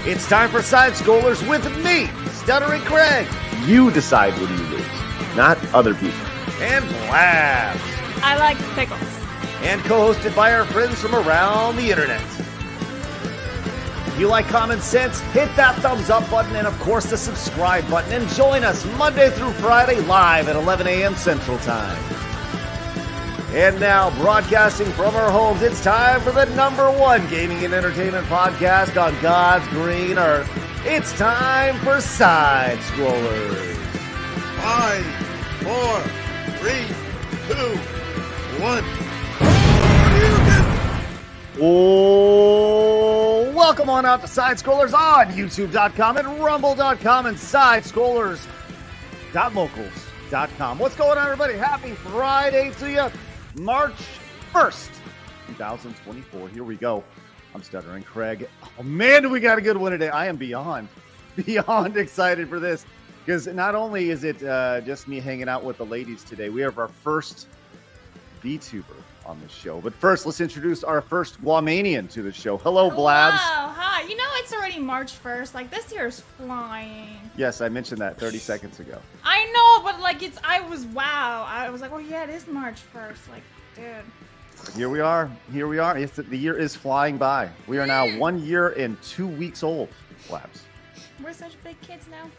It's time for Side Scrollers with me, Stuttering Craig. You decide when you lose, not other people. And Blabs. I like pickles. And co-hosted by our friends from around the internet. If you like common sense, hit that thumbs up button and, of course, the subscribe button. And join us Monday through Friday live at 11 a.m. Central Time. And now, broadcasting from our homes, it's time for the #1 gaming and entertainment podcast on God's green earth. It's time for Side Scrollers. 5, 4, 3, 2, 1. Oh, welcome on out to Side Scrollers on YouTube.com and Rumble.com and SideScrollers.locals.com. What's going on, everybody? Happy Friday to you. March 1st, 2024. Here we go. I'm Stuttering Craig. Oh, man, do we got a good one today. I am beyond excited for this because not only is it just me hanging out with the ladies today, we have our first VTuber on the show. But first, let's introduce our first Guamanian to the show. Hello, Blabs. Wow, hi. You know, it's already March 1st. Like, this year is flying. Yes, I mentioned that 30 seconds ago. I know, but like, I was like, oh yeah, it is March 1st. Like, dude. Here we are. The year is flying by. We are now 1 year and 2 weeks old, Blabs. We're such big kids now.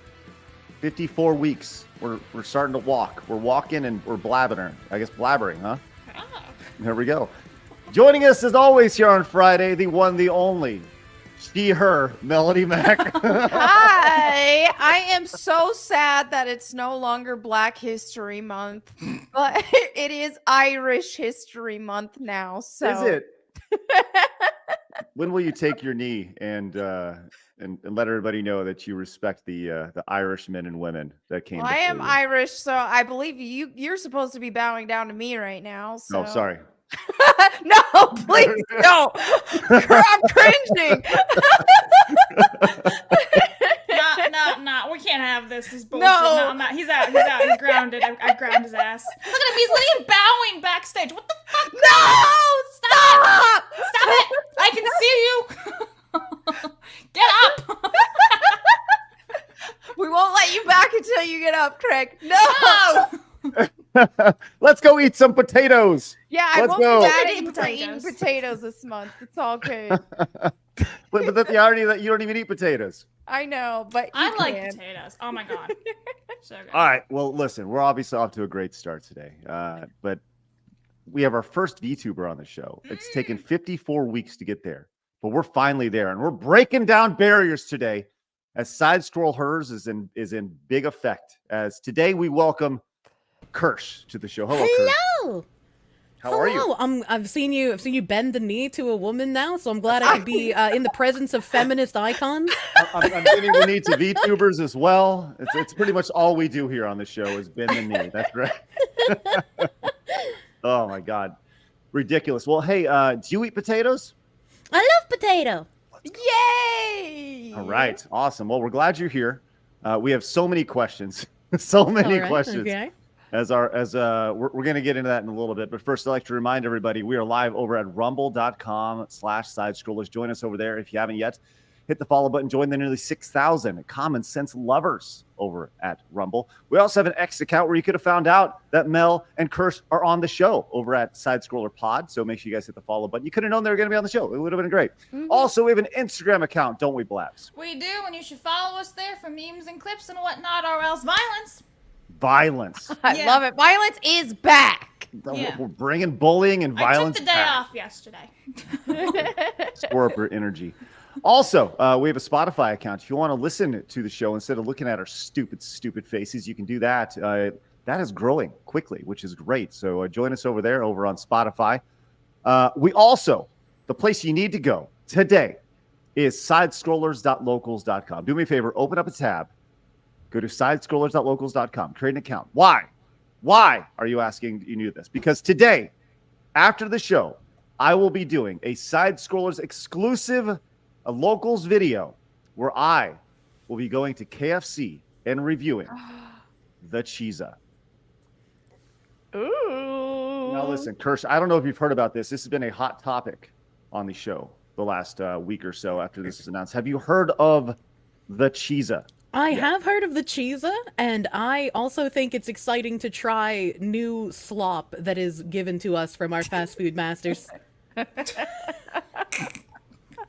54 weeks. We're starting to walk. We're walking and we're blabbering. I guess blabbering, huh? Oh. There we go. Joining us as always here on Friday, the one, the only, she, her, Melonie Mac. Hi. I am so sad that it's no longer Black History Month, but it is Irish History Month now. So Is it? When will you take your knee and let everybody know that you respect the Irish men and women that came? Well, I am you? Irish, so I believe you're supposed to be bowing down to me right now. So. Oh, sorry. No, please don't. I'm cringing. No, we can't have this. This is bullshit. No. No, he's out. He's grounded. I ground his ass. Look at him. He's literally bowing backstage. What the fuck? No! Stop! Stop it! I can see you. Get up. We won't let you back until you get up, Craig. No! Let's go eat some potatoes. Yeah, I Let's won't go. be mad at you for Potatoes. eating potatoes this month. It's all good. But that's the irony that you don't even eat potatoes. I know, but I you like can. potatoes. Oh my god. So good. All right. Well, listen, we're obviously off to a great start today. But we have our first VTuber on the show. It's taken 54 weeks to get there, but we're finally there, and we're breaking down barriers today as Side Scroll Hers is in big effect. As today we welcome Kirsche to the show. Hello, Kirsche. Hello. How are you? I've seen you bend the knee to a woman now, so I'm glad I can be in the presence of feminist icons. I'm bending the knee to VTubers as well. It's pretty much all we do here on the show is bend the knee. That's right. Oh my God, ridiculous. Well, hey, do you eat potatoes? I love potato. Yay! All right, awesome. Well, we're glad you're here. We have so many questions, so many All right, questions. okay. We're going to get into that in a little bit, but first I'd like to remind everybody we are live over at rumble.com/sidescrollers. Join us over there if you haven't yet. Hit the follow button. Join the nearly 6,000 common sense lovers over at Rumble. We also have an X account where you could have found out that Mel and Kirsche are on the show over at Side Scroller Pod. So make sure you guys hit the follow button. You could have known they were going to be on the show. It would have been great. Mm-hmm. Also, we have an Instagram account, don't we, Blabs? We do, and you should follow us there for memes and clips and whatnot, or else violence. Violence. I love it. Violence is back. Yeah. We're bringing bullying and violence I took the day back. off yesterday. Store up your energy. Also, we have a Spotify account. If you want to listen to the show instead of looking at our stupid faces, you can do that. That is growing quickly, which is great. So join us over there, over on Spotify. We also, the place you need to go today is sidescrollers.locals.com. Do me a favor, open up a tab. Go to sidescrollers.locals.com. Create an account. Why? Why are you asking you knew this? Because today, after the show, I will be doing a Side Scrollers exclusive locals video where I will be going to KFC and reviewing the Cheesa. Ooh. Now listen, Kirsche, I don't know if you've heard about this. This has been a hot topic on the show. the last week or so after this was announced. Have you heard of the Cheesa? I have heard of the Cheesa, and I also think it's exciting to try new slop that is given to us from our fast food masters.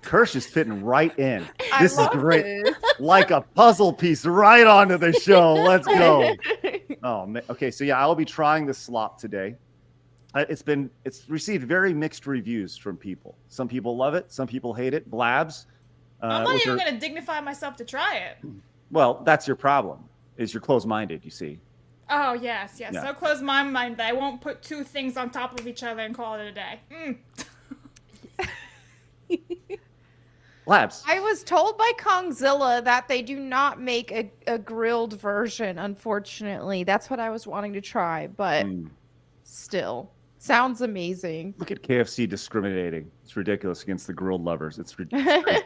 Kirsch is fitting right in. I This is love great. this. Like a puzzle piece right onto the show. Let's go. Oh, man. Okay, so yeah, I'll be trying the slop today. It's received very mixed reviews from people. Some people love it. Some people hate it. Blabs. I'm not even going to dignify myself to try it. Well, that's your problem, is you're closed-minded, you see. Oh, yes. Yeah. So close my mind that I won't put two things on top of each other and call it a day. Labs. I was told by Kongzilla that they do not make a grilled version, unfortunately. That's what I was wanting to try, but still. Sounds amazing. Look at KFC discriminating. It's ridiculous against the grilled lovers. It's ridiculous.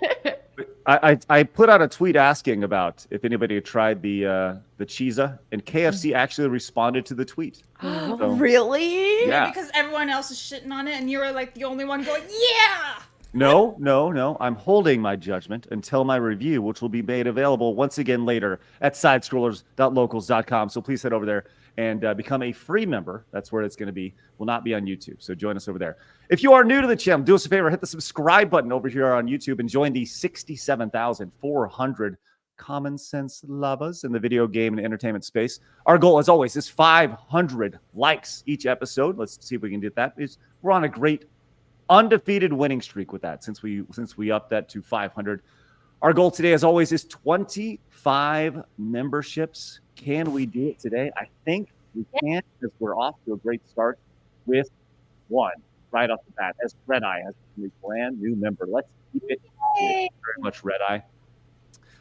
I put out a tweet asking about if anybody had tried the Cheesa, and KFC actually responded to the tweet. So, Really? yeah. Because everyone else is shitting on it and you were like the only one going, yeah! No. I'm holding my judgment until my review, which will be made available once again later at sidescrollers.locals.com. So please head over there and become a free member. That's where it's going to be. Will not be on YouTube. So join us over there. If you are new to the channel, do us a favor, hit the subscribe button over here on YouTube and join the 67,400 common sense lovers in the video game and entertainment space. Our goal, as always, is 500 likes each episode. Let's see if we can do that. We're on a great undefeated winning streak with that since we upped that to 500. Our goal today, as always, is 25 memberships. Can we do it today? I think we can, because we're off to a great start with one right off the bat, as Red Eye has a brand new member. Let's keep it. Very much Red Eye.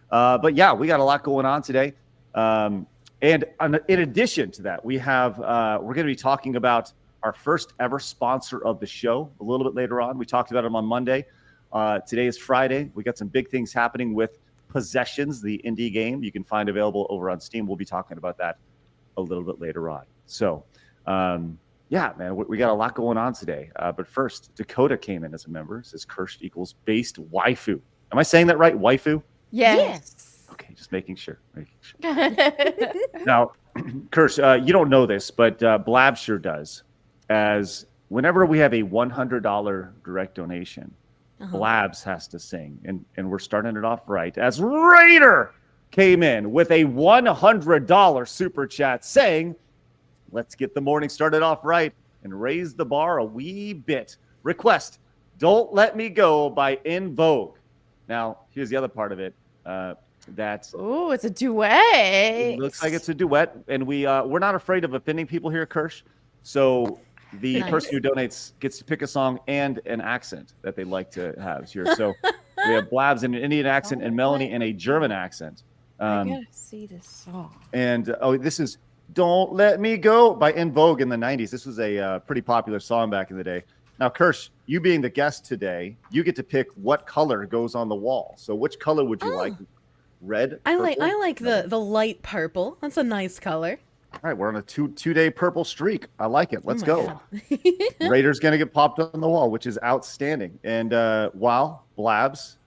But yeah, we got a lot going on today. And in addition to that, we have we're going to be talking about our first ever sponsor of the show a little bit later on. We talked about him on Monday. Today is Friday. We got some big things happening with Possessions, the indie game you can find available over on Steam. We'll be talking about that a little bit later on. So, yeah, man, we got a lot going on today. But first, Dakota came in as a member. It says Kirsche equals based waifu. Am I saying that right? Waifu? Yes. Okay, just making sure. Now, Kirsche, you don't know this, but Blab sure does. As whenever we have a $100 direct donation, Blabs has to sing, and we're starting it off right. As Raider came in with a $100 super chat saying, "Let's get the morning started off right and raise the bar a wee bit. Request, Don't Let Me Go by In Vogue." Now, here's the other part of it. Oh, it's a duet. It looks like it's a duet, and we're not afraid of offending people here, Kirsch. So the person who donates gets to pick a song and an accent that they'd like to have here. So we have Blabs in an Indian accent and Melonie in a German accent. I gotta see this song. And this is "Don't Let Me Go" by In Vogue in the 90s. This was a pretty popular song back in the day. Now, Kirsch, you being the guest today, you get to pick what color goes on the wall. So which color would you like? Red? I purple? like the light purple. That's a nice color. All right, we're on a two-day purple streak. I like it. Let's go. God. Raider's going to get popped on the wall, which is outstanding. And while Blabs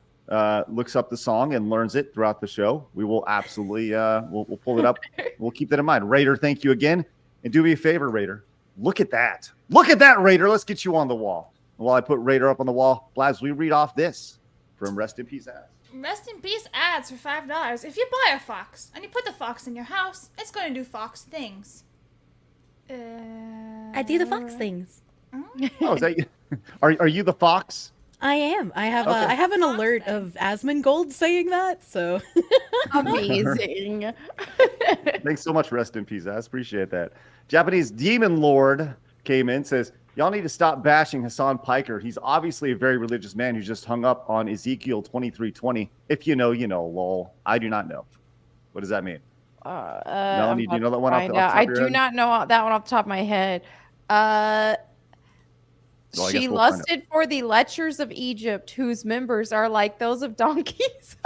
looks up the song and learns it throughout the show, we will absolutely we'll pull it up. We'll keep that in mind. Raider, thank you again. And do me a favor, Raider. Look at that. Look at that, Raider. Let's get you on the wall. And while I put Raider up on the wall, Blabs, we read off this from Rest in Peace Ass. Rest in peace ads for $5. If you buy a fox and you put the fox in your house, it's going to do fox things. I do the fox things. Oh, is that you? Are you the fox? I am. I have Okay. I have an alert of Asmongold saying that, so Amazing. Thanks so much, Rest in Peace. I appreciate that. Japanese Demon Lord came in, says, "Y'all need to stop bashing Hassan Piker. He's obviously a very religious man who just hung up on Ezekiel 23:20. If you know, you know, lol. I do not know. What does that mean?" Melonie, do you know that one off the top I of your do head? not know that one off the top of my head. Well, I She guess we'll find lusted for the lechers of Egypt, whose members are like those of donkeys,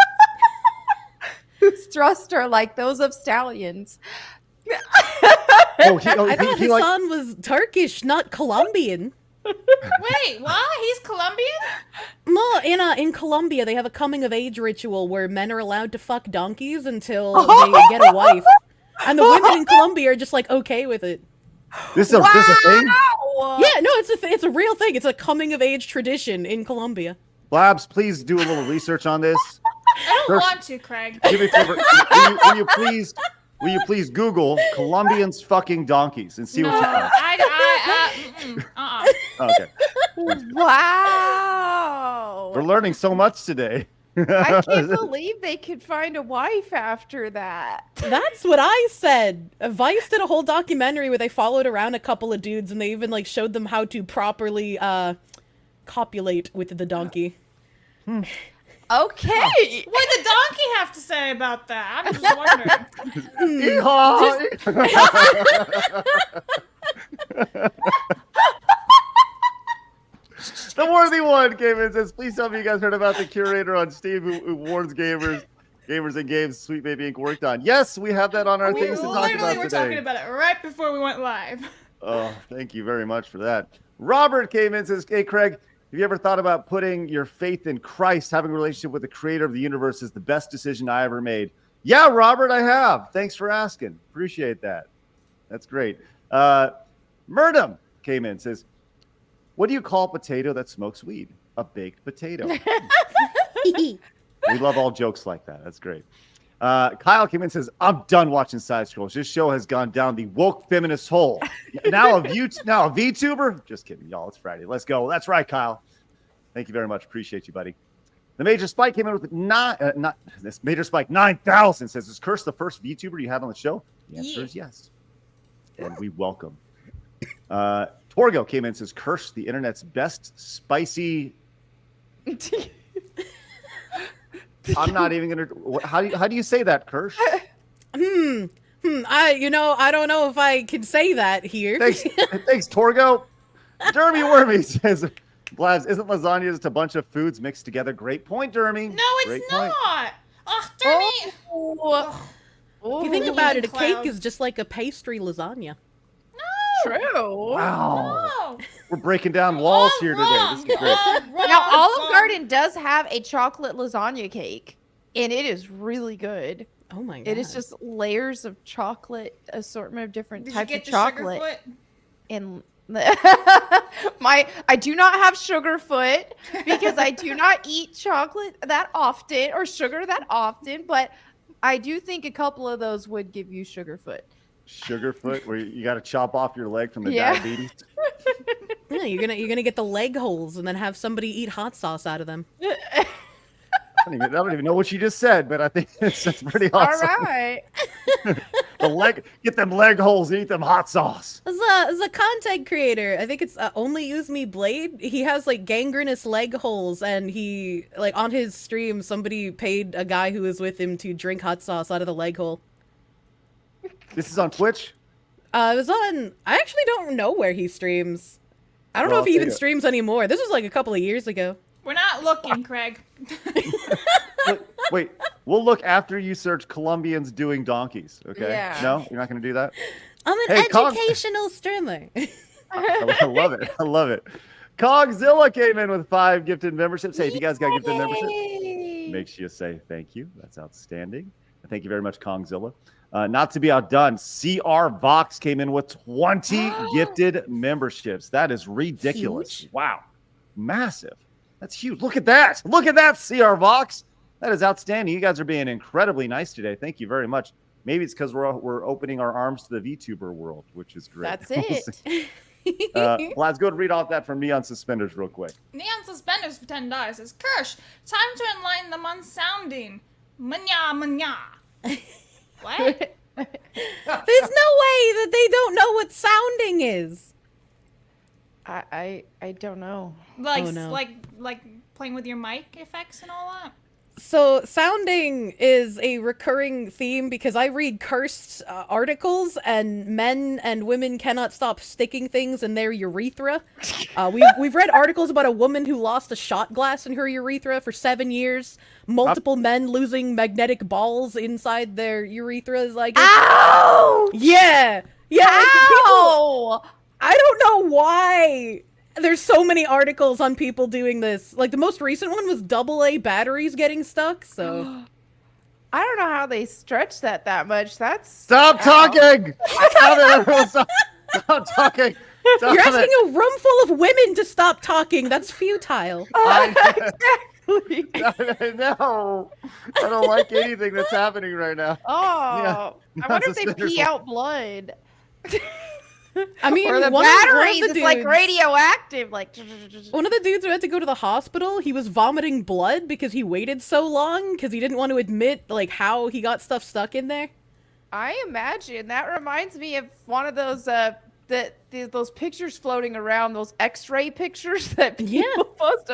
whose thrusts are like those of stallions. Oh, I thought he like, Hassan was Turkish, not Colombian. Wait, what? He's Colombian? No, in Colombia, they have a coming of age ritual where men are allowed to fuck donkeys until they get a wife, and the women in Colombia are just like okay with it. This is a thing? Yeah, no, it's a real thing. It's a coming of age tradition in Colombia. Blabs, please do a little research on this. I don't Kirsch, want to, Craig. Do me a favor. Will you please Google Colombians fucking donkeys and see No, what you find? Okay. Wow. We're learning so much today. I can't believe they could find a wife after that. That's what I said. Vice did a whole documentary where they followed around a couple of dudes and they even like showed them how to properly copulate with the donkey. Okay. What did the donkey have to say about that? I'm just wondering. The worthy one came in and says, please tell me you guys heard about the curator on Steam who warns gamers and games Sweet Baby Inc. worked on. Yes, we have that on our We things to talk literally about were today. talking about it right before we went live. Oh, thank you very much for that. Robert came in and says, hey, Craig, have you ever thought about putting your faith in Christ, having a relationship with the creator of the universe is the best decision I ever made? Yeah, Robert, I have. Thanks for asking. Appreciate that. That's great. Murdum came in and says, what do you call a potato that smokes weed? A baked potato. We love all jokes like that. That's great. Kyle came in and says, I'm done watching side scrolls. This show has gone down the woke feminist hole. Now a VTuber? Just kidding, y'all. It's Friday. Let's go. That's right, Kyle. Thank you very much. Appreciate you, buddy. The Major Spike came in with this Major Spike 9,000 says, is Kirsche the first VTuber you had on the show? The answer is yes. And we welcome. Torgo came in and says, Kirsche, the internet's best spicy. I'm not even gonna. How do you say that, Kirsche? I don't know if I can say that here. Thanks, Torgo. Dermy Wormy says, Blaz, isn't lasagna just a bunch of foods mixed together? Great point, Dermy. No, it's not. Oh, Dermy. If you think about it, a cake is just like a pastry lasagna. True. Wow. No. We're breaking down walls here today. This is great. Now, Olive Garden does have a chocolate lasagna cake, and it is really good. Oh my god! It is just layers of chocolate, assortment of different Did types you of get chocolate. Sugarfoot? And I do not have Sugarfoot because I do not eat chocolate that often or sugar that often, but I do think a couple of those would give you Sugarfoot. Sugarfoot, where you got to chop off your leg from the Yeah. diabetes. Yeah, you're gonna get the leg holes and then have somebody eat hot sauce out of them. I don't even know what you just said, but I think that's pretty awesome. All right. Get them leg holes and eat them hot sauce. As a content creator, I think it's Only Use Me Blade. He has like gangrenous leg holes, and he like on his stream, somebody paid a guy who was with him to drink hot sauce out of the leg hole. This is on Twitch? It was on. I actually don't know where he streams. I don't know if he even streams anymore. This was like a couple of years ago. We're not looking, Craig. Wait, we'll look after you search Colombians doing donkeys, okay? Yeah. No? You're not going to do that? I'm an educational streamer. I love it. I love it. Cogzilla came in with 5 gifted memberships. Hey, if you guys got gifted memberships, make sure you say thank you. That's outstanding. Thank you very much, Kongzilla. Not to be outdone, CR Vox came in with 20 gifted memberships. That is ridiculous. Huge. Wow. Massive. That's huge. Look at that. Look at that, CR Vox. That is outstanding. You guys are being incredibly nice today. Thank you very much. Maybe it's because we're opening our arms to the VTuber world, which is great. That's it. Let's go and read off that from Neon Suspenders real quick. Neon Suspenders for $10 says, Kirsche, time to enlighten them on sounding. Manya, manya. What? There's no way that they don't know what sounding is. I don't know. Like, Oh, no. like playing with your mic effects and all that? So sounding is a recurring theme because I read cursed articles, and men and women cannot stop sticking things in their urethra. We've read articles about a woman who lost a shot glass in her urethra for 7 years. Multiple men losing magnetic balls inside their urethras. Like, Ow! yeah, like, people, Ow! I don't know why There's so many articles on people doing this. Like the most recent one was AA batteries getting stuck. So I don't know how they stretch that much. That's Stop talking! Stop it, everyone! Stop talking! Stop you're it. asking a room full of women to stop talking. That's futile. No, I don't like anything that's happening right now. Oh, Yeah. I wonder if they Suspenders pee out blood. I mean, Or the one of batteries, the it's like dudes- radioactive. Like, One of the dudes who had to go to the hospital, he was vomiting blood because he waited so long because he didn't want to admit like how he got stuff stuck in there. I imagine that reminds me of one of those those pictures floating around, those X-ray pictures that people post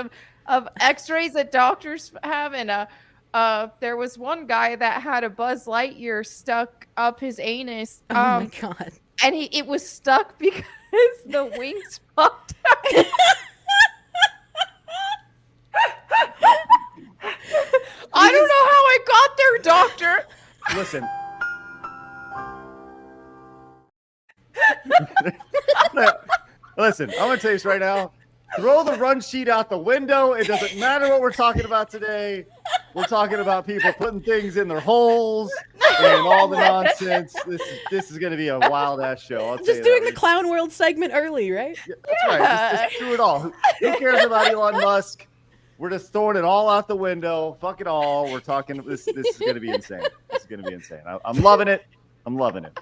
of X-rays that doctors have, and there was one guy that had a Buzz Lightyear stuck up his anus. Oh my god! And it was stuck because the wings popped out. I don't know how I got there, doctor. Listen. Listen, I'm gonna tell you this right now. Throw the run sheet out the window. It doesn't matter what we're talking about today. We're talking about people putting things in their holes and all the nonsense. This is gonna be a wild ass show. I'll tell Just you doing that. the Clown World segment early, right? Yeah, that's right. Just do it all. Who cares about Elon Musk? We're just throwing it all out the window. Fuck it all. We're talking. This is gonna be insane. This is gonna be insane. I'm loving it. I'm loving it.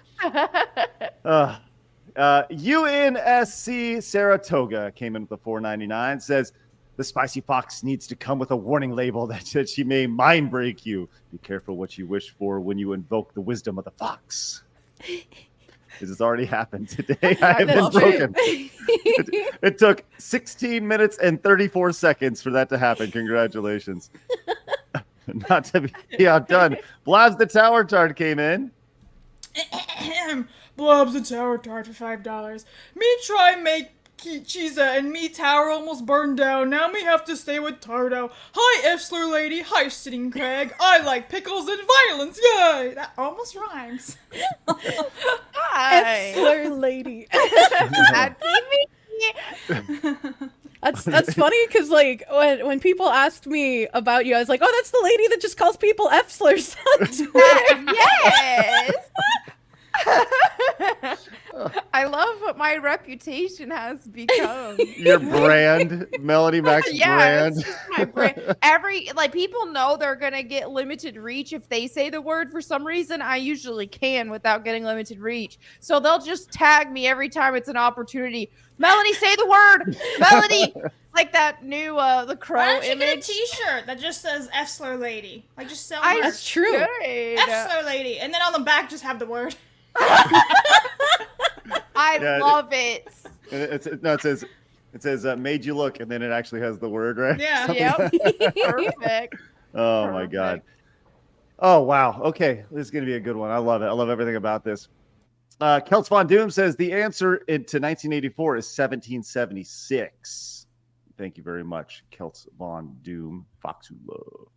UNSC Saratoga came in with the $4.99. Says the spicy fox needs to come with a warning label that said she may mind break you. Be careful what you wish for when you invoke the wisdom of the fox. This has already happened today. I have been broken. It took 16 minutes and 34 seconds for that to happen. Congratulations. Not to be outdone. Blabs the Tower Tart came in. Blobs a tower tart for $5. Me try make cheese and me tower almost burned down. Now me have to stay with Tardo. Hi Efsler lady. Hi Sitting Crag. I like pickles and violence. Yay! That almost rhymes. Hi. Slur lady. That's funny because like when people asked me about you, I was like, oh, that's the lady that just calls people F slurs on Twitter. Yes. I love what my reputation has become. Your brand, Melody Mac's brand. It's my brand. People know they're gonna get limited reach if they say the word. For some reason, I usually can without getting limited reach. So they'll just tag me every time it's an opportunity. Melody, say the word. Melody, like that new the crow Why don't you image. get a T-shirt that just says Efsler lady? Like just sell I merch. That's true. should. Efsler lady, and then on the back just have the word. I Yeah, love it. It says made you look, and then it actually has the word, right? Yeah. Yep. Perfect. Oh my god. Oh wow. Okay, this is gonna be a good one. I love it. I love everything about this. Kelts Von Doom says the answer to 1984 is 1776. Thank you very much, Kelts Von Doom. Fox who love.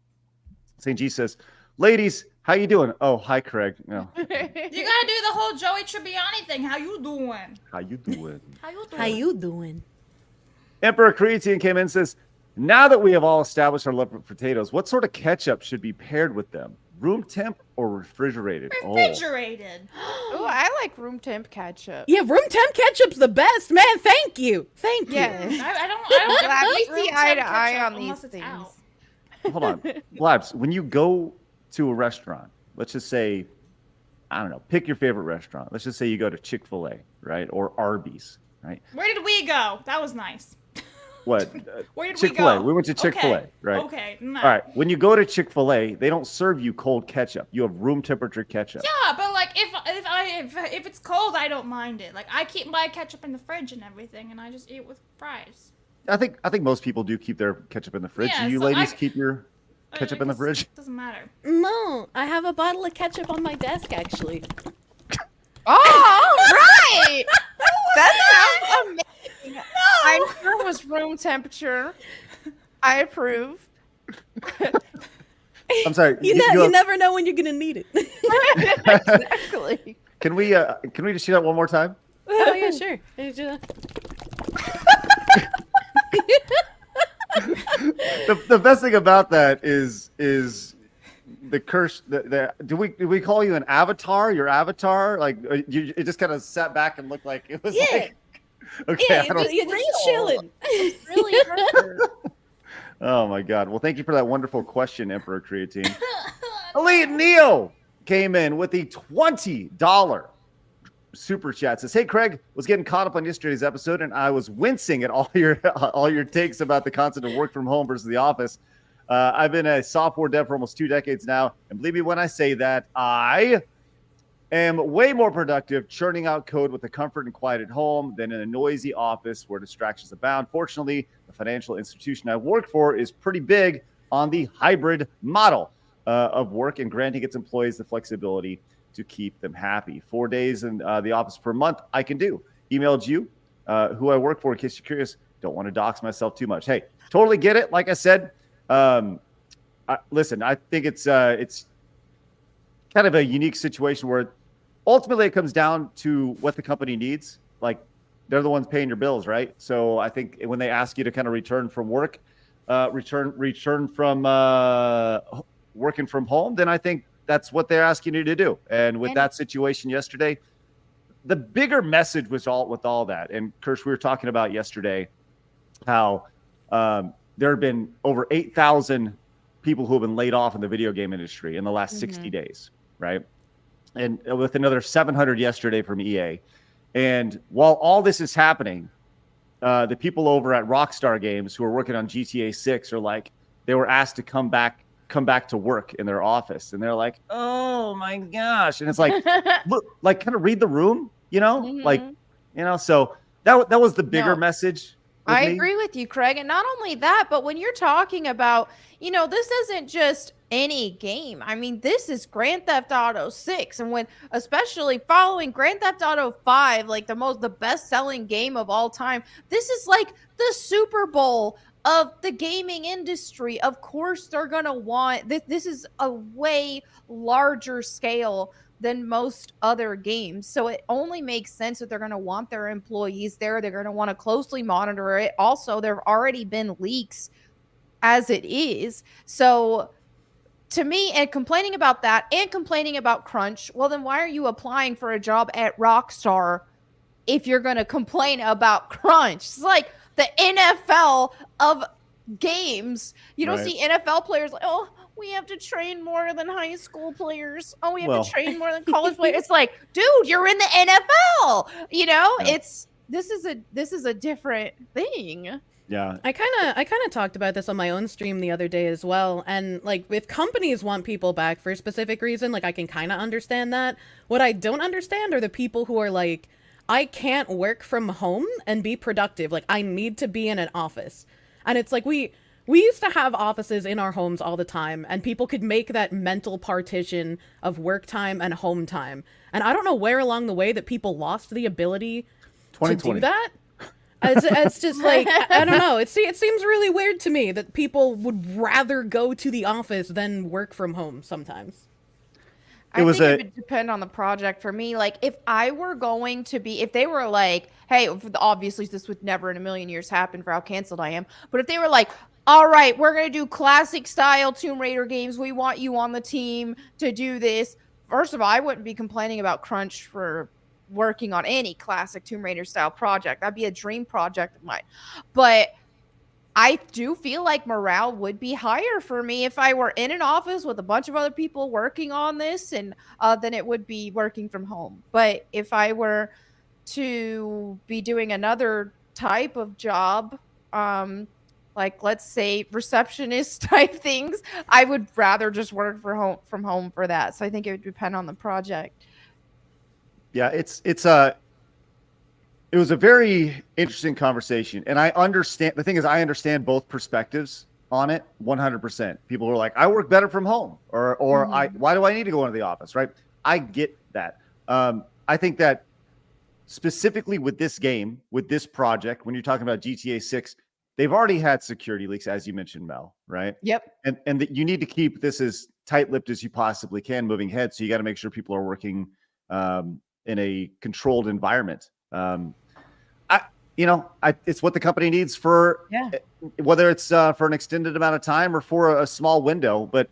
St. G says, ladies, how you doing? Oh, hi, Craig. No. You gotta do the whole Joey Tribbiani thing. How you doing? How you doing? How you doing? How you doing? Emperor Creatine came in and says, now that we have all established our love for potatoes, what sort of ketchup should be paired with them? Room temp or refrigerated? Refrigerated. Oh, I like room temp ketchup. Yeah, room temp ketchup's the best, man. Thank you. Thank you. Yeah. I don't Glad we eat room see temp eye to eye ketchup on unless these it's things. out. Hold on. Blabs, when you go to a restaurant, let's just say, I don't know, pick your favorite restaurant. Let's just say you go to Chick-fil-A, right? Or Arby's, right? Where did we go? That was nice. What? Where did Chick-fil-A. we go? We went to Chick-fil-A, Okay. right? Okay. No. All right. When you go to Chick-fil-A, they don't serve you cold ketchup. You have room temperature ketchup. Yeah, but like if it's cold, I don't mind it. Like I keep my ketchup in the fridge and everything, and I just eat with fries. I think most people do keep their ketchup in the fridge. Yeah, Do you so ladies I- keep your ketchup in the fridge? Doesn't matter. No, I have a bottle of ketchup on my desk, actually. Oh, right. That sounds amazing. I'm sure it was room temperature. I approve. I'm sorry. You never know when you're gonna need it. Exactly. Can we just shoot that one more time? Oh yeah, sure. The best thing about that is the curse. Do we call you an avatar? Your avatar? Like it just kind of sat back and looked like it was like. Okay, Yeah, you're just chilling. It's really hurt. Oh my God. Well, thank you for that wonderful question, Emperor Creatine. Elite Neo came in with the $20 super chat. Says, hey Craig, was getting caught up on yesterday's episode and I was wincing at all your takes about the concept of work from home versus the office. I've been a software dev for almost 2 decades now, and believe me when I say that I am way more productive churning out code with the comfort and quiet at home than in a noisy office where distractions abound. Fortunately, the financial institution I work for is pretty big on the hybrid model of work and granting its employees the flexibility to keep them happy. 4 days in the office per month, I can do. Emailed you, who I work for, in case you're curious. Don't want to dox myself too much. Hey, totally get it. Like I said, listen, I think it's kind of a unique situation where ultimately it comes down to what the company needs. Like they're the ones paying your bills, right? So I think when they ask you to kind of return from work, return from working from home, then I think that's what they're asking you to do. And with that situation yesterday, the bigger message was with all that. And Kirsche, we were talking about yesterday how there have been over 8,000 people who have been laid off in the video game industry in the last 60 days, right? And with another 700 yesterday from EA. And while all this is happening, the people over at Rockstar Games who are working on GTA 6 are like, they were asked to come back to work in their office. And they're like, oh my gosh. And it's like, look, like kind of read the room, like, so that was the bigger message. I agree with you, Craig. And not only that, but when you're talking about, this isn't just any game. I mean, this is Grand Theft Auto 6. And when, especially following Grand Theft Auto 5, like the best-selling game of all time, this is like the Super Bowl of the gaming industry. Of course, they're going to want this. This is a way larger scale than most other games. So it only makes sense that they're going to want their employees there. They're going to want to closely monitor it. Also, there have already been leaks as it is. So to me, and complaining about that and complaining about crunch, well, then why are you applying for a job at Rockstar if you're going to complain about crunch? It's like the NFL of games. You don't see NFL players like, oh, we have to train more than high school players. Oh, we have to train more than college players. It's like, dude, you're in the NFL. This is a different thing. Yeah. I kind of talked about this on my own stream the other day as well. And like if companies want people back for a specific reason, like I can kind of understand that. What I don't understand are the people who are like, I can't work from home and be productive. Like I need to be in an office. And it's like we used to have offices in our homes all the time, and people could make that mental partition of work time and home time. And I don't know where along the way that people lost the ability to do that. It's just like, I don't know. It seems really weird to me that people would rather go to the office than work from home sometimes. I think it would depend on the project for me. Like if I were going to be, if they were like, hey, obviously this would never in a million years happen for how canceled I am. But if they were like, all right, we're going to do classic style Tomb Raider games. We want you on the team to do this. First of all, I wouldn't be complaining about crunch for working on any classic Tomb Raider style project. That'd be a dream project of mine. But I do feel like morale would be higher for me if I were in an office with a bunch of other people working on this, and than it would be working from home. But if I were to be doing another type of job, like let's say receptionist type things, I would rather just work from home for that. So I think it would depend on the project. Yeah, it was a very interesting conversation, and I understand. The thing is, I understand both perspectives on it 100%. People are like, I work better from home, or why do I need to go into the office, right? I get that. I think that specifically with this game, with this project, when you're talking about GTA 6, they've already had security leaks, as you mentioned, Mel, right? Yep. And that you need to keep this as tight-lipped as you possibly can moving ahead. So you got to make sure people are working in a controlled environment. it's what the company needs for whether it's for an extended amount of time or for a small window. But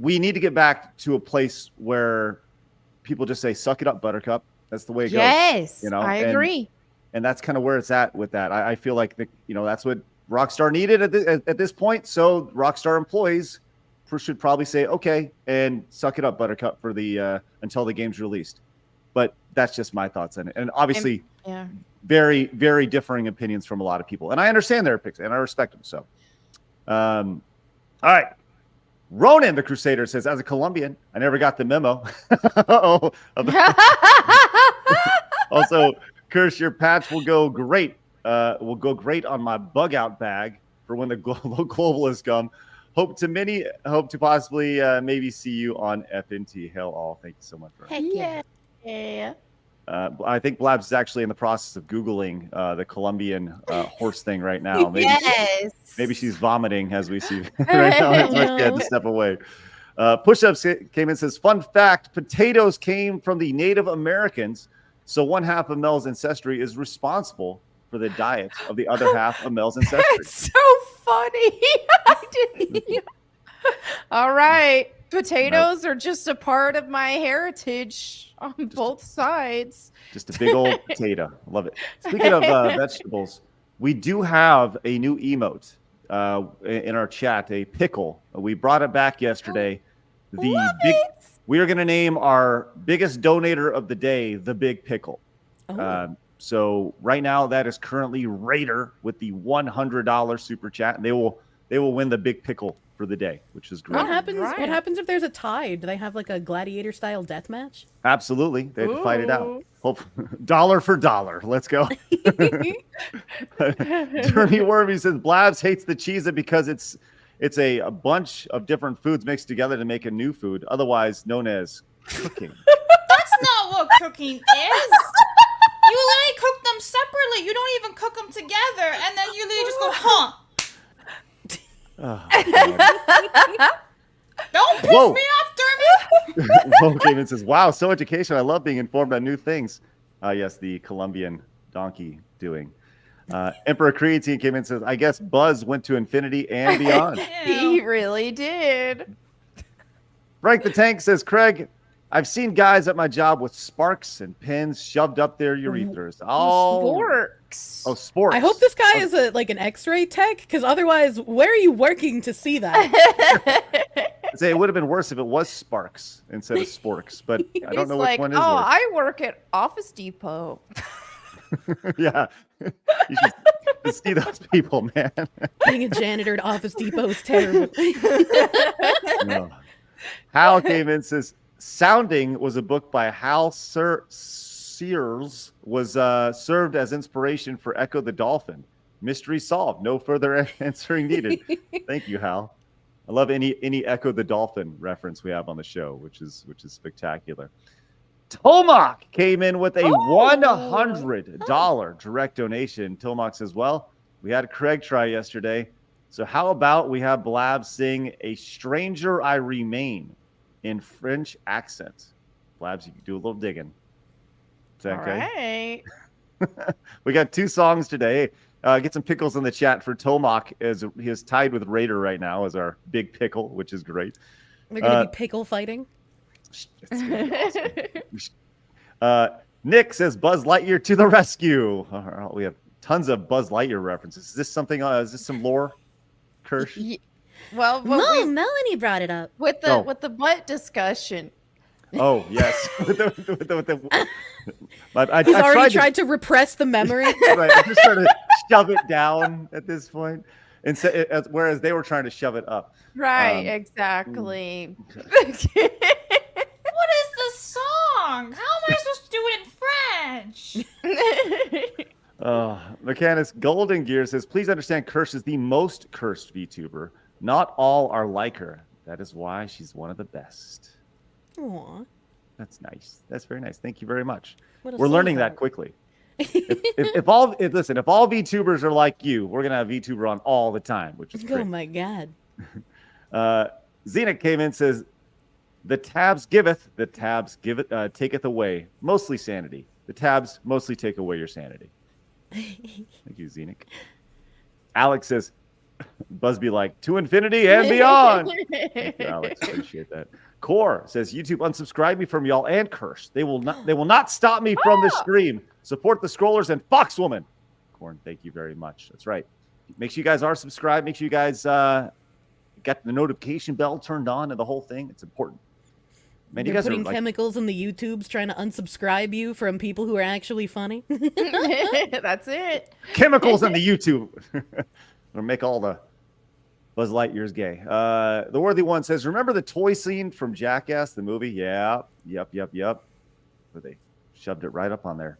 we need to get back to a place where people just say, "Suck it up, Buttercup." That's the way it goes. Yes, I agree. And that's kind of where it's at with that. I feel like that's what Rockstar needed at this point. So Rockstar employees should probably say, "Okay," and suck it up, Buttercup, for the until the game's released. But that's just my thoughts on it. And obviously, very, very differing opinions from a lot of people. And I understand their opinions, and I respect them. So, all right. Ronan, the Crusader, says, as a Colombian, I never got the memo. Also, Kirsch, your patch will go great. Will go great on my bug out bag for when the globalists come. Hope to possibly maybe see you on FNT. Hail all. Thank you so much. Heck yeah. I think Blabs is actually in the process of Googling the Colombian horse thing right now. Maybe maybe she's vomiting as we see right now. That's why she had to step away. Push-Ups came in and says, fun fact, potatoes came from the Native Americans, so one half of Mel's ancestry is responsible for the diet of the other half of Mel's ancestry. That's so funny. I didn't. All right. Potatoes are just a part of my heritage on both sides. Just a big old potato. Love it. Speaking of vegetables, we do have a new emote in our chat, a pickle. We brought it back yesterday. We are going to name our biggest donator of the day, the Big Pickle. So right now that is currently Raider with the $100 super chat, and they will win the Big Pickle for the day, which is great. What happens if there's a tie? Do they have like a gladiator style death match? Absolutely. They have to fight it out. Dollar for dollar. Let's go. Jeremy Wormy says Blabs hates the cheese because it's a bunch of different foods mixed together to make a new food, otherwise known as cooking. That's not what cooking is. You literally cook them separately. You don't even cook them together, and then you literally just go, huh? Oh, don't piss me off, Dermot. Whoa came in says, wow, so educational. I love being informed on new things. Yes, the Colombian donkey doing. Emperor Creatine came in and says, I guess Buzz went to infinity and beyond. He really did. Frank the Tank says, Craig, I've seen guys at my job with sparks and pins shoved up their urethras. Sporks. Oh, sporks. I hope this guy is an X-ray tech, because otherwise, where are you working to see that? Say it would have been worse if it was sparks instead of sporks, but I don't know which one is worse. I work at Office Depot. Yeah, you should see those people, man. Being a janitor at Office Depot is terrible. No. Hal came in and says, Sounding was a book by Hal Sears, was served as inspiration for Echo the Dolphin. Mystery solved. No further answering needed. Thank you, Hal. I love any Echo the Dolphin reference we have on the show, which is spectacular. Tomac came in with a $100 direct donation. Tomac says, well, we had Craig try yesterday, so how about we have Blab sing A Stranger I Remain in French accent. Blabs, you can do a little digging. Is that okay? All right. We got 2 songs today. Get some pickles in the chat for Tomac, as he is tied with Raider right now as our big pickle, which is great. They're going to be pickle fighting. It's gonna be awesome. Nick says Buzz Lightyear to the rescue. We have tons of Buzz Lightyear references. Is this something? Is this some lore, Kirsch? Well, Melonie brought it up with the butt discussion. Oh yes. He's already tried to repress the memory. Right, I'm just trying to shove it down at this point, and whereas they were trying to shove it up. Right, exactly. What is this song? How am I supposed to do it in French? Mechanics Golden Gear says, please understand Kirsch is the most cursed VTuber. Not all are like her. That is why she's one of the best. Aww. That's nice. That's very nice. Thank you very much. We're learning that quickly. if all VTubers are like you, we're gonna have VTuber on all the time, which is great. Oh my god. Xena came in and says, the tabs giveth, taketh away. Mostly sanity. The tabs mostly take away your sanity. Thank you, Zenic. Alex says, Busby like, to infinity and beyond. Thank you, Alex. Appreciate that. Core says, YouTube unsubscribe me from y'all and Kirsche. They will not stop me from this stream. Support the scrollers and Foxwoman. Corn, thank you very much. That's right. Make sure you guys are subscribed. Make sure you guys got the notification bell turned on and the whole thing. It's important. Man, They're putting chemicals in the YouTubes trying to unsubscribe you from people who are actually funny. That's it. Chemicals in the YouTube. Gonna make all the Buzz Lightyear's gay. The Worthy One says, remember the toy scene from Jackass, the movie? Yeah. Yep. Where they shoved it right up on there.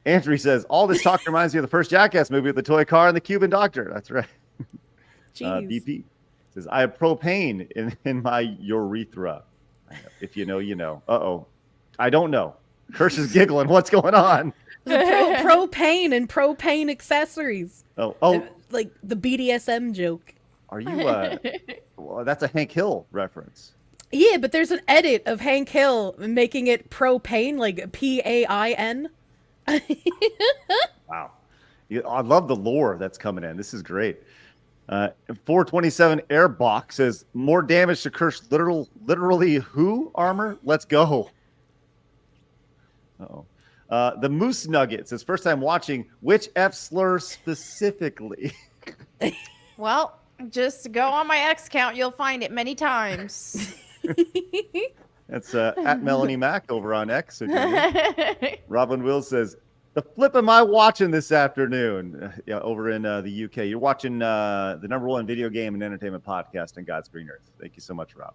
Andrew says, all this talk reminds me of the first Jackass movie with the toy car and the Cuban doctor. That's right. BP says, I have propane in my urethra. If you know, you know. Uh-oh. I don't know. Kirsche is giggling. What's going on? Propane and propane accessories. Oh. Like the BDSM joke. Are you, well, that's a Hank Hill reference. Yeah, but there's an edit of Hank Hill making it propane, like P-A-I-N. Wow. I love the lore that's coming in. This is great. 427 Airbox says, more damage to Kirsche literally who armor? Let's go. Uh-oh. The Moose Nugget says, first time watching, which F slur specifically? Well, just go on my X count. You'll find it many times. That's at Melonie Mac over on X. Robin Will says, the flip am I watching this afternoon? Yeah, over in the UK. You're watching the #1 video game and entertainment podcast in God's Green Earth. Thank you so much, Rob.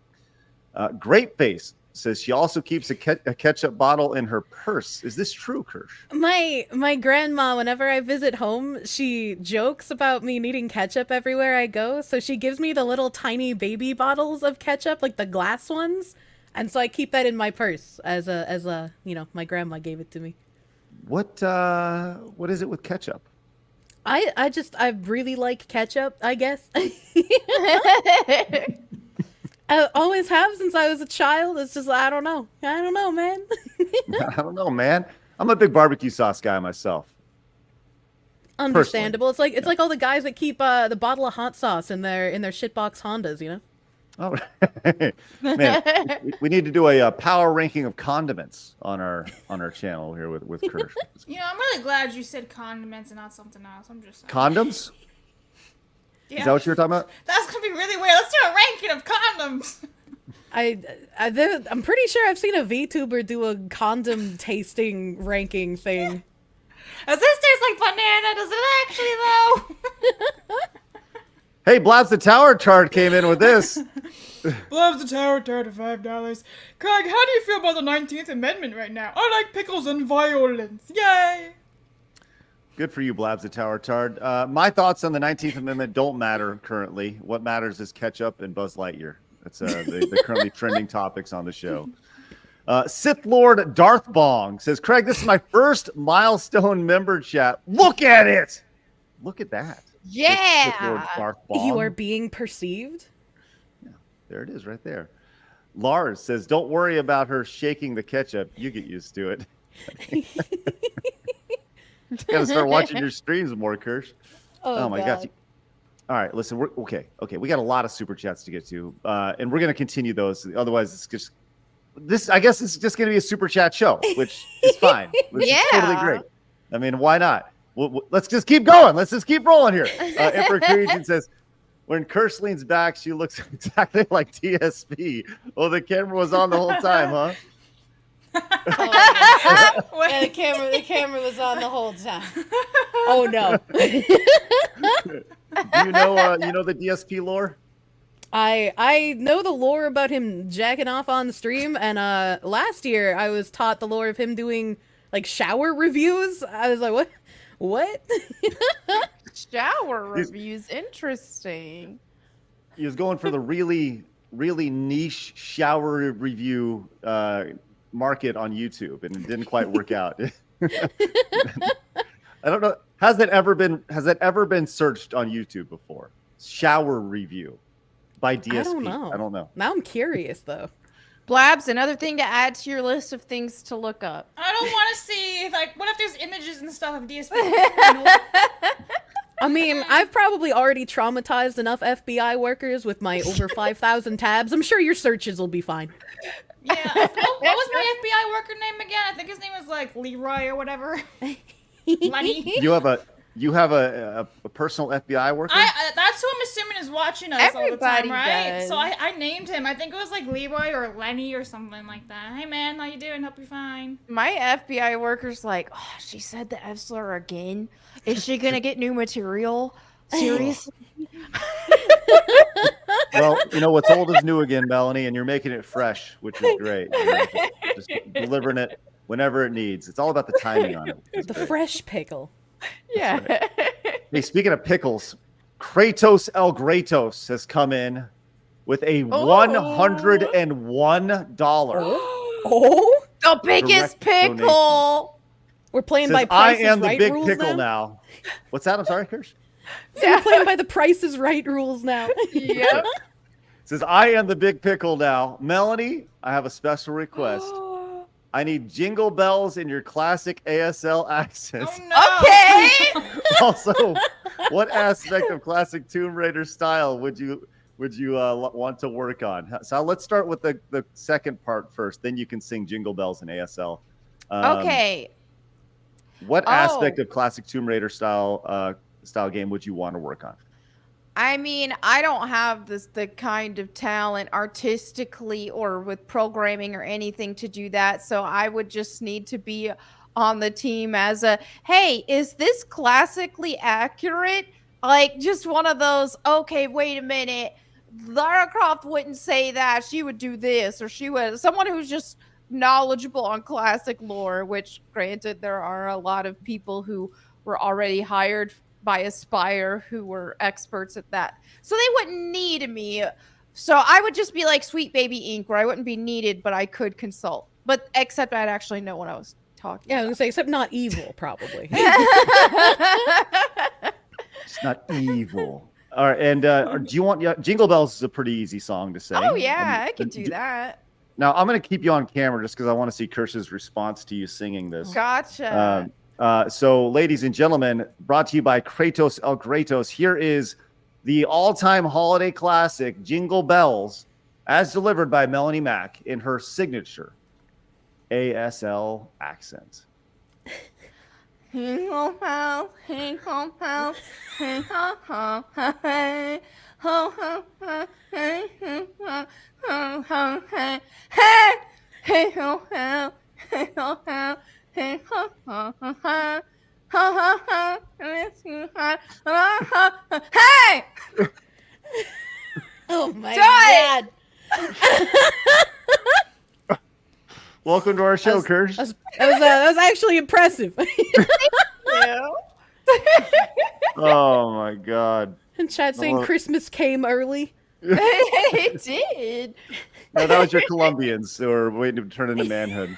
Great Face says she also keeps a ketchup bottle in her purse. Is this true, Kirsche? My grandma, whenever I visit home, she jokes about me needing ketchup everywhere I go. So she gives me the little tiny baby bottles of ketchup, like the glass ones. And so I keep that in my purse as a my grandma gave it to me. What is it with ketchup? I really like ketchup, I guess. I always have since I was a child. It's just, I don't know, man. I don't know, man. I'm a big barbecue sauce guy myself. Understandable. Personally. It's like all the guys that keep the bottle of hot sauce in their shitbox Hondas, you know? Oh, man, we need to do a power ranking of condiments on our channel here with Kirsche. I'm really glad you said condiments and not something else. I'm just saying. Condoms? Yeah. Is that what you were talking about? That's gonna be really weird. Let's do a ranking of condoms. I'm pretty sure I've seen a VTuber do a condom tasting ranking thing. Does this taste like banana? Does it actually though? Hey, Blabs the Tower Tard came in with this. Blabs the Tower Tard at $5. Craig, how do you feel about the 19th Amendment right now? I like pickles and violence. Yay! Good for you, Blabs the Tower Tard. My thoughts on the 19th Amendment don't matter currently. What matters is ketchup and Buzz Lightyear. That's the currently trending topics on the show. Sith Lord Darth Bong says, Craig, this is my first milestone member chat. Look at it! Look at that. Yeah! Sith Lord Darth Bong. You are being perceived? Yeah, there it is right there. Lars says, don't worry about her shaking the ketchup. You get used to it. Got to start watching your streams more, Kirsche. Oh my God. All right, listen. We're okay. We got a lot of super chats to get to, and we're gonna continue those. Otherwise, it's just this. I guess it's just gonna be a super chat show, which is fine. Which is totally great. I mean, why not? Let's just keep going. Let's just keep rolling here. Emperor Creation says, when Kirsche leans back, she looks exactly like TSP. Oh, the camera was on the whole time, huh? Yeah, the camera was on the whole time. Oh no. You know the DSP lore? I know the lore about him jacking off on the stream, and last year I was taught the lore of him doing like shower reviews. I was like, what? Shower reviews, interesting. He was going for the really, really niche shower review market on YouTube, and it didn't quite work out. I don't know. Has that ever been searched on YouTube before? Shower review by DSP. I don't know. I don't know. Now I'm curious though. Blabs, another thing to add to your list of things to look up. I don't want to see if what if there's images and stuff of DSP? I mean, I've probably already traumatized enough FBI workers with my over 5,000 tabs. I'm sure your searches will be fine. Yeah. What was my FBI worker name again? I think his name was like Leroy or whatever. Lenny. You have a personal FBI worker? That's who I'm assuming is watching us all the Everybody time, right? does. So I named him. I think it was like Leroy or Lenny or something like that. Hey man, how you doing? Hope you're fine. My FBI worker's like, oh, she said the F slur again. Is she gonna get new material? Seriously? Well, you know what's old is new again, Melonie, and you're making it fresh, which is great. You know, just delivering it whenever it needs. It's all about the timing on it. The fresh pickle. Yeah. Right. Hey, speaking of pickles, Kratos El Gratos has come in with a $101. Oh, The biggest Direct pickle. we're playing Says, by I Price is am the Right big rules pickle now. now. What's that? I'm sorry, Kirsch. So we're playing by the Price is Right rules now. Yep. Says, I am the big pickle now. Melonie, I have a special request. I need jingle bells in your classic ASL accents. Oh no. Okay. Also, what aspect of classic Tomb Raider style would you want to work on? So let's start with the second part first. Then you can sing Jingle Bells in ASL. Okay. What aspect of classic Tomb Raider style game would you want to work on? I mean, I don't have the kind of talent artistically or with programming or anything to do that. So I would just need to be on the team as a, hey, is this classically accurate? Like just one of those, okay, wait a minute. Lara Croft wouldn't say that. She would do this, or she would, someone who's just knowledgeable on classic lore, which granted, there are a lot of people who were already hired by Aspire who were experts at that. So they wouldn't need me. So I would just be like Sweet Baby Ink, where I wouldn't be needed, but I could consult. But except I'd actually know what I was talking Yeah, I was about. gonna say, except not evil, probably. It's not evil. All right, and do you want Jingle Bells is a pretty easy song to sing. Oh, yeah, I could do that. Now I'm going to keep you on camera just because I want to see Kirsch's response to you singing this. Gotcha. So, ladies and gentlemen, brought to you by Kratos El Gratos, here is the all-time holiday classic, Jingle Bells, as delivered by Melonie Mac in her signature ASL accent. Hey! Oh my Die! god. Welcome to our show, Kirsch. That was actually impressive. Oh my god. And chat saying Well- Christmas came early. It did. No, that was your Colombians who were waiting to turn into manhood.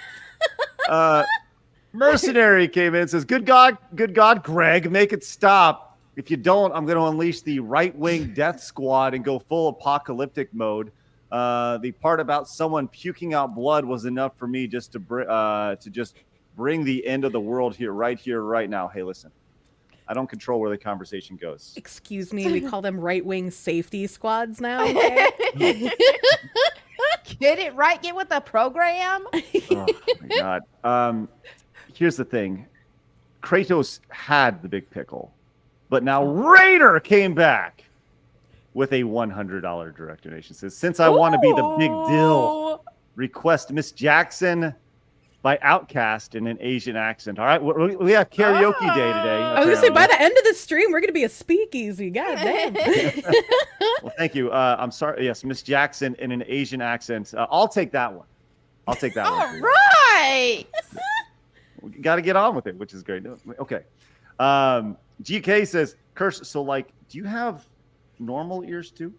Mercenary came in and says, good God, Greg, make it stop. If you don't, I'm going to unleash the right-wing death squad and go full apocalyptic mode. The part about someone puking out blood was enough for me just to just bring the end of the world here, right now. Hey, listen, I don't control where the conversation goes. Excuse me, we call them right-wing safety squads now. Okay? Get it right. Get with the program. Oh my god. Here's the thing. Kratos had the big pickle, but now Raider came back with a $100 direct donation. Says, since I want to be the big deal, request Miss Jackson by Outcast in an Asian accent. All right, we have karaoke day today. I was gonna say, by the end of the stream, we're gonna be a speakeasy. God damn. Well, thank you. I'm sorry. Yes, Miss Jackson in an Asian accent. I'll take that one. I'll take that All one. right. Got to get on with it, which is great. Okay. GK says, Kirsch, so like, do you have normal ears too?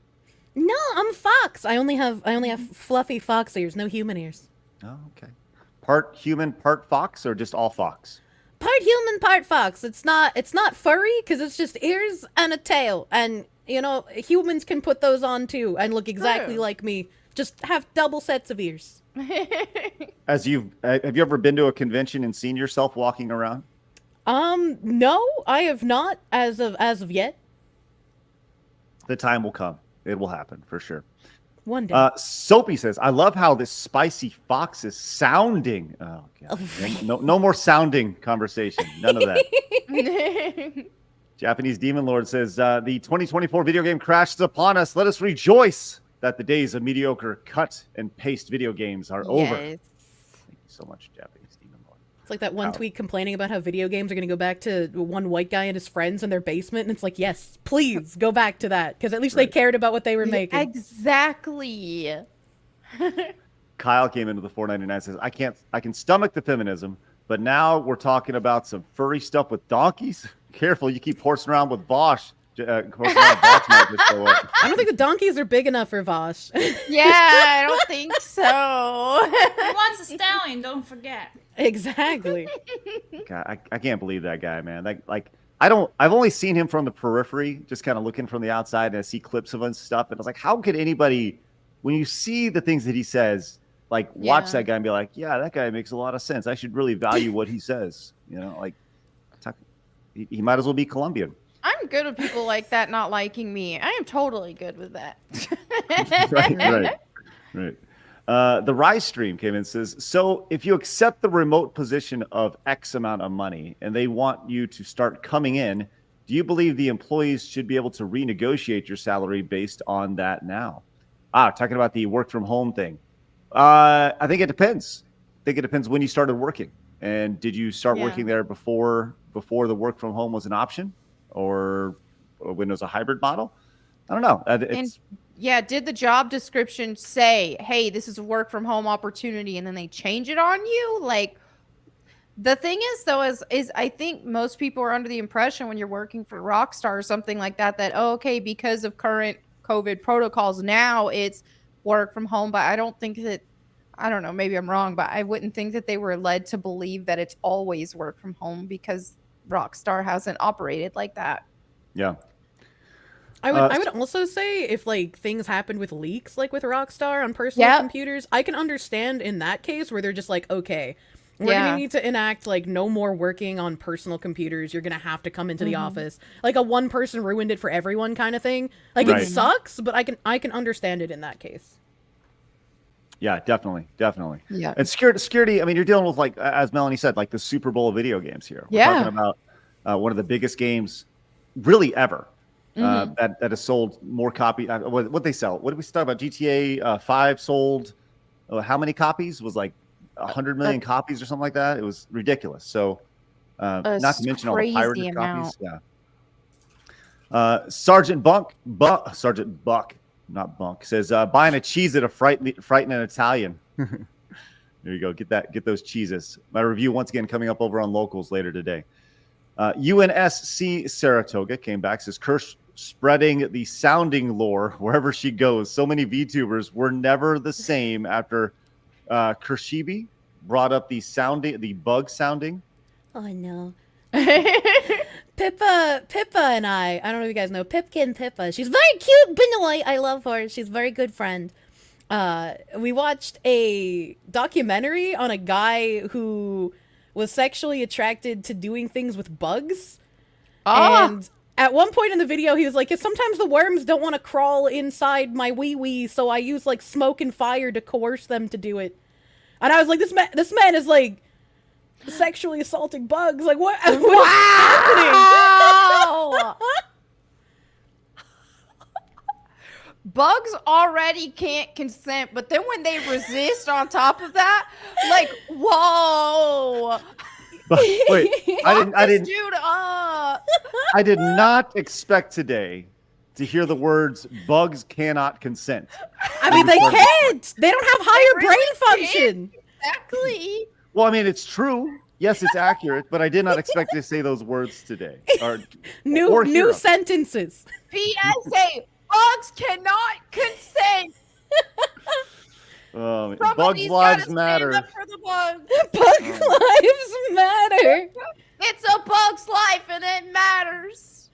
No, I'm fox. I only have fluffy fox ears, no human ears. Oh, okay. Part human, part fox, or just all fox? Part human, part fox. It's not furry because it's just ears and a tail. And humans can put those on too and look exactly True. like me. Just have double sets of ears. Have you ever been to a convention and seen yourself walking around? No, I have not as of yet. The time will come. It will happen for sure. One day. Soapy says, I love how this spicy fox is sounding. Oh, God. No more sounding conversation. None of that. Japanese Demon Lord says, the 2024 video game crash is upon us. Let us rejoice that the days of mediocre cut and paste video games are over. Yes. Thank you so much, Japanese Demon Lord. It's like that one tweet complaining about how video games are going to go back to one white guy and his friends in their basement. And it's like, yes, please go back to that. Because at least they cared about what they were making. Exactly. Kyle came into the 499 says, I can stomach the feminism, but now we're talking about some furry stuff with donkeys. Careful, you keep horsing around with Vosh. I don't think the donkeys are big enough for Vosh. Yeah, I don't think so. He wants a stallion, don't forget. Exactly. God, I can't believe that guy, man. I've only seen him from the periphery, just kind of looking from the outside, and I see clips of him and stuff. And I was like, how could anybody, when you see the things that he says, watch that guy and be like, yeah, that guy makes a lot of sense. I should really value what he says. He might as well be Colombian. I'm good with people like that not liking me. I am totally good with that. Right. The Rise stream came in and says, so if you accept the remote position of X amount of money and they want you to start coming in, do you believe the employees should be able to renegotiate your salary based on that now? Talking about the work from home thing. I think it depends. I think it depends when you started working. And did you start working there before the work from home was an option, or when it was a hybrid model? I don't know. Did the job description say, hey, this is a work from home opportunity, and then they change it on you? Like, the thing is, though, is I think most people are under the impression when you're working for Rockstar or something like that, because of current COVID protocols, now it's work from home. But I don't think that, I don't know, maybe I'm wrong, but I wouldn't think that they were led to believe that it's always work from home, because Rockstar hasn't operated like that. Yeah. I would also say if things happened with leaks, like with Rockstar on personal computers, I can understand in that case where they're just like, okay, we're going to need to enact no more working on personal computers. You're going to have to come into the office. Like a one person ruined it for everyone kind of thing. It sucks, but I can understand it in that case. Yeah, definitely. Yeah. And security, I mean, you're dealing with, as Melonie said, the Super Bowl of video games here. We're talking about one of the biggest games really ever that has sold more copies. What they sell? What did we talk about? GTA 5 sold how many copies? Was 100 million copies or something like that. It was ridiculous. So not to mention all the pirated copies. Yeah. Sergeant Buck, not Bunk, says, buying a cheese at a frightening Italian. There you go. Get those cheeses. My review once again coming up over on Locals later today. UNSC Saratoga came back, says, Kirsche spreading the sounding lore wherever she goes. So many VTubers were never the same after Kirsche brought up the bug sounding. Oh no. Pippa and I don't know if you guys know Pipkin Pippa. She's very cute, Benoy. I love her. She's a very good friend. We watched a documentary on a guy who was sexually attracted to doing things with bugs. And at one point in the video, he was like, sometimes the worms don't want to crawl inside my wee-wee, so I use smoke and fire to coerce them to do it. And I was like, this man is sexually assaulting bugs. What is happening? Bugs already can't consent, but then when they resist on top of that, whoa. But, wait, I didn't. Dude up. I did not expect today to hear the words "bugs cannot consent." I mean, they can't. They don't have higher brain function. Exactly. Well, I mean, it's true. Yes, it's accurate, but I did not expect to say those words today. New sentences. PSA: bugs cannot consent. Bugs lives matter. Up for the bugs. Bugs lives matter. It's a bug's life, and it matters.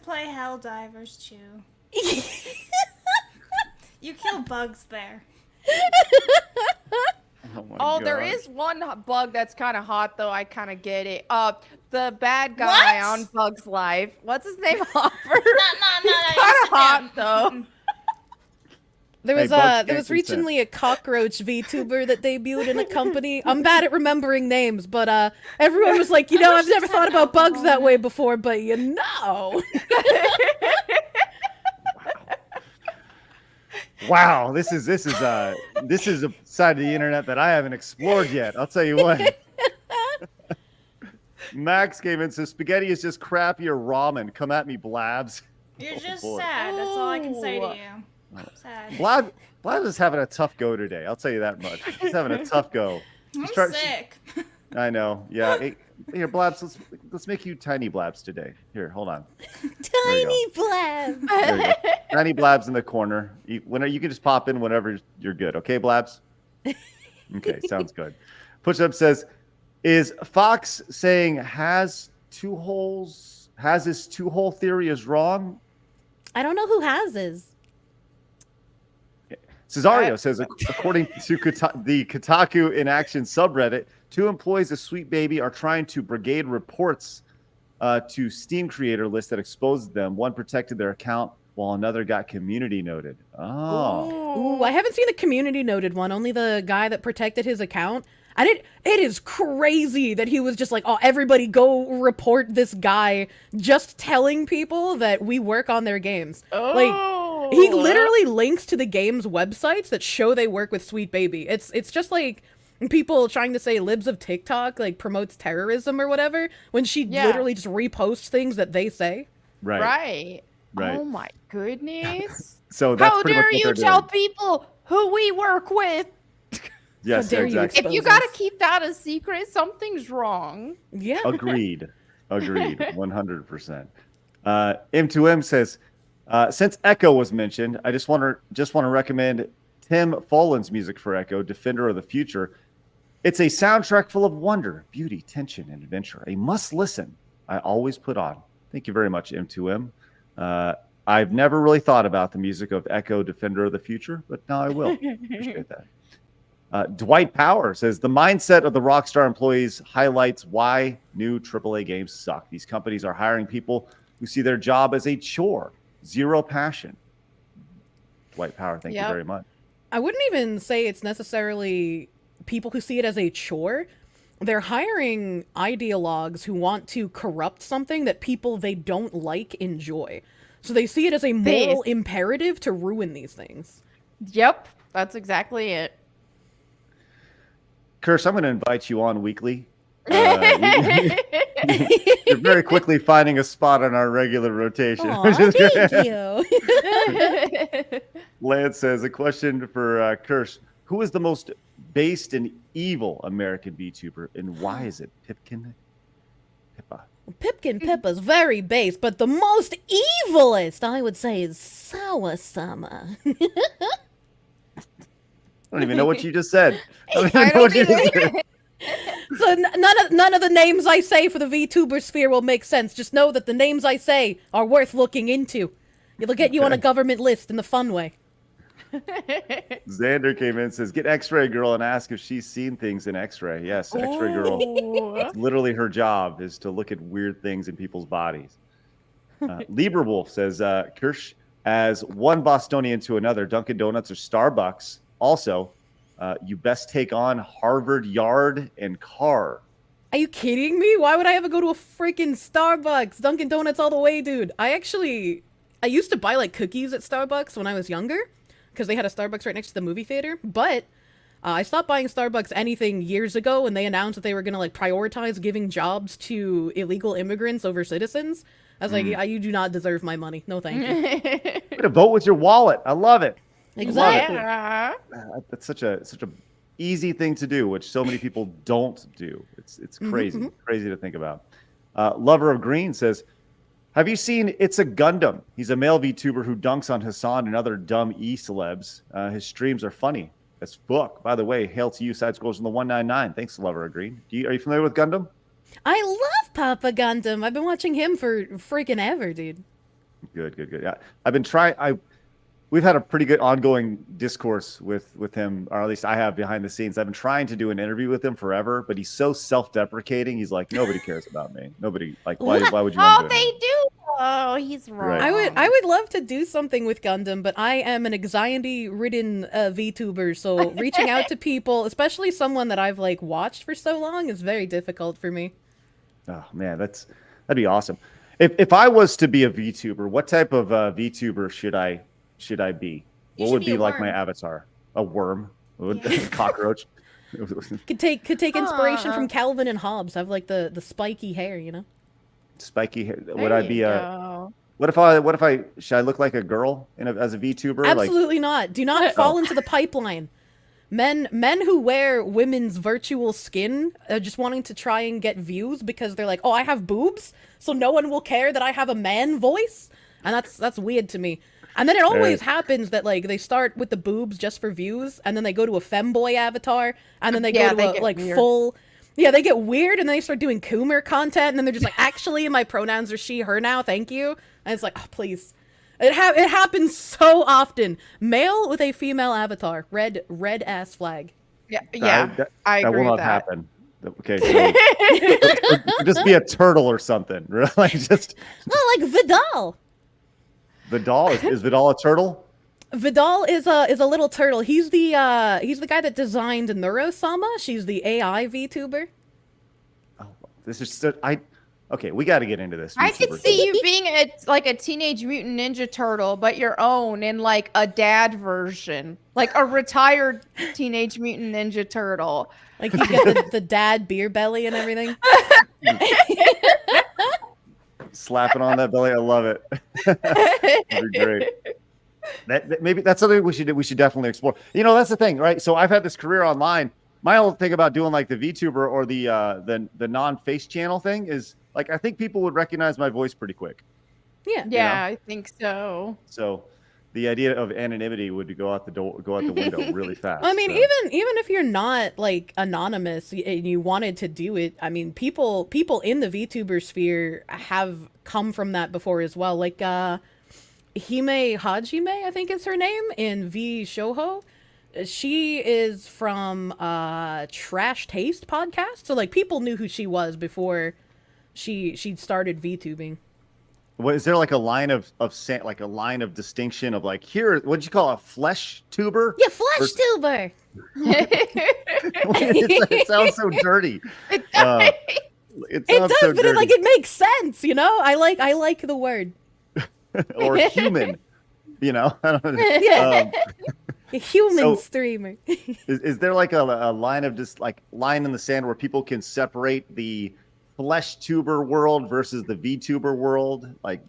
play Helldivers, Chew. You kill bugs there. Oh, there is one bug that's kind of hot, though. I kind of get it. The bad guy on Bug's Life. What's his name? Hopper. He's kind of hot, though. There was recently a cockroach VTuber that debuted in a company. I'm bad at remembering names, but everyone was like, I've never thought about bugs that way before, but Wow, this is a side of the internet that I haven't explored yet. I'll tell you what. Max came in and says spaghetti is just crappier ramen. Come at me, blabs. You're just sad. That's all I can say to you. Sad. Blabs is having a tough go today. I'll tell you that much. He's having a tough go. I'm sick. I know. Yeah. Hey, here, Blabs. Let's make you tiny Blabs today. Here, hold on. Tiny Blabs. There you go. Tiny Blabs in the corner. You can just pop in whenever you're good. Okay, Blabs. Okay, sounds good. Push Up says, is Fox saying has his 2-hole theory is wrong? I don't know who has his. Cesario says, according to the Kotaku in Action subreddit, 2 employees of Sweet Baby are trying to brigade reports to Steam creator list that exposes them. One protected their account while another got community noted. Oh. Ooh, I haven't seen the community noted one, only the guy that protected his account. And it is crazy that he was just like, oh, everybody go report this guy, just telling people that we work on their games. Like, he literally links to the game's websites that show they work with Sweet Baby. It's just like people trying to say Libs of TikTok like promotes terrorism or whatever, when she literally just reposts things that they say. Right. Oh my goodness. So that's how dare you tell people who we work with? Yes, exactly. If you got to keep that a secret, something's wrong. Yeah. Agreed. 100%. M2M says, since Echo was mentioned, I just want to recommend Tim Follin's music for Echo, Defender of the Future. It's a soundtrack full of wonder, beauty, tension, and adventure. A must listen. I always put on. Thank you very much, M2M. I've never really thought about the music of Echo, Defender of the Future, but now I will. Appreciate that. Dwight Power says, the mindset of the Rockstar employees highlights why new AAA games suck. These companies are hiring people who see their job as a chore, zero passion. Dwight Power, thank you very much. I wouldn't even say it's necessarily people who see it as a chore. They're hiring ideologues who want to corrupt something that people they don't like enjoy. So they see it as a moral imperative to ruin these things. Yep, that's exactly it. Kirsche, I'm going to invite you on weekly. You're very quickly finding a spot on our regular rotation. Aww, thank you. Lance says, a question for Kirsche. Who is the most based and evil American VTuber, and why is it Pipkin Pippa? Pipkin Pippa's very base, but the most evilest, I would say, is Sour-sama. I don't even know what you just said. So none of the names I say for the VTuber sphere will make sense. Just know that the names I say are worth looking into. It'll get you on a government list in the fun way. Xander came in and says, get X-Ray Girl and ask if she's seen things in X-Ray. Yes, X-Ray Girl. It's literally her job is to look at weird things in people's bodies. Lieber Wolf says, Kirsche, as one Bostonian to another, Dunkin' Donuts or Starbucks. Also, you best take on Harvard Yard and Car. Are you kidding me? Why would I ever go to a freaking Starbucks? Dunkin' Donuts all the way, dude. I used to buy like cookies at Starbucks when I was younger because they had a Starbucks right next to the movie theater. But I stopped buying Starbucks anything years ago when they announced that they were going to like prioritize giving jobs to illegal immigrants over citizens. I was like, you do not deserve my money. No, thank you. Way to vote with your wallet. I love it. Exactly. That's such a easy thing to do, which so many people don't do. It's crazy, crazy to think about. Lover of Green says, have you seen It's a Gundam? He's a male VTuber who dunks on Hassan and other dumb E-celebs. His streams are funny as fuck. By the way, hail to you, side scrolls in the 199. Thanks, Lover of Green. Are you familiar with Gundam? I love Papa Gundam. I've been watching him for freaking ever, dude. Good. Yeah, I've been trying. We've had a pretty good ongoing discourse with him, or at least I have behind the scenes. I've been trying to do an interview with him forever, but he's so self-deprecating. He's like, nobody cares about me. Nobody like why would you want to do it? They do. Oh, he's wrong. Right. I would love to do something with Gundam, but I am an anxiety-ridden VTuber, so reaching out to people, especially someone that I've like watched for so long, is very difficult for me. Oh man, that'd be awesome. If I was to be a VTuber, what type of VTuber should I be? You What should would be be a like worm. my avatar? A worm? Yeah. Cockroach? Could take inspiration Aw. from Calvin and Hobbes. Have like the spiky hair, you know. Spiky hair. There Would I you be go. what if I should I look like a girl as a VTuber? Absolutely not. Do not fall into the pipeline. Men who wear women's virtual skin are just wanting to try and get views because they're like, oh, I have boobs, so no one will care that I have a man voice, and that's weird to me. And then it always happens that like they start with the boobs just for views, and then they go to a femboy avatar, and then they Yeah, go they to a get like weird. full. Yeah, they get weird, and then they start doing Coomer content, and then they're just like, actually, my pronouns are she, her now, thank you. And it's like, oh, please. It happens so often. Male with a female avatar, red ass flag. Yeah, that I agree will not with that. happen. Okay, so just be a turtle or something. Like just Oh, like Vidal. Vidal is Vidal a turtle? Vidal is a little turtle. He's the guy that designed Neurosama. She's the AI VTuber. Oh, this is so, okay. We got to get into this. I could VTuber see thing. you being a Teenage Mutant Ninja Turtle, but your own in like a dad version, like a retired Teenage Mutant Ninja Turtle. Like you get the dad beer belly and everything. Slapping on that belly. I love it. That'd be great. Maybe that's something we should definitely explore. You know, that's the thing, right? So I've had this career online. My whole thing about doing like the VTuber or the non-face channel thing is like I think people would recognize my voice pretty quick. Yeah. Yeah, I think so. So the idea of anonymity would go out the window really fast. I mean, so. even if you're not like anonymous and you wanted to do it, I mean, people in the VTuber sphere have come from that before as well. Like Hime Hajime, I think is her name in V Shoujo. She is from Trash Taste podcast, so like people knew who she was before she started VTubing. What is there like a line of distinction of like here? What'd you call a flesh tuber? Yeah, FleshTuber. It sounds so dirty. It It sounds does, so but dirty. it makes sense, you know. I like the word. Or human. You know, I don't know. Yeah. A human so- streamer. Is there like a line of just like line in the sand where people can separate the flesh tuber world versus the VTuber world? Like,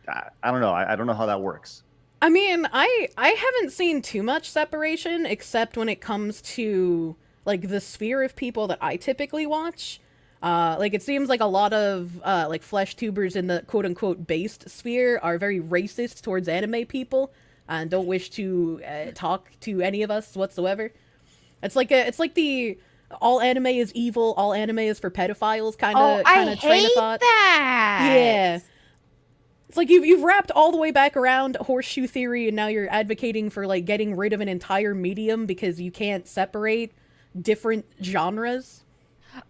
I don't know. I don't know how that works. I mean, I haven't seen too much separation except when it comes to like the sphere of people that I typically watch. Like it seems like a lot of like FleshTubers in the quote unquote based sphere are very racist towards anime people and don't wish to talk to any of us whatsoever. It's like the all anime is evil, all anime is for pedophiles kind of train of hate thought. that. Yeah. It's like you've wrapped all the way back around horseshoe theory and now you're advocating for like getting rid of an entire medium because you can't separate different genres.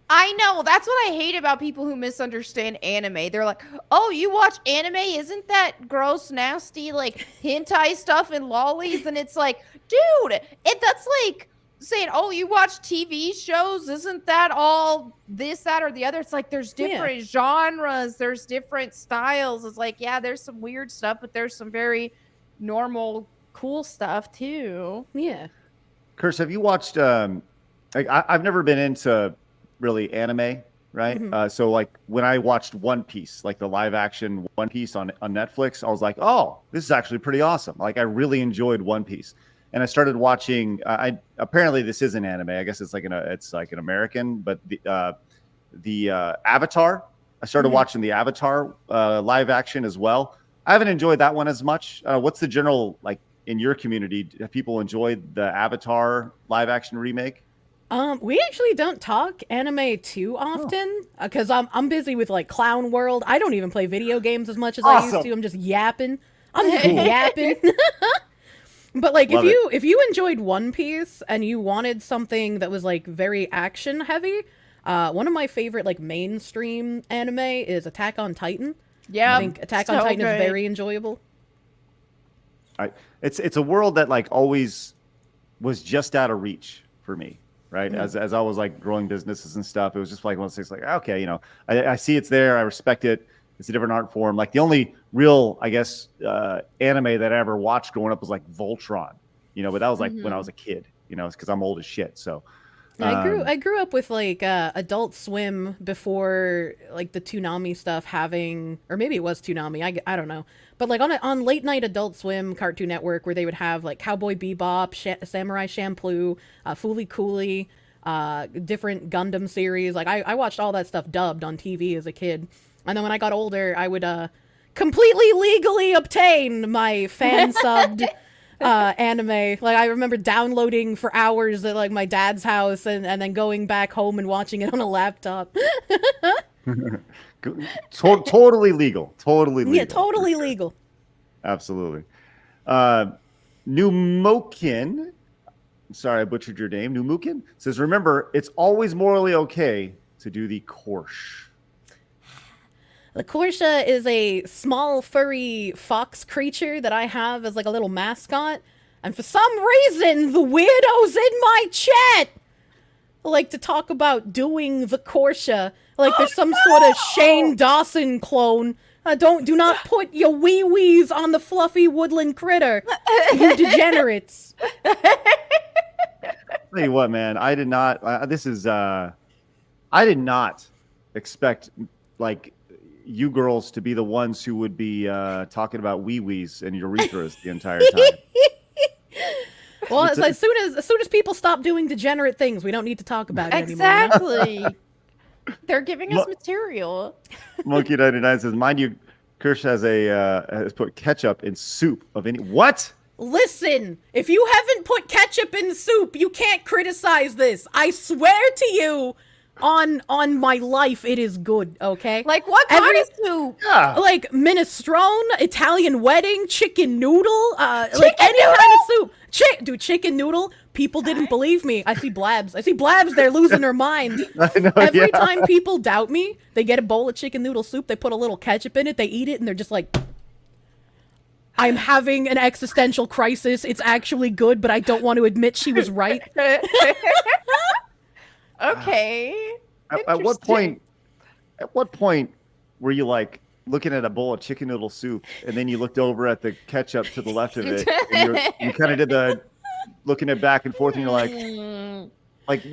I know. That's what I hate about people who misunderstand anime. They're like, "Oh, you watch anime? Isn't that gross, nasty, like hentai stuff and lollies?" And it's like, dude, that's like saying, "Oh, you watch TV shows? Isn't that all this, that, or the other?" It's like there's different genres, there's different styles. It's like, yeah, there's some weird stuff, but there's some very normal, cool stuff too. Yeah. Kirsche, have you watched? I've never been into really anime, right? Mhm. So like when I watched One Piece, like the live action One Piece on Netflix, I was like, oh, this is actually pretty awesome. Like I really enjoyed One Piece, and I started watching. Apparently this is an anime. I guess it's like an American, but the Avatar. I started watching the Avatar live action as well. I haven't enjoyed that one as much. What's the general like in your community? Have people enjoyed the Avatar live action remake? We actually don't talk anime too often because I'm busy with like Clown World. I don't even play video games as much as I used Awesome. to. I'm just yapping. Yapping. But like Love if you enjoyed One Piece and you wanted something that was like very action heavy, one of my favorite like mainstream anime is Attack on Titan. Yeah, I think Attack on so Titan good. is very enjoyable. It's a world that like always was just out of reach for me, right? As I was like growing businesses and stuff, it was just like one of those things like, okay, I see it's there, I respect it. It's a different art form. Like the only real, I guess, anime that I ever watched growing up was like Voltron, but that was like when I was a kid, it's because I'm old as shit. So I grew up with like Adult Swim before like the Toonami stuff having, or maybe it was Toonami. I don't know, but like on late night Adult Swim Cartoon Network where they would have like Cowboy Bebop, Samurai Champloo, Foolie Cooley, different Gundam series. Like I watched all that stuff dubbed on TV as a kid, and then when I got older, I would completely legally obtain my fan subbed. Anime. Like I remember downloading for hours at like my dad's house and then going back home and watching it on a laptop. Totally legal. Totally legal. Yeah, totally legal. Absolutely. Numokin, sorry I butchered your name. Numukin says, remember, it's always morally okay to do the Kirsche. The Kirsche is a small furry fox creature that I have as like a little mascot. And for some reason, the weirdos in my chat like to talk about doing the Kirsche. Like there's some sort of Shane Dawson clone. Do not put your wee-wees on the fluffy woodland critter, you degenerates. Tell you what, man, I did not, I did not expect like you girls to be the ones who would be talking about wee-wees and urethras the entire time. Well, it's as soon as people stop doing degenerate things, we don't need to talk about it anymore. Exactly. They're giving us material. Monkey 99 says, mind you, Kirsche has put ketchup in soup of any. What? Listen, if you haven't put ketchup in soup, you can't criticize this. I swear to you, on my life, it is good. Okay. Like what kind of soup? Yeah. Like minestrone, Italian wedding, chicken noodle, like any noodle? kind of soup. Dude, chicken noodle. People didn't believe me. I see Blabs. They're losing their mind. I know, Every yeah. time people doubt me, they get a bowl of chicken noodle soup. They put a little ketchup in it. They eat it, and they're just like, "I'm having an existential crisis. It's actually good, but I don't want to admit she was right." Okay. At what point were you like looking at a bowl of chicken noodle soup and then you looked over at the ketchup to the left of it and you kind of did the looking at back and forth and you're like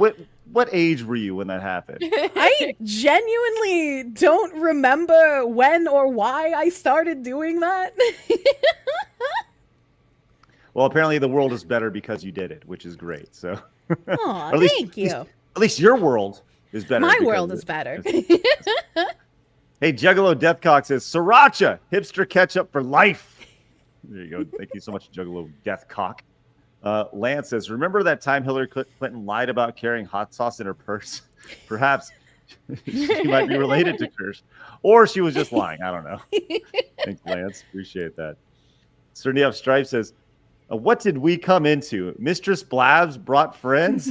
what age were you when that happened? I genuinely don't remember when or why I started doing that. Well, apparently the world is better because you did it, which is great. So Aw, At least- thank you. at least your world is better. My because world of is it. better. Hey, Juggalo Deathcock says, Sriracha, hipster ketchup for life. There you go. Thank you so much, Juggalo Deathcock. Lance says, remember that time Hillary Clinton lied about carrying hot sauce in her purse? Perhaps she might be related to Kirsche. Or she was just lying. I don't know. Thanks, Lance. Appreciate that. Certainly Up Stripe says, what did we come into? Mistress Blabs brought friends?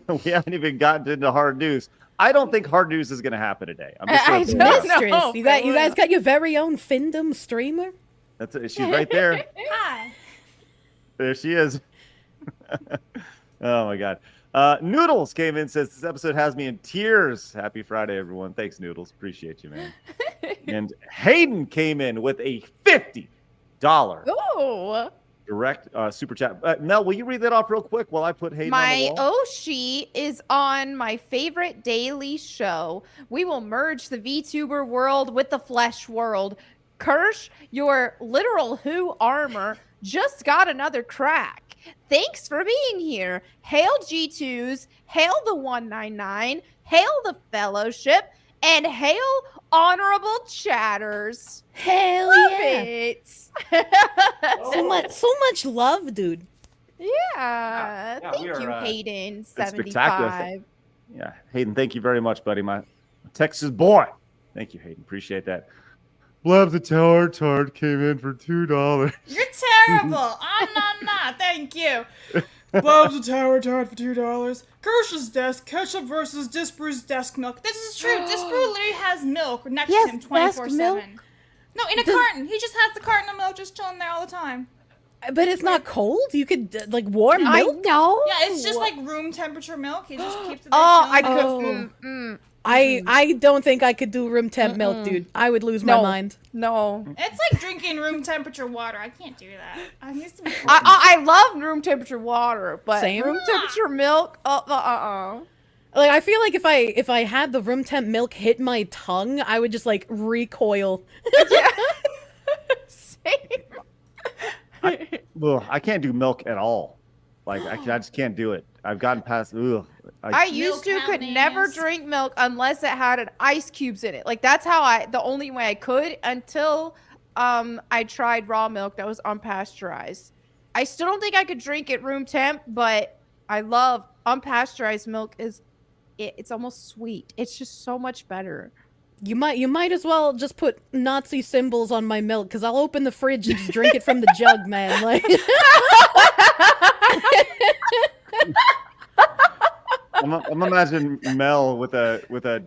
We haven't even gotten into hard news. I don't think hard news is going to happen today. I'm just I gonna don't throw it out. know. Mistress, you guys got your very own Findom streamer? That's it. She's right there. Hi. There she is. Oh my God. Noodles came in, says this episode has me in tears. Happy Friday, everyone. Thanks, Noodles. Appreciate you, man. And Hayden came in with a $50 Oh. direct super chat. Mel, will you read that off real quick while I put Hayden on My the wall? Oshi is on my favorite daily show. We will merge the VTuber world with the Flesh world. Kirsche, your literal Who armor just got another crack. Thanks for being here. Hail G2s, hail the 199, hail the Fellowship, and hail honorable chatters. Hell Love yeah. it. So much love, dude. Yeah. Yeah, Thank we are, you, Hayden. spectacular. 75. Yeah, Hayden, thank you very much, buddy. My Texas boy. Thank you, Hayden. Appreciate that. Blab the Tower Tart came in for $2. You're terrible. Nah. Thank you. Bob's a tower tart for $2. Kirsch's desk, ketchup versus Disbrew's desk milk. This is true. Disbrew literally has milk next Yes, to him desk 24/7. milk? No, in a carton. He just has the carton of milk just chilling there all the time. But it's not cold. You could like warm I milk. know. Yeah, it's just like room temperature milk. He just keeps it there Oh, chilling. I could. I don't think I could do room temp milk, dude. I would lose my mind. No. It's like drinking room temperature water. I can't do that. I used to be. I love room temperature water, but Same. room temperature milk. Like I feel like if I had the room temp milk hit my tongue, I would just like recoil. Yeah. Same. I can't do milk at all. Like I just can't do it. I've gotten past. I used to could never drink milk unless it had an ice cubes in it. Like that's how the only way I could until I tried raw milk that was unpasteurized. I still don't think I could drink it room temp, but I love unpasteurized milk. It's almost sweet. It's just so much better. You might as well just put Nazi symbols on my milk, because I'll open the fridge and just drink it from the jug, man. Like I'm imagining Mel with a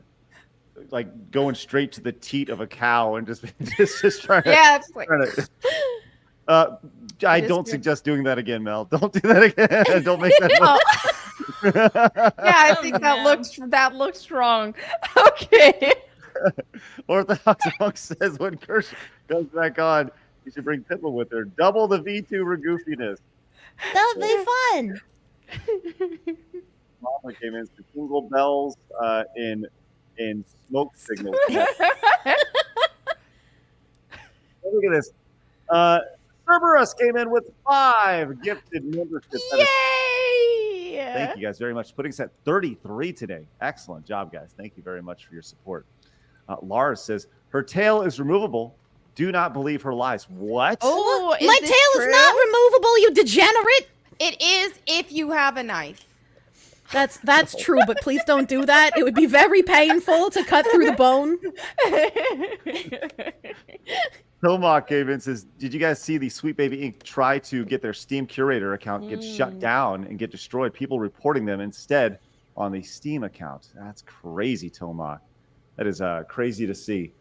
like going straight to the teat of a cow and just trying to. Yeah, it's like. I don't suggest doing that again, Mel. Don't do that again. Don't make that. Yeah, I think that looks wrong. Okay. Orthodox Monk says when Kirsche goes back on, you should bring Pitbull with her. Double the VTuber goofiness. that would be fun. Mama came in to jingle bells in smoke signals. Look at this. Cerberus came in with 5 gifted memberships. Yay! Thank you guys very much. Putting us at 33 today. Excellent job, guys. Thank you very much for your support. Lars says, her tail is removable. Do not believe her lies. What? Oh, My tail is not removable, you degenerate. It is if you have a knife. That's true, but please don't do that. It would be very painful to cut through the bone. Tomac came in and says, did you guys see the Sweet Baby Inc. try to get their Steam Curator account get shut down and get destroyed? People reporting them instead on the Steam account. That's crazy, Tomac. That is crazy to see.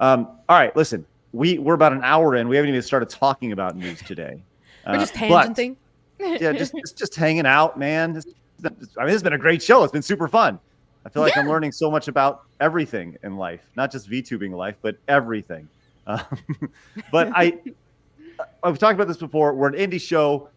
All right, listen. We're about an hour in. We haven't even started talking about news today. We're just tangenting. Yeah, just hanging out, man. This has been a great show. It's been super fun. I feel like I'm learning so much about everything in life, not just VTubing life, but everything. But I've talked about this before. We're an indie show.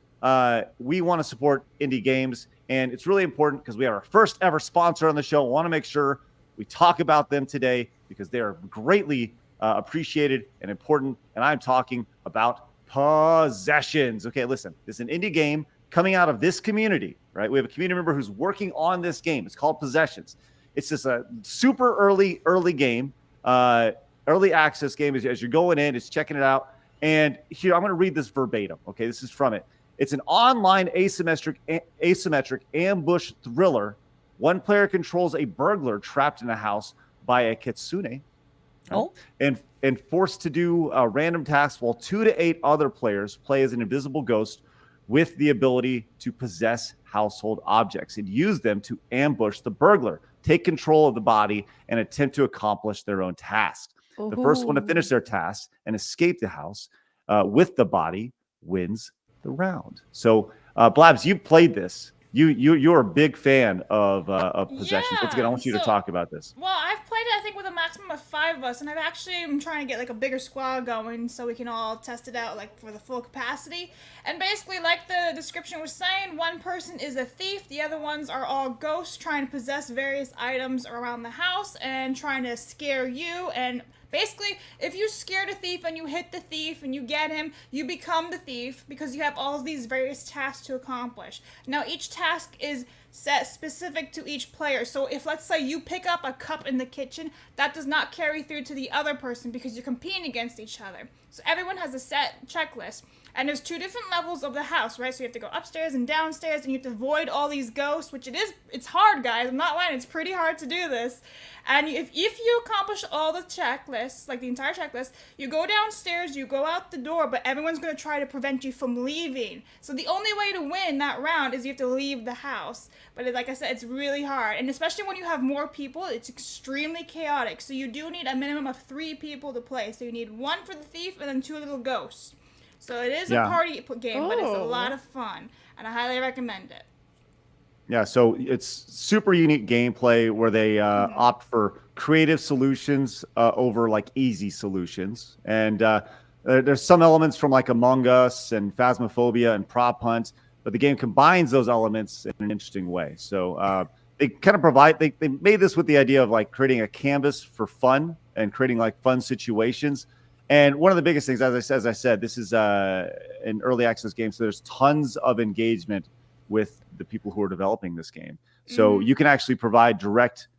We want to support indie games, and it's really important because we have our first ever sponsor on the show. I want to make sure we talk about them today because they are greatly appreciated and important. And I'm talking about Possessions. Okay, listen, this is an indie game coming out of this community, right? We have a community member who's working on this game. It's called Possessions. It's just a super early game, early access game. As you're going in, it's checking it out. And here, I'm going to read this verbatim. Okay, this is from it. It's an online asymmetric ambush thriller. One player controls a burglar trapped in a house by a kitsune. Oh. And forced to do random tasks while 2 to 8 other players play as an invisible ghost with the ability to possess household objects and use them to ambush the burglar, take control of the body, and attempt to accomplish their own task. The first one to finish their task and escape the house with the body wins the round. So, Blabs, you played this. You're a big fan of Possessions. Once again, I want you to talk about this. Well, I've played it, I think, with a maximum of 5 of us, and I'm trying to get like a bigger squad going so we can all test it out like for the full capacity. And basically, like the description was saying, one person is a thief, the other ones are all ghosts trying to possess various items around the house and trying to scare you. And basically, if you scared a thief and you hit the thief and you get him, you become the thief because you have all of these various tasks to accomplish. Now, each task is set specific to each player. So if, let's say, you pick up a cup in the kitchen, that does not carry through to the other person because you're competing against each other. So everyone has a set checklist. And there's 2 different levels of the house, right? So you have to go upstairs and downstairs, and you have to avoid all these ghosts, which it's hard, guys. I'm not lying. It's pretty hard to do this. And if you accomplish all the checklists, like the entire checklist, you go downstairs, you go out the door, but everyone's going to try to prevent you from leaving. So the only way to win that round is you have to leave the house. But like I said, it's really hard. And especially when you have more people, it's extremely chaotic. So you do need a minimum of 3 people to play. So you need 1 for the thief and then 2 little ghosts. So it is a party game, but it's a lot of fun, and I highly recommend it. Yeah, so it's super unique gameplay where they opt for creative solutions over like easy solutions. And there's some elements from like Among Us and Phasmophobia and Prop Hunt, but the game combines those elements in an interesting way. So they kind of provide, they made this with the idea of like creating a canvas for fun and creating like fun situations. And one of the biggest things, as I said, this is an early access game, so there's tons of engagement with the people who are developing this game. So you can actually provide direct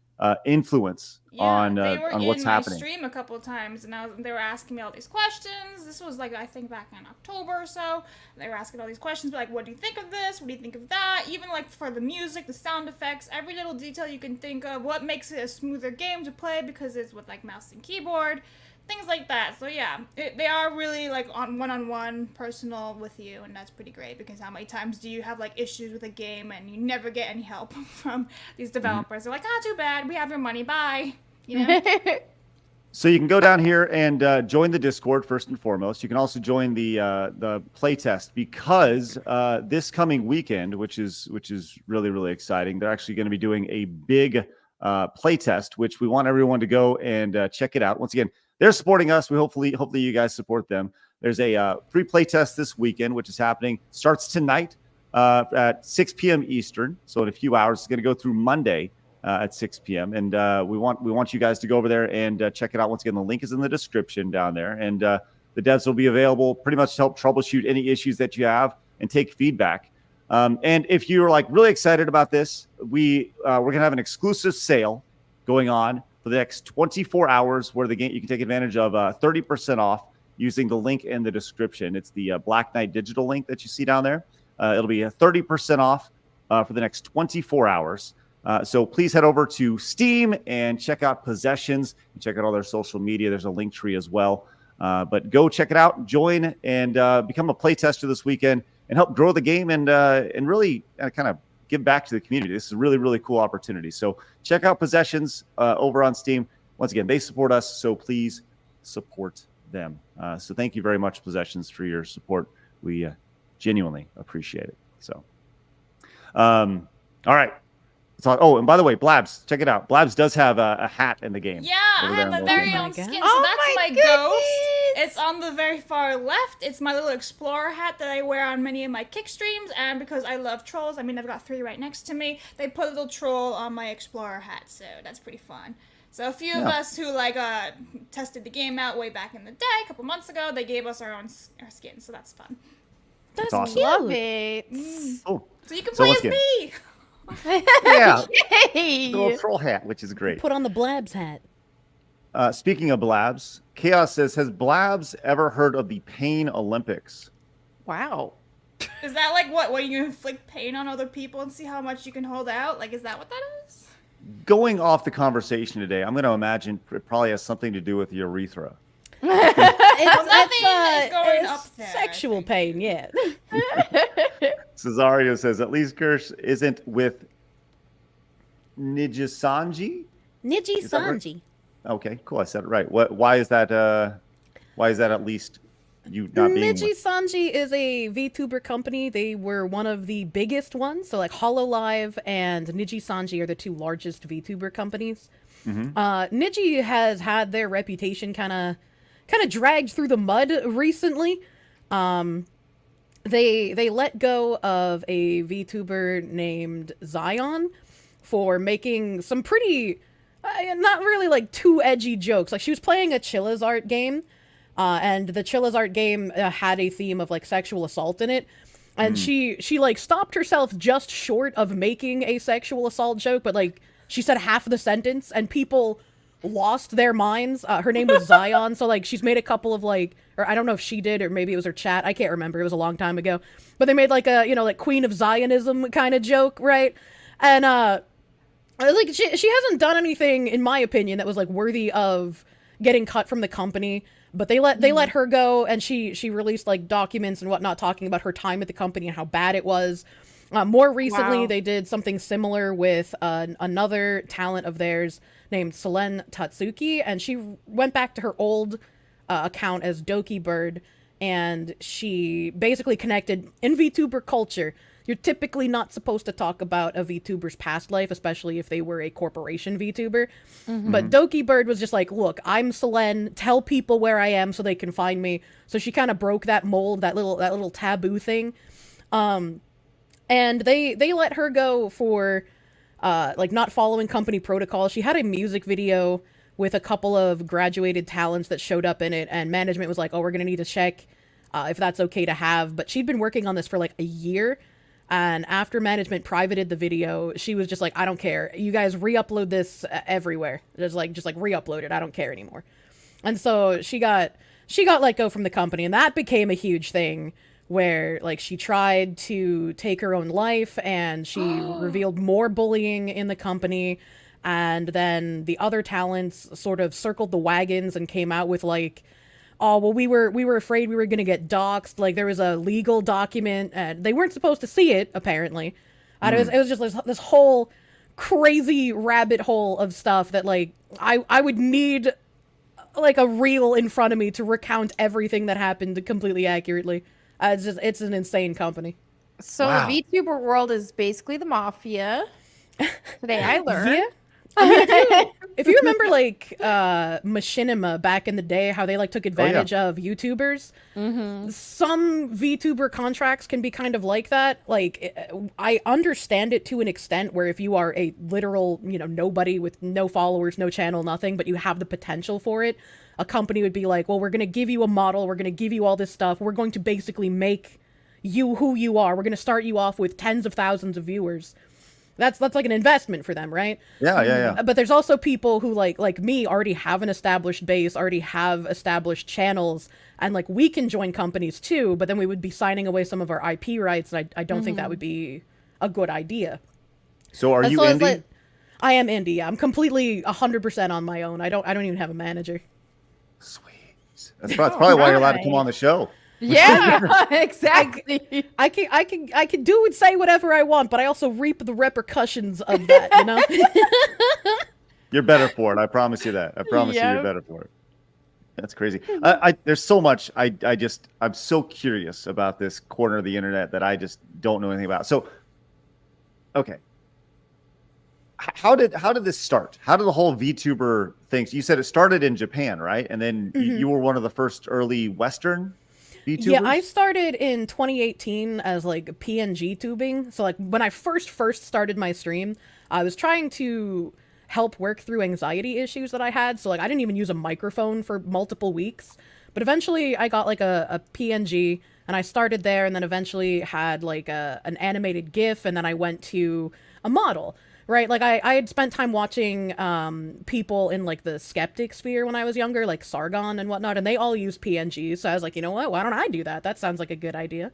influence on what's happening. They were in my stream a couple of times, and they were asking me all these questions. This was like, I think back in October or so. They were asking all these questions, like, what do you think of this? What do you think of that? Even like for the music, the sound effects, every little detail you can think of. What makes it a smoother game to play because it's with like mouse and keyboard. Things like that. So yeah, they are really like on one-on-one personal with you, and that's pretty great because how many times do you have like issues with a game and you never get any help from these developers? They're like, too bad, we have your money, bye. You know? So you can go down here and join the Discord first and foremost. You can also join the playtest because this coming weekend, which is really, really exciting, they're actually going to be doing a big playtest, which we want everyone to go and check it out. Once again, they're supporting us. We hopefully you guys support them. There's a free playtest this weekend, which is happening. Starts tonight at 6 p.m. Eastern. So in a few hours, it's going to go through Monday at 6 p.m. And we want you guys to go over there and check it out. Once again, the link is in the description down there. And the devs will be available pretty much to help troubleshoot any issues that you have and take feedback. And if you're like really excited about this, we're going to have an exclusive sale going on for the next 24 hours where the game you can take advantage of 30% off using the link in the description. It's the Black Knight Digital link that you see down there. It'll be 30% off for the next 24 hours. So please head over to Steam and check out Possessions and check out all their social media. There's a link tree as well. But go check it out, join, and become a playtester this weekend and help grow the game and really kind of give back to the community. This is a really, really cool opportunity. So check out Possessions over on Steam. Once again, they support us, so please support them. So thank you very much, Possessions, for your support. We genuinely appreciate it. So, all right. Oh, and by the way, Blabs, check it out. Blabs does have a hat in the game. Yeah, I have my very own skin. So that's my ghost. It's on the very far left. It's my little explorer hat that I wear on many of my kick streams. And because I love trolls, I mean, I've got 3 right next to me. They put a little troll on my explorer hat, so that's pretty fun. So a few of us who tested the game out way back in the day, a couple months ago, they gave us our skin, so that's fun. That's awesome. Love it. Oh, so you can play as me. Yeah, Yay! the little troll hat, which is great. Put on the Blabs hat. Speaking of Blabs, Chaos says, has Blabs ever heard of the Pain Olympics? Wow. Is that like where you inflict pain on other people and see how much you can hold out? Like, is that what that is? Going off the conversation today, I'm going to imagine it probably has something to do with urethra. It's going up there. Sexual pain, yeah. Cesario says, at least Kirsche isn't with Nijisanji? Nijisanji. Okay, cool. I said it right. Why is that at least you not being Nijisanji is a VTuber company. They were one of the biggest ones. So like HoloLive and Nijisanji are the 2 largest VTuber companies. Niji has had their reputation kind of dragged through the mud recently. They let go of a VTuber named Zion for making some pretty not really like too edgy jokes. Like she was playing a Chilla's Art game, and the Chilla's Art game had a theme of like sexual assault in it. And she like stopped herself just short of making a sexual assault joke, but like she said half of the sentence and people lost their minds. Her name was Zion, so like she's made a couple of like, or I don't know if she did or maybe it was her chat, I can't remember, it was a long time ago, but they made like a, you know, like Queen of Zionism kind of joke, right? And like she hasn't done anything in my opinion that was like worthy of getting cut from the company, but they let her go, and she released like documents and whatnot talking about her time at the company and how bad it was. More recently, they did something similar with another talent of theirs named Selene Tatsuki, and she went back to her old account as Doki Bird, and she basically connected in VTuber culture. You're typically not supposed to talk about a VTuber's past life, especially if they were a corporation VTuber. But Doki Bird was just like, look, I'm Selene, tell people where I am so they can find me. So she kind of broke that mold, that little taboo thing. And they let her go for like not following company protocol. She had a music video with a couple of graduated talents that showed up in it, and management was like, oh, we're gonna need to check if that's okay to have. But she'd been working on this for like a year. And after management privated the video, she was just like, I don't care. You guys re-upload this everywhere. Just like re-upload it. I don't care anymore. And so she got let go from the company, and that became a huge thing where like she tried to take her own life, and she revealed more bullying in the company. And then the other talents sort of circled the wagons and came out with like, oh, well, we were afraid we were going to get doxxed. Like, there was a legal document, and they weren't supposed to see it, apparently. And it was just this whole crazy rabbit hole of stuff that, like, I would need, like, a reel in front of me to recount everything that happened completely accurately. It's an insane company. So the VTuber world is basically the mafia. Today I learned. Yeah. I mean, if you remember, like, Machinima back in the day, how they, like, took advantage of YouTubers, some VTuber contracts can be kind of like that. Like, I understand it to an extent where if you are a literal, you know, nobody with no followers, no channel, nothing, but you have the potential for it, a company would be like, well, we're going to give you a model, we're going to give you all this stuff, we're going to basically make you who you are, we're going to start you off with tens of thousands of viewers. That's like an investment for them, right? Yeah. But there's also people who like me already have an established base, already have established channels, and like we can join companies too, but then we would be signing away some of our IP rights, and I don't think that would be a good idea. So are you indie? Like, I am indie. Yeah. I'm completely 100% on my own. I don't even have a manager. Sweet. That's probably why you're allowed to come on the show. Yeah, exactly. I can do and say whatever I want, but I also reap the repercussions of that, you know? You're better for it. I promise you that. I promise you you're better for it. That's crazy. There's so much. I'm so curious about this corner of the internet that I just don't know anything about. So, okay. How did this start? How did the whole VTuber thing? You said it started in Japan, right? And then you were one of the first early Western VTubers? Yeah, I started in 2018 as like PNG tubing. So like when I first started my stream, I was trying to help work through anxiety issues that I had. So like I didn't even use a microphone for multiple weeks. But eventually I got like a PNG, and I started there, and then eventually had like an animated GIF, and then I went to a model. Right, like I had spent time watching people in like the skeptic sphere when I was younger, like Sargon and whatnot, and they all use PNGs. So I was like, you know what? Why don't I do that? That sounds like a good idea.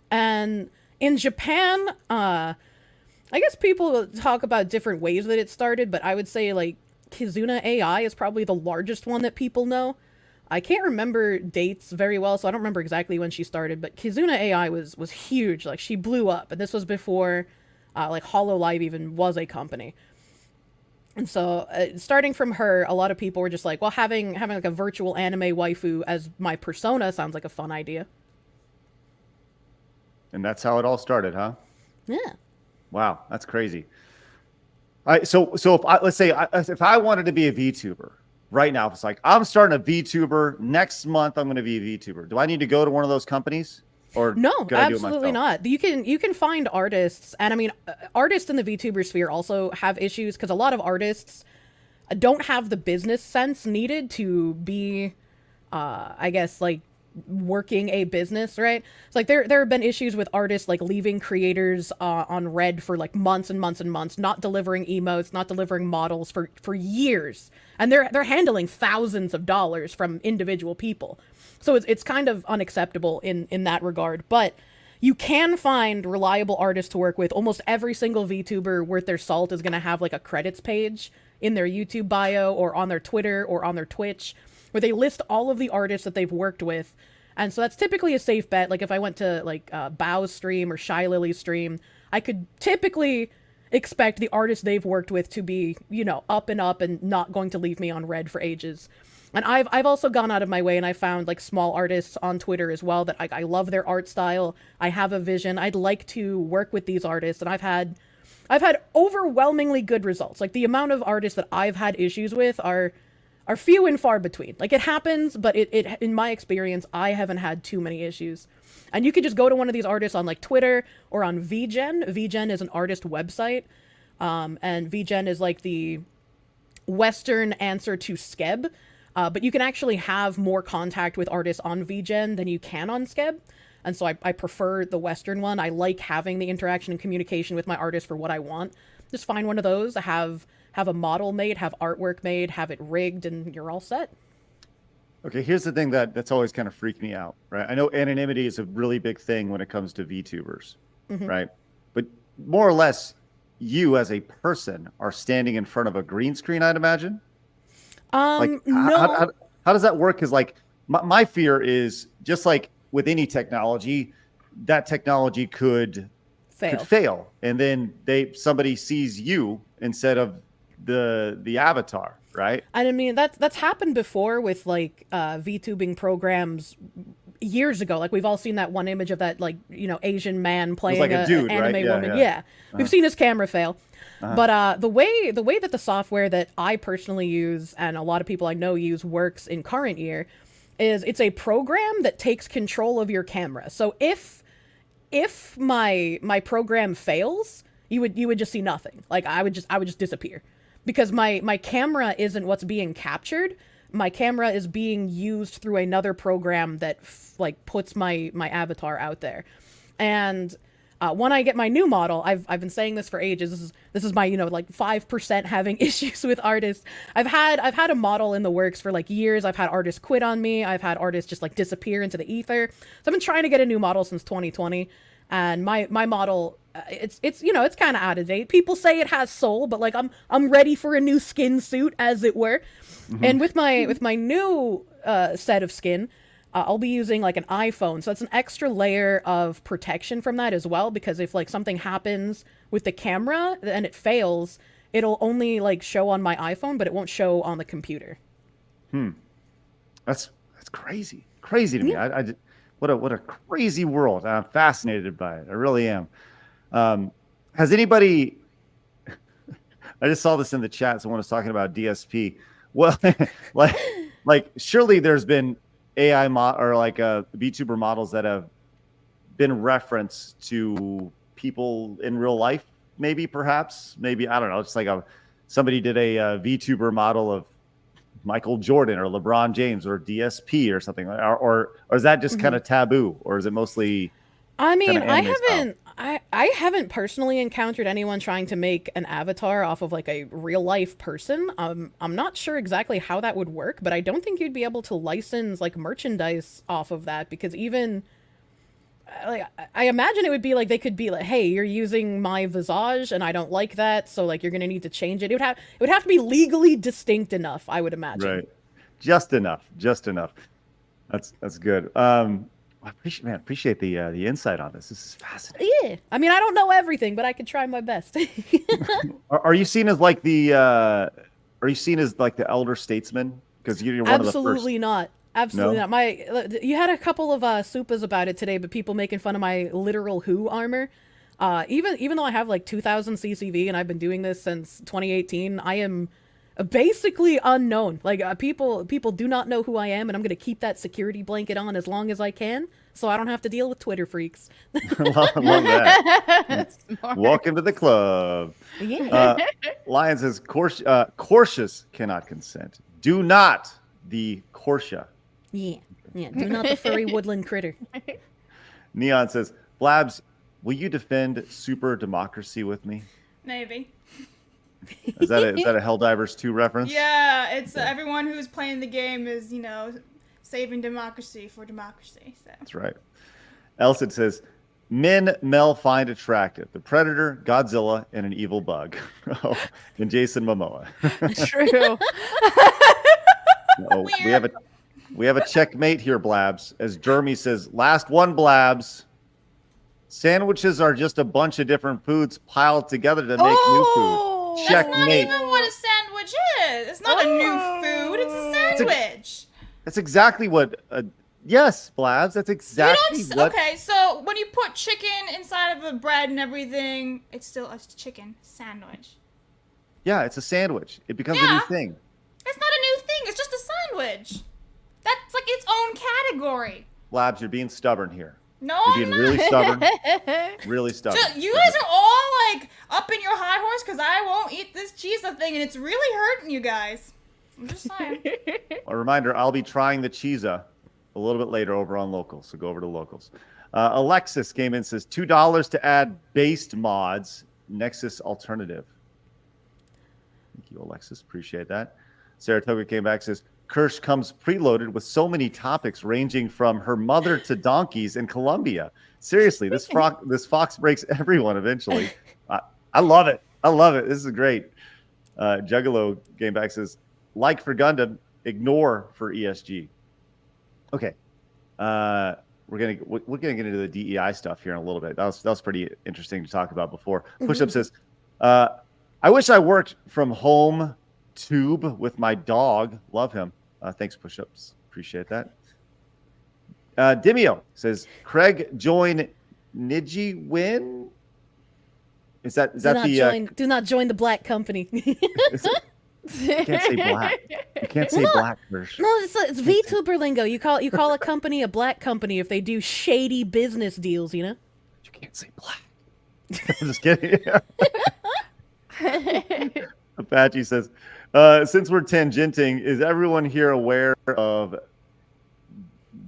And in Japan, I guess people talk about different ways that it started, but I would say like Kizuna AI is probably the largest one that people know. I can't remember dates very well, so I don't remember exactly when she started, but Kizuna AI was huge. Like she blew up, and this was before like HoloLive even was a company. And so starting from her, a lot of people were just like, well, having like a virtual anime waifu as my persona sounds like a fun idea. And that's how it all started, huh? Yeah. Wow, that's crazy. So if I wanted to be a VTuber right now, if it's like I'm starting a VTuber next month, I'm going to be a VTuber. Do I need to go to one of those companies? Or no, absolutely not. You can find artists, and I mean, artists in the VTuber sphere also have issues because a lot of artists don't have the business sense needed to be, I guess, like working a business, right? It's like there have been issues with artists like leaving creators on red for like months and months and months, not delivering emotes, not delivering models for years, and they're handling thousands of dollars from individual people. So it's kind of unacceptable in that regard. But you can find reliable artists to work with. Almost every single VTuber worth their salt is going to have like a credits page in their YouTube bio or on their Twitter or on their Twitch, where they list all of the artists that they've worked with. And so that's typically a safe bet. Like if I went to like Bao's stream or Shy Lily's stream, I could typically expect the artists they've worked with to be, you know, up and up and not going to leave me on red for ages. And I've also gone out of my way and I found like small artists on Twitter as well that I love their art style. I have a vision. I'd like to work with these artists, and I've had overwhelmingly good results. Like the amount of artists that I've had issues with are few and far between. Like it happens, but it in my experience, I haven't had too many issues. And you could just go to one of these artists on like Twitter or on VGen. VGen is an artist website. And VGen is like the Western answer to Skeb. But you can actually have more contact with artists on VGen than you can on Skeb. And so I prefer the Western one. I like having the interaction and communication with my artist for what I want. Just find one of those, have a model made, have artwork made, have it rigged, and you're all set. Okay, here's the thing that's always kind of freaked me out, right? I know anonymity is a really big thing when it comes to VTubers, right? But more or less, you as a person are standing in front of a green screen, I'd imagine. Like, No. how does that work? Because like my fear is just like with any technology, that technology could fail, and then somebody sees you instead of the avatar, right? And I mean that's happened before with like VTubing programs years ago. Like we've all seen that one image of that, like, you know, Asian man playing like a dude, an anime right? woman. Yeah. We've seen his camera fail. But the way that the software that I personally use and a lot of people I know use works in current year is it's a program that takes control of your camera. So if my program fails, you would just see nothing. Like I would just disappear, because my camera isn't what's being captured. My camera is being used through another program that like puts my avatar out there. And when I get my new model, I've been saying this for ages. This is my, you know, like 5% having issues with artists. I've had a model in the works for like years. I've had artists quit on me. I've had artists just like disappear into the ether. So I've been trying to get a new model since 2020, and my model, it's you know, it's kind of out of date. People say it has soul, but like I'm ready for a new skin suit, as it were. And with my new set of skin, I'll be using like an iPhone, so it's an extra layer of protection from that as well, because if like something happens with the camera and it fails, it'll only like show on my iPhone, but it won't show on the computer. That's crazy to me. What a crazy world. I'm fascinated by it. I really am. Has anybody? I just saw this in the chat. Someone was talking about DSP. Well, like surely there's been AI or like VTuber models that have been referenced to people in real life, perhaps, I don't know. It's like somebody did a VTuber model of Michael Jordan or LeBron James or DSP or something, or is that just kind of taboo, or is it mostly? I mean, I haven't personally encountered anyone trying to make an avatar off of like a real life person. I'm not sure exactly how that would work, but I don't think you'd be able to license like merchandise off of that, because even like I imagine it would be like they could be like, hey, you're using my visage and I don't like that, so like you're gonna need to change it. It would have to be legally distinct enough, I would imagine. Right, just enough. That's good. I appreciate the insight on this. This is fascinating. Yeah, I mean, I don't know everything, but I could try my best. Are you seen as like the elder statesman? Because you're one of the first. Absolutely not. Absolutely not. You had a couple of supas about it today, but people making fun of my literal Who armor. Even though I have like 2,000 CCV and I've been doing this since 2018, I am basically unknown. Like people do not know who I am, and I'm gonna keep that security blanket on as long as I can, so I don't have to deal with Twitter freaks. Love that. Welcome to the club. Yeah. Lion says Korshes cannot consent. Do not the Korsha. Yeah. Yeah, do not the furry woodland critter. Neon says, Blabs, will you defend super democracy with me? Maybe. Is that a Helldivers 2 reference? Yeah, it's everyone who's playing the game is, saving democracy for democracy. So. That's right. Elson says, men Mel find attractive. The Predator, Godzilla, and an evil bug. Oh, and Jason Momoa. True. Oh, we have a checkmate here, Blabs. As Jeremy says, last one, Blabs. Sandwiches are just a bunch of different foods piled together to make new food. That's not Checkmate. even what a sandwich is. It's not a new food. It's a sandwich. That's exactly what. Yes, Blabs. That's exactly what. Okay, so when you put chicken inside of the bread and everything, it's still a chicken sandwich. Yeah, it's a sandwich. It becomes a new thing. It's not a new thing. It's just a sandwich. That's like its own category. Blabs, you're being stubborn here. No, You're I'm being not. really stubborn. Really stubborn. You guys are all like up in your high horse because I won't eat this cheese thing and it's really hurting you guys. I'm just saying. A reminder, I'll be trying the Cheesa a little bit later over on Locals, so go over to Locals. Alexis came in and says, $2 to add based mods, Nexus Alternative. Thank you, Alexis. Appreciate that. Saratoga came back and says, Kirsche comes preloaded with so many topics ranging from her mother to donkeys in Colombia. Seriously, this fox breaks everyone eventually. I love it. I love it. This is great. Juggalo came back and says, like for Gundam, ignore for ESG. Okay. We're gonna get into the DEI stuff here in a little bit. That was pretty interesting to talk about before. Pushup says, I wish I worked from home tube with my dog. Love him. Thanks, Pushups. Appreciate that. Dimio says, Craig join Niji Win. Is that Do not join the black company. You can't say black. You can't say black, Kirsch. No, it's VTuber lingo. You call a company a black company if they do shady business deals, You can't say black. I'm just kidding. Apache says, since we're tangenting, is everyone here aware of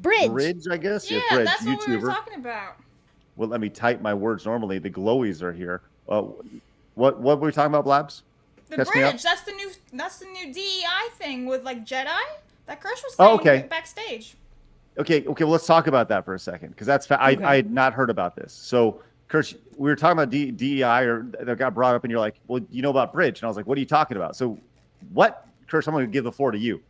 Bridge, I guess? Yeah, Bridge, that's what we were YouTuber. talking about. Well, let me type my words normally. The glowies are here. What were we talking about, Blabs? The Catch me up. bridge, that's the new DEI thing with like Jedi that Kirsche was saying backstage. Okay, well, let's talk about that for a second, because that's I had not heard about this. So, Kirsche, we were talking about DEI, or that got brought up, and you're like, well, you know about Bridge. And I was like, what are you talking about? So, what? Kirsche, I'm going to give the floor to you.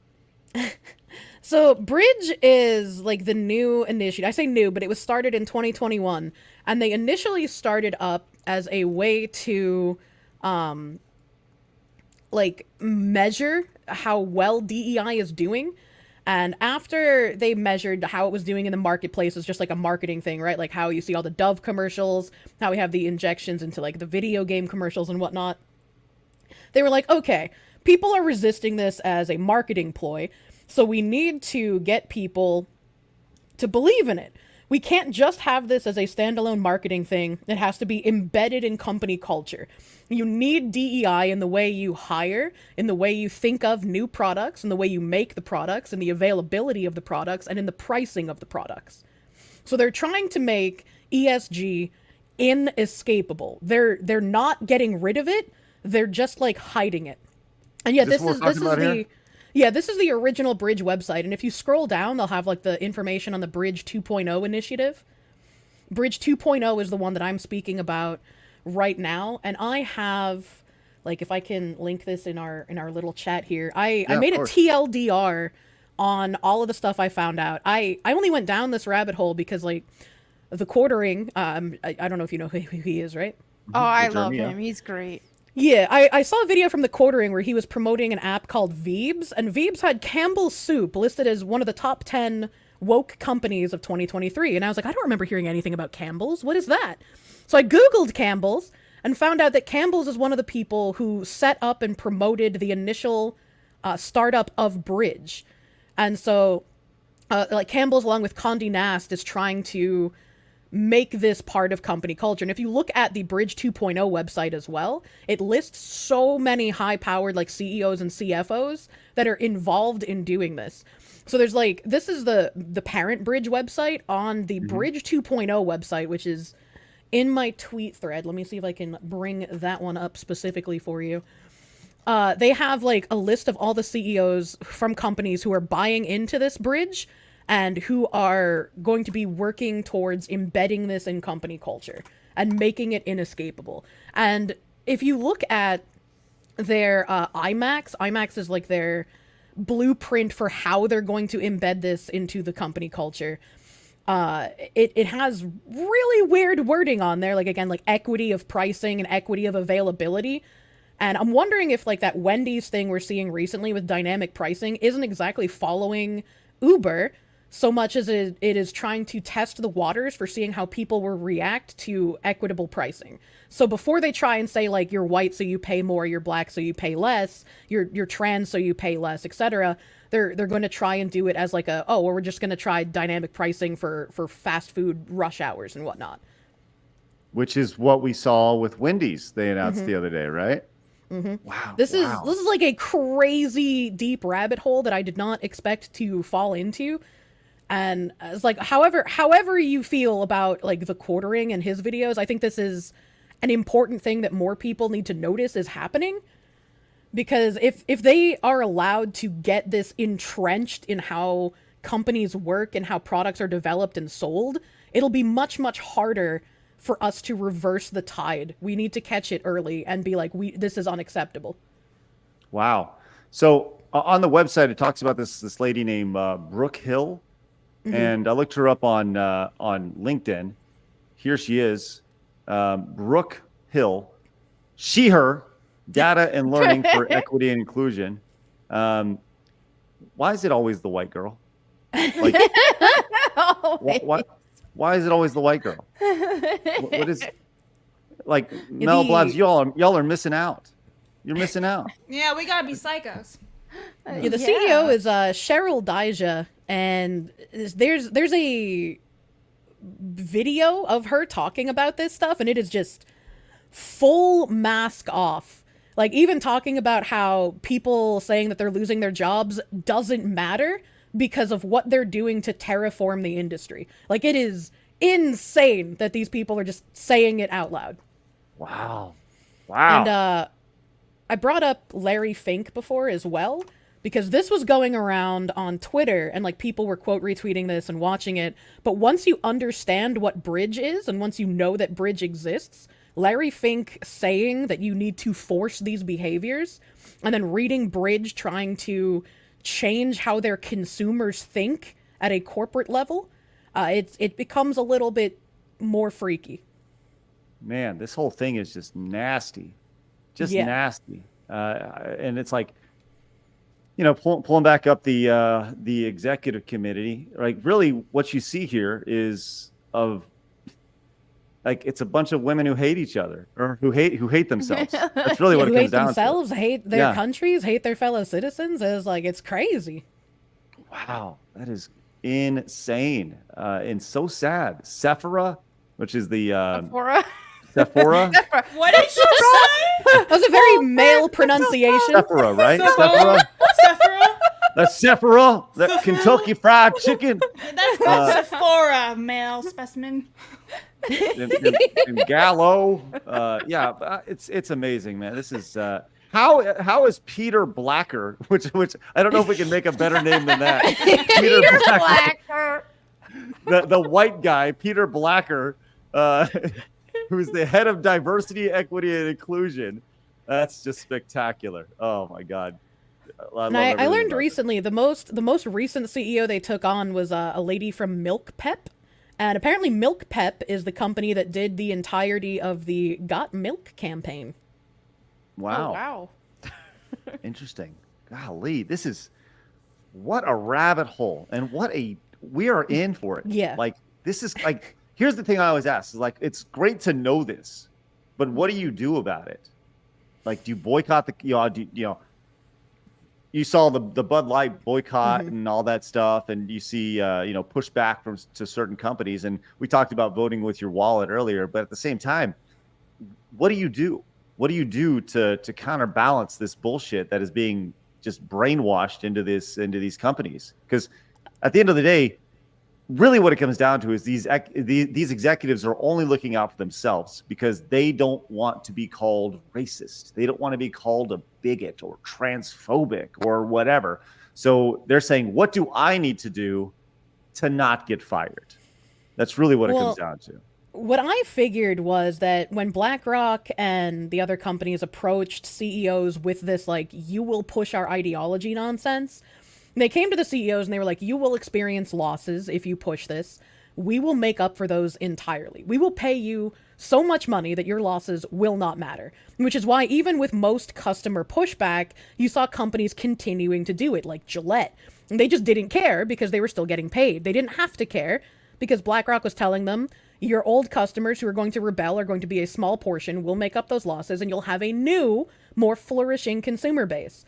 So, Bridge is like the new initiative. I say new, but it was started in 2021. And they initially started up as a way to, measure how well DEI is doing. And after they measured how it was doing in the marketplace, it's just like a marketing thing, right? Like how you see all the Dove commercials, how we have the injections into like the video game commercials and whatnot. They were like, okay, people are resisting this as a marketing ploy, so we need to get people to believe in it. We can't just have this as a standalone marketing thing. It has to be embedded in company culture. You need DEI in the way you hire, in the way you think of new products, in the way you make the products, in the availability of the products, and in the pricing of the products. So they're trying to make ESG inescapable. They're not getting rid of it. They're just like hiding it. And yeah, this is the original Bridge website. And if you scroll down, they'll have like the information on the Bridge 2.0 initiative. Bridge 2.0 is the one that I'm speaking about right now. And I have, like, if I can link this in our little chat here, I made a TLDR on all of the stuff I found out. I only went down this rabbit hole because, like, the Quartering, I don't know if you know who he is, right? Oh, I love him. He's great. Yeah, I saw a video from the Quartering where he was promoting an app called Veebs, and Veebs had Campbell's Soup listed as one of the top 10 woke companies of 2023. And I was like, I don't remember hearing anything about Campbell's. What is that? So I Googled Campbell's and found out that Campbell's is one of the people who set up and promoted the initial startup of Bridge. And so, like, Campbell's, along with Condé Nast, is trying to make this part of company culture. And if you look at the Bridge 2.0 website as well, it lists so many high-powered, like, CEOs and CFOs that are involved in doing this. So there's like, this is the parent Bridge website. On the Bridge 2.0 website, which is in my tweet thread. Let me see if I can bring that one up specifically for you. They have like a list of all the CEOs from companies who are buying into this bridge and who are going to be working towards embedding this in company culture and making it inescapable. And if you look at their IMAX is like their blueprint for how they're going to embed this into the company culture. It has really weird wording on there, like again, like equity of pricing and equity of availability. And I'm wondering if like that Wendy's thing we're seeing recently with dynamic pricing isn't exactly following Uber so much as it is trying to test the waters for seeing how people will react to equitable pricing. So before they try and say like you're white so you pay more, you're black so you pay less, you're trans so you pay less, etc., they're going to try and do it as like we're just going to try dynamic pricing for fast food rush hours and whatnot. Which is what we saw with Wendy's. They announced the other day, right? Wow. This is like a crazy deep rabbit hole that I did not expect to fall into. And it's like, however you feel about like the quartering in his videos, I think this is an important thing that more people need to notice is happening. Because if they are allowed to get this entrenched in how companies work and how products are developed and sold, it'll be much, much harder for us to reverse the tide. We need to catch it early and be like, this is unacceptable. Wow. So on the website, it talks about this lady named Brooke Hill. And I looked her up on LinkedIn. Here she is, Brooke Hill. She, her, data and learning for equity and inclusion. Why is it always the white girl? Like, why is it always the white girl? What is like Mel Blabs? Y'all are missing out. You're missing out. Yeah, we gotta be psychos. The CEO is Cheryl Dijah, and there's a video of her talking about this stuff, and it is just full mask off. Like, even talking about how people saying that they're losing their jobs doesn't matter because of what they're doing to terraform the industry. Like, it is insane that these people are just saying it out loud. Wow. And I brought up Larry Fink before as well, because this was going around on Twitter and like people were quote retweeting this and watching it. But once you understand what Bridge is and once you know that Bridge exists, Larry Fink saying that you need to force these behaviors and then reading Bridge trying to change how their consumers think at a corporate level, it becomes a little bit more freaky. Man, this whole thing is just nasty. Nasty. And it's like, you know, pulling back up the executive committee, like really what you see here is it's a bunch of women who hate each other or who hate themselves. That's really what it comes down to. Hate themselves, hate their countries, hate their fellow citizens. It's crazy. Wow, that is insane and so sad. Sephora, which is the Sephora. What did you say? That was a very male pronunciation. Sephora, right? Sephora. That's Sephora. That Kentucky Fried Chicken. That's called Sephora, male specimen. and Gallo. It's amazing, man. This is how is Peter Blacker, which I don't know if we can make a better name than that. Peter Blacker. The white guy, Peter Blacker, who's the head of diversity, equity, and inclusion. That's just spectacular. Oh my God. I learned recently the most recent CEO they took on was a lady from Milk Pep. And apparently Milk Pep is the company that did the entirety of the Got Milk campaign. Wow. Oh, wow. Interesting. Golly, this is what a rabbit hole and we are in for it. Yeah. Like, this is like, here's the thing I always ask is like, it's great to know this, but what do you do about it? Like, do you boycott you saw the Bud Light boycott and all that stuff, and you see pushback to certain companies, and we talked about voting with your wallet earlier. But at the same time, what do you do? What do you do to counterbalance this bullshit that is being just brainwashed into these companies. Because at the end of the day, really what it comes down to is these executives are only looking out for themselves because they don't want to be called racist. They don't want to be called a bigot or transphobic or whatever. So they're saying, what do I need to do to not get fired? That's really what it comes down to. What I figured was that when BlackRock and the other companies approached CEOs with this, like, you will push our ideology nonsense, they came to the CEOs and they were like, you will experience losses if you push this. We will make up for those entirely. We will pay you so much money that your losses will not matter. Which is why even with most customer pushback, you saw companies continuing to do it, like Gillette. And they just didn't care because they were still getting paid. They didn't have to care because BlackRock was telling them, your old customers who are going to rebel are going to be a small portion. We'll make up those losses and you'll have a new, more flourishing consumer base.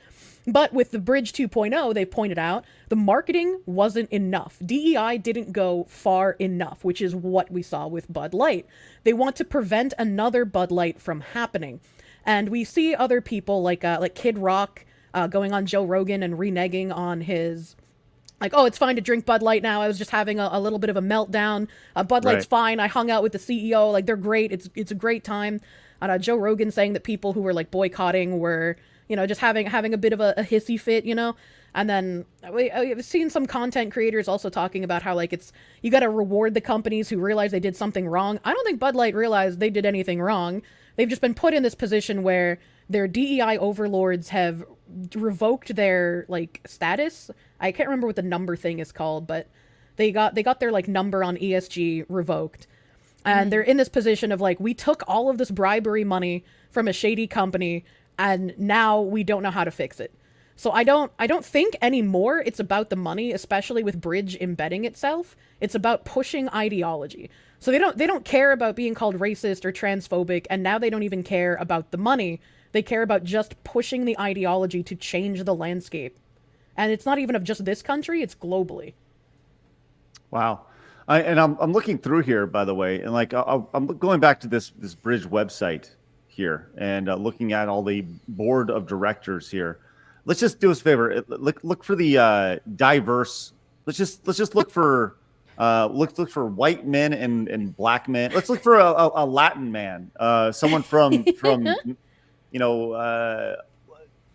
But with the Bridge 2.0, they pointed out the marketing wasn't enough. DEI didn't go far enough, which is what we saw with Bud Light. They want to prevent another Bud Light from happening. And we see other people like Kid Rock going on Joe Rogan and reneging on his, like, oh, it's fine to drink Bud Light now. I was just having a little bit of a meltdown. Bud Light's fine. I hung out with the CEO. Like, they're great. It's a great time. And Joe Rogan saying that people who were, like, boycotting were, you know, just having a bit of a hissy fit, you know? And then I've seen some content creators also talking about how, like, you got to reward the companies who realize they did something wrong. I don't think Bud Light realized they did anything wrong. They've just been put in this position where their DEI overlords have revoked their, like, status. I can't remember what the number thing is called, but they got their, like, number on ESG revoked. And they're in this position of, like, we took all of this bribery money from a shady company and now we don't know how to fix it. So I don't think anymore it's about the money, especially with Bridge embedding itself. It's about pushing ideology. So they don't care about being called racist or transphobic, and now they don't even care about the money. They care about just pushing the ideology to change the landscape. And it's not even of just this country, it's globally. Wow. I'm looking through here, by the way, and like I'm going back to this Bridge website here and looking at all the board of directors here. Let's just do us a favor. Look for the diverse. Let's just look for look for white men and black men. Let's look for a Latin man, someone from you know,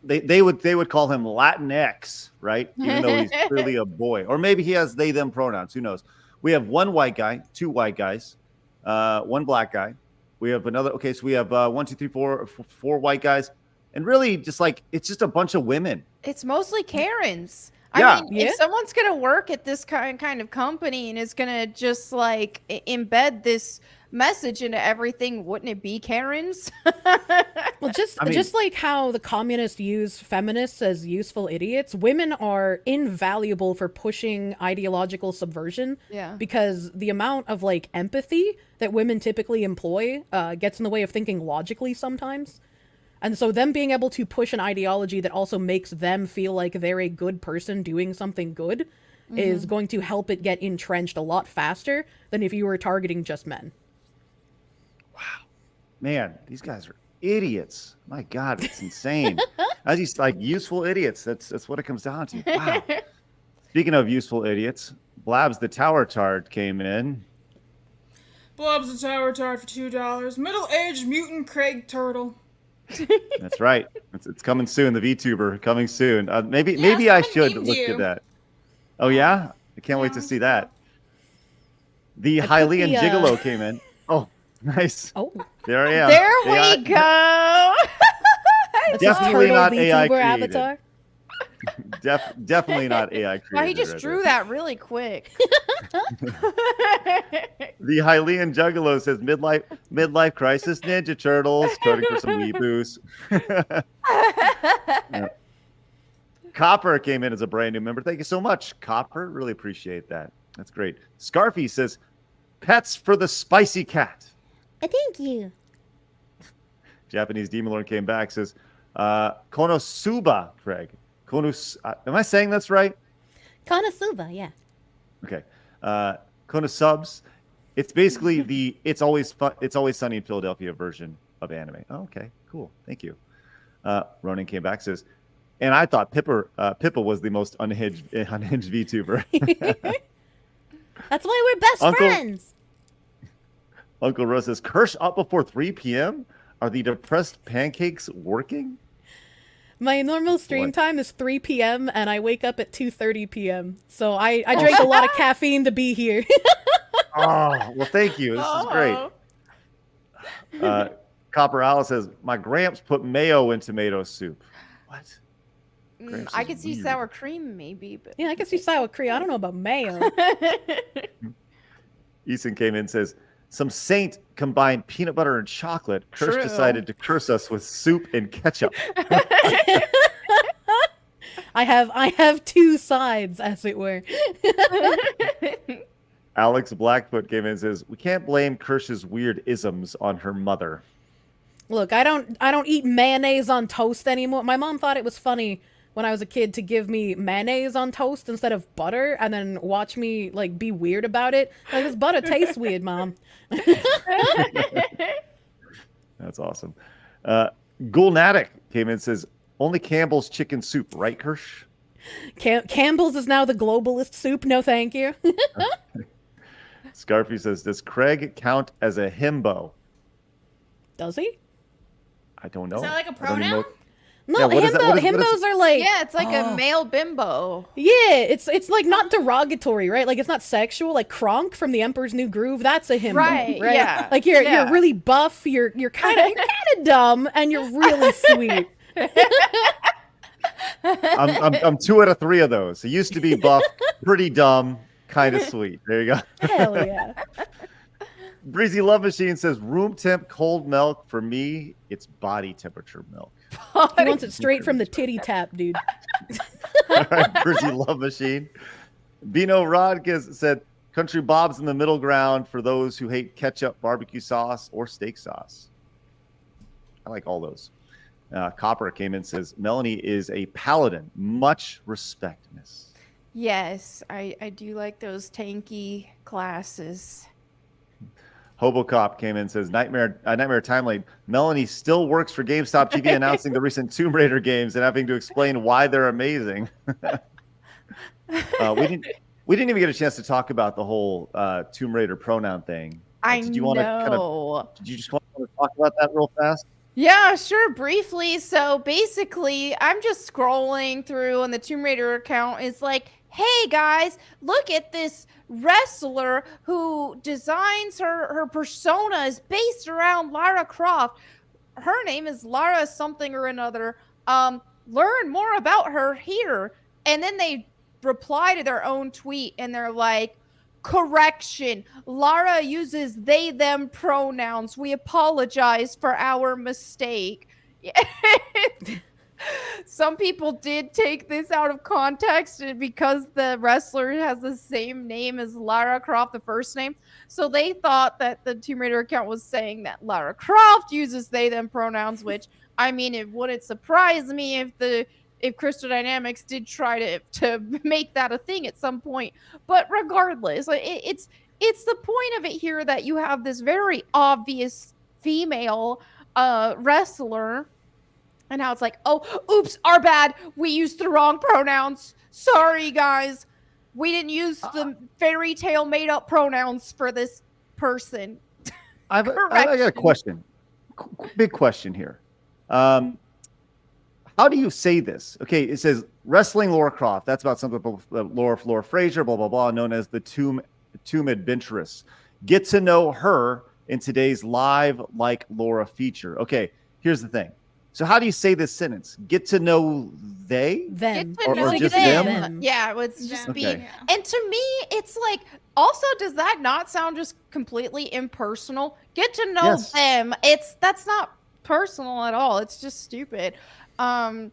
they would call him Latinx, right? Even though he's clearly a boy, or maybe he has they them pronouns. Who knows? We have one white guy, two white guys, one black guy. We have another. Okay, so we have 1, 2, 3, 4 white guys, and really just like it's just a bunch of women. It's mostly Karens. Yeah. I mean, if someone's gonna work at this kind of company and is gonna just like embed this message into everything, wouldn't it be Karens? Well, just like how the communists use feminists as useful idiots, women are invaluable for pushing ideological subversion. Yeah. Because the amount of like empathy that women typically employ gets in the way of thinking logically sometimes. And so them being able to push an ideology that also makes them feel like they're a good person doing something good is going to help it get entrenched a lot faster than if you were targeting just men. Wow, man, these guys are idiots. My God, it's insane. As he's like useful idiots. That's what it comes down to. Wow. Speaking of useful idiots, Blabs the Tower Tart came in. Blob's the Tower Tart for $2. Middle-aged mutant Craig Turtle. That's right. It's coming soon. The VTuber coming soon. Maybe I should look at that. Oh yeah, I can't wait to see that. The Hylian Gigolo came in. Oh, nice. Oh, there I am. There we go. Definitely not AI VTuber created. avatar. Definitely not AI created. Wow, he just drew that really quick. The Hylian Juggalo says midlife crisis Ninja Turtles, coding for some weeboos. Yeah. Copper came in as a brand new member. Thank you so much, Copper. Really appreciate that. That's great. Scarfy says, pets for the spicy cat. Thank you. Japanese Demon Lord came back, says, Konosuba, Craig. Am I saying that's right? Konosuba, yeah. Okay. Konosubs. It's basically the It's Always Sunny in Philadelphia version of anime. Oh, okay, cool. Thank you. Ronan came back, says, And I thought Pippa was the most unhinged VTuber. That's why we're best friends. Uncle Rose says, Kirsche up before 3 p.m.? Are the depressed pancakes working? My normal stream time is 3 p.m. and I wake up at 2:30 p.m. So I drank a lot of caffeine to be here. Oh, well, thank you. This is great. Copper Alice says, my gramps put mayo in tomato soup. What? I could see sour cream maybe, but Yeah, I can see sour cream. I don't know about mayo. Eason came in and says, some saint combined peanut butter and chocolate. Kirsche decided to curse us with soup and ketchup. I have two sides, as it were. Alex Blackfoot came in and says, we can't blame Kirsche's weird isms on her mother. Look, I don't eat mayonnaise on toast anymore. My mom thought it was funny when I was a kid to give me mayonnaise on toast instead of butter and then watch me like be weird about it. Like, this butter tastes weird, Mom. That's awesome. Gulnatic came in and says, only Campbell's chicken soup, right, Kirsche? Campbell's is now the globalist soup. No, thank you. Scarfy says, does Craig count as a himbo? Does he? I don't know. Is that like a I don't even pronoun? know. No, Yeah, what is that? himbos are like yeah, it's like a male bimbo. yeah, it's like not derogatory, right? Like it's not sexual. Like Kronk from The Emperor's New Groove, that's a himbo, right? Yeah. Like you're really buff, you're kind of dumb, and you're really sweet. I'm 2 out of 3 of those. It used to be buff, pretty dumb, kind of sweet. There you go. Hell yeah. Breezy Love Machine says, room temp cold milk. For me, it's body temperature milk. He wants it straight from the titty tap, dude. All right, Breezy Love Machine. Bino Rodgers said, country Bob's in the middle ground for those who hate ketchup, barbecue sauce, or steak sauce. I like all those. Copper came in and says, Melonie is a paladin. Much respect, miss. Yes, I do like those tanky classes. Hobocop came in and says, Nightmare Timeline. Melonie still works for GameStop TV announcing the recent Tomb Raider games and having to explain why they're amazing. We didn't even get a chance to talk about the whole Tomb Raider pronoun thing. Did you just want to talk about that real fast? Yeah, sure, briefly. So basically, I'm just scrolling through and the Tomb Raider account is like, hey guys, look at this wrestler who designs her persona is based around Lara Croft. Her name is Lara something or another. Learn more about her here. And then they reply to their own tweet and they're like, correction, Lara uses they them pronouns. We apologize for our mistake. Some people did take this out of context because the wrestler has the same name as Lara Croft, the first name. So they thought that the Tomb Raider account was saying that Lara Croft uses they them pronouns, which, I mean, it wouldn't surprise me if Crystal Dynamics did try to make that a thing at some point. But regardless, it's the point of it here that you have this very obvious female wrestler. And now it's like, oh, oops, our bad. We used the wrong pronouns. Sorry, guys. We didn't use the fairy tale made up pronouns for this person. I got a question. Big question here. How do you say this? Okay, it says wrestling Lara Croft. That's about something Laura Frazier, blah, blah, blah, known as the Tomb Adventuress. Get to know her in today's live like Laura feature. Okay, here's the thing. So how do you say this sentence? Get to know them? Get to or know just them. Yeah, it's just Okay. being. And to me, it's like, also, does that not sound just completely impersonal? Get to know them. That's not personal at all. It's just stupid. I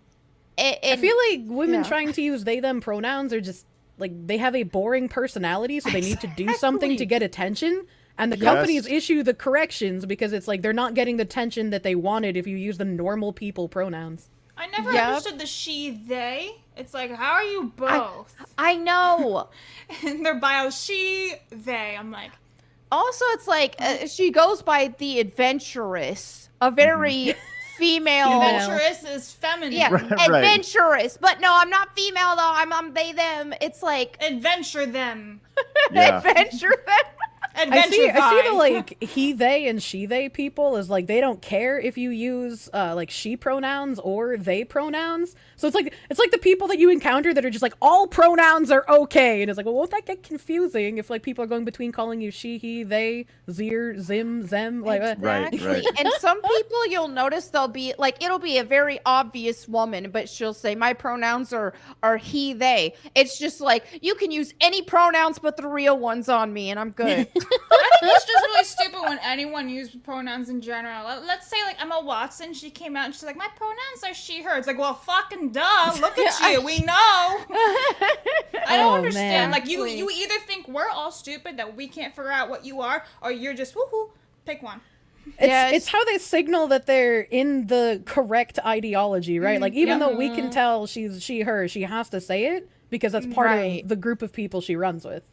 feel like women trying to use they them pronouns are just like they have a boring personality, so they need to do something to get attention. And the companies issue the corrections because it's like they're not getting the attention that they wanted if you use the normal people pronouns. I never understood the she, they. It's like, how are you both? I know. In their bio, she, they. I'm like. Also, it's like she goes by the adventuress, a very female. Adventurous is feminine. Yeah, Right. adventurous. But no, I'm not female though. I'm they them. It's like Adventure them. Yeah. adventure them. Adventure I see the vibe. like he they and she they people is like they don't care if you use like she pronouns or they pronouns. So it's like the people that you encounter that are just like all pronouns are okay, and it's like, well, won't that get confusing if like people are going between calling you she, he, they, zir, zim, them, like Right, right. And some people you'll notice they'll be like it'll be a very obvious woman, but she'll say my pronouns are he they. It's just like you can use any pronouns but the real ones on me, and I'm good. I think it's just really stupid when anyone uses pronouns in general. Let's say like Emma Watson, she came out and she's like, my pronouns are she, her. It's like, well, fucking duh. Look at you. We know. I don't understand. Man. Like you either think we're all stupid that we can't figure out what you are, or you're just woohoo. Pick one. It's how they signal that they're in the correct ideology, right? Like even though we can tell she's she, her, she has to say it because that's part of the group of people she runs with.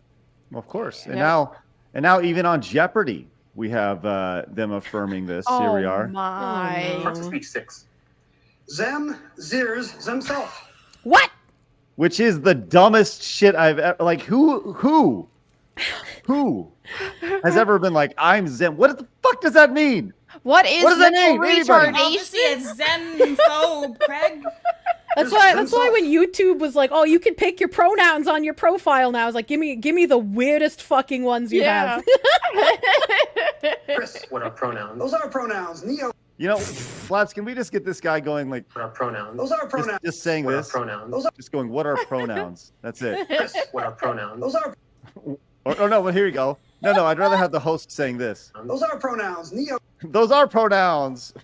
Of course. And now even on Jeopardy, we have them affirming this. Here we are. My. Parts of speech 6. Zem, Zirs, Zemself. What? Which is the dumbest shit I've ever, like, who has ever been like, I'm Zem? What the fuck does that mean? What is What does that mental mean? Anybody? Obviously, it's Zen-phobe, Craig. That's why when YouTube was like, oh, you can pick your pronouns on your profile now, I was like, give me the weirdest fucking ones you have. Chris, what are pronouns? Those are pronouns. Neo. You know, Flaps, can we just get this guy going, like, What are pronouns? Those are pronouns. just saying What are this? pronouns? Just going, what are pronouns? That's it. Chris, what are pronouns? Those are Or no, well, here you go. No, I'd rather have the host saying this. those are pronouns. Neo. Those are pronouns.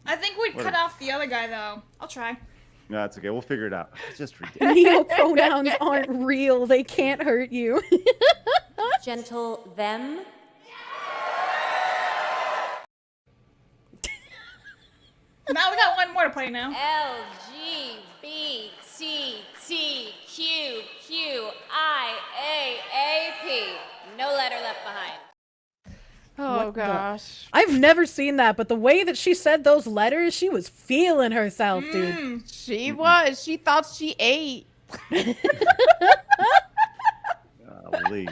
I think we'd cut off the other guy, though. I'll try. No, that's okay. We'll figure it out. It's just ridiculous. Neo pronouns aren't real. They can't hurt you. Gentle them. Now we got one more to play now. LGBTQIAAP. No letter left behind. Oh gosh. I've never seen that, but the way that she said those letters, she was feeling herself, dude. She was. She thought she ate. Golly.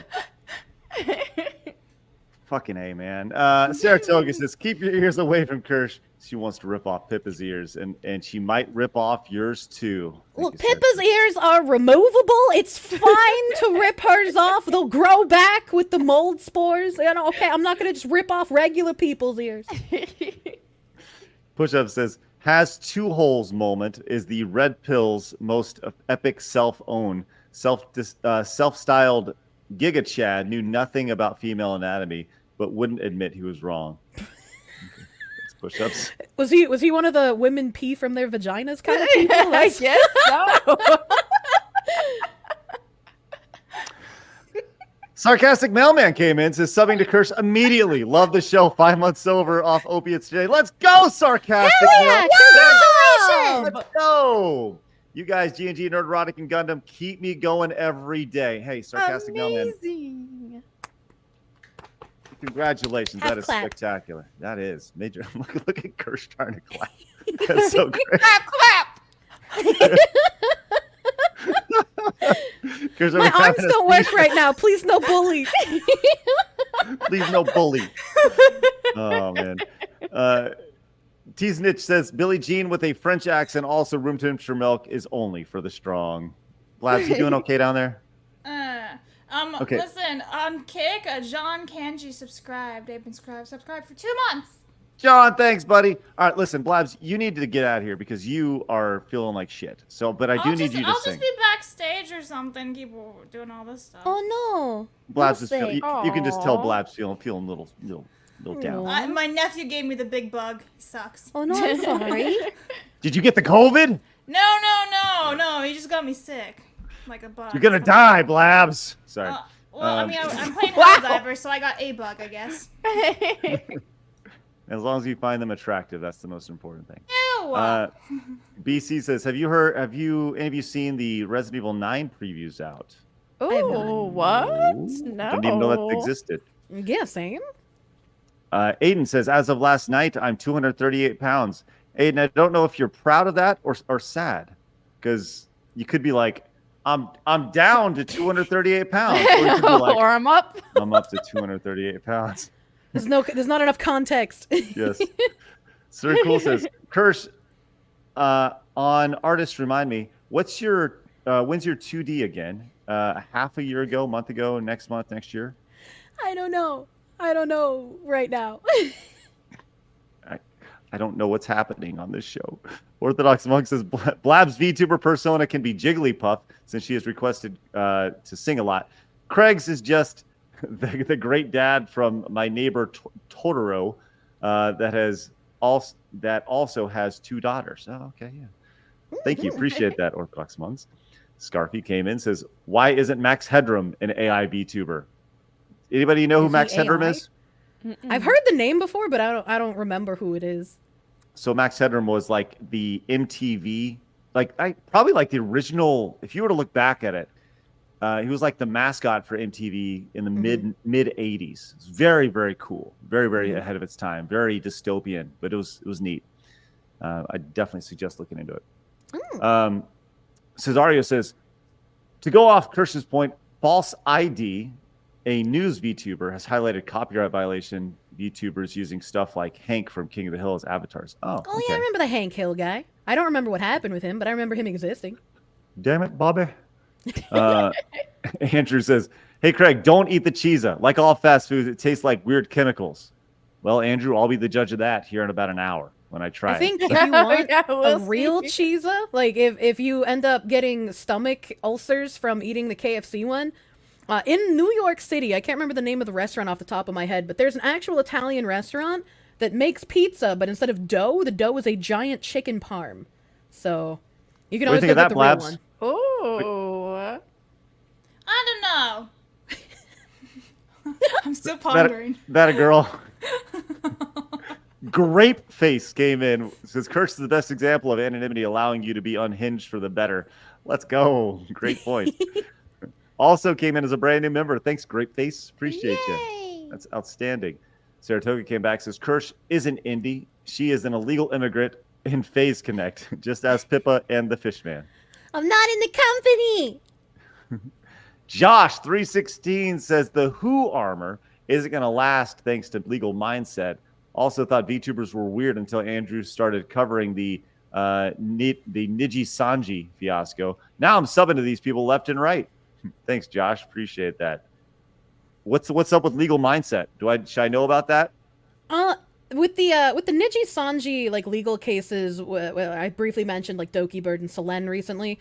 Fucking A, man. Saratoga says, keep your ears away from Kirsch. She wants to rip off Pippa's ears, and she might rip off yours too. Well, Pippa's ears are removable. It's fine to rip hers off. They'll grow back with the mold spores. You know, okay, I'm not going to just rip off regular people's ears. Push-Up says, has two holes moment is the red pill's most epic self-own, self-styled Giga Chad knew nothing about female anatomy, but wouldn't admit he was wrong. Push-ups. Was he one of the women pee from their vaginas kind of people? I guess so. Sarcastic Mailman came in, says subbing to Kirsch immediately. Love the show. 5 months silver off opiates today. Let's go, Sarcastic Mailman. Congratulations! Let's go. You guys, G&G, Nerd Erotic, and Gundam, keep me going every day. Hey, Sarcastic Mailman. Amazing. Congratulations. Half That is clap. spectacular. That is major. Look at Kirsch trying to clap. That's so great. Clap, clap. Kirsch, My arms don't work right now. Please, no bully. Please, no bully. Oh, man. T-Snitch says, Billie Jean with a French accent, also room temperature milk, is only for the strong. Blabs, you doing okay down there? Okay. Listen, on Kick, John Kanji subscribed. They've been subscribed for 2 months. John, thanks, buddy. All right, listen, Blabs, you need to get out of here because you are feeling like shit. So, but I do need you to I'll sing. just be backstage or something. Keep doing all this stuff. Oh no. Blabs We'll is feeling, sing. you can just tell Aw. Blabs feeling a little down. My nephew gave me the big bug. He sucks. Oh no, I'm sorry. Did you get the COVID? No. He just got me sick. Like a bug. You're gonna die, Blabs. Sorry. Well, I mean, I'm playing Helldiver, so I got a bug, I guess. As long as you find them attractive, that's the most important thing. Ew. BC says, have any of you seen the Resident Evil 9 previews out? Oh, what? Ooh, No. Didn't even know that existed. Yeah, same. Aiden says, as of last night, I'm 238 pounds Aiden, I don't know if you're proud of that or sad, because you could be like, I'm down to 238 pounds, or you could be like, or I'm up. I'm up to 238 pounds. There's not enough context. Yes. Sir Cool says, Kirsch, on artists, remind me, when's your 2D again? Half a year ago, month ago, next month, next year? I don't know right now. I don't know what's happening on this show. Orthodox Monk says, Blab's VTuber persona can be Jigglypuff, since she has requested to sing a lot. Craig's is just the great dad from My Neighbor Totoro that also has 2 daughters. Oh, okay, yeah. Thank you. Appreciate that, Orthodox Monks. Scarfy came in, says, why isn't Max Headroom an AI VTuber? Anybody know who Max Headroom is? I've heard the name before, but I don't remember who it is. So Max Headroom was like the MTV, probably like the original. If you were to look back at it, he was like the mascot for MTV in the mid '80s. It's very, very cool, very, very ahead of its time, very dystopian, but it was neat. I definitely suggest looking into it. Cesario says, to go off Kirsten's point, false ID. A news VTuber has highlighted copyright violation VTubers using stuff like Hank from King of the Hill as avatars. Oh, Oh okay. yeah, I remember the Hank Hill guy. I don't remember what happened with him, but I remember him existing. Damn it, Bobby. Andrew says, hey, Craig, don't eat the cheesa. Like all fast foods, it tastes like weird chemicals. Well, Andrew, I'll be the judge of that here in about an hour when I try I think it. if you want Yeah, we'll a real see. cheesa, like if you end up getting stomach ulcers from eating the KFC one, in New York City, I can't remember the name of the restaurant off the top of my head, but there's an actual Italian restaurant that makes pizza, but instead of dough, the dough is a giant chicken parm. So you can What do always you think go of that, get the real Blabs? one. Oh. I don't know. I'm still pondering. That a girl. Grape Face came in. Says Kirsch is the best example of anonymity, allowing you to be unhinged for the better. Let's go. Great point. Also came in as a brand new member. Thanks, Grape Face. Appreciate you. That's outstanding. Saratoga came back, says Kirsch isn't indie. She is an illegal immigrant in Phase Connect, just as Pippa and the Fishman. I'm not in the company. Josh 316 says the Who armor isn't going to last thanks to legal mindset. Also thought VTubers were weird until Andrew started covering the Niji Sanji fiasco. Now I'm subbing to these people left and right. Thanks, Josh. Appreciate that. What's up with legal mindset? Should I know about that? With the Niji Sanji like legal cases, I briefly mentioned like Doki Bird and Selen recently.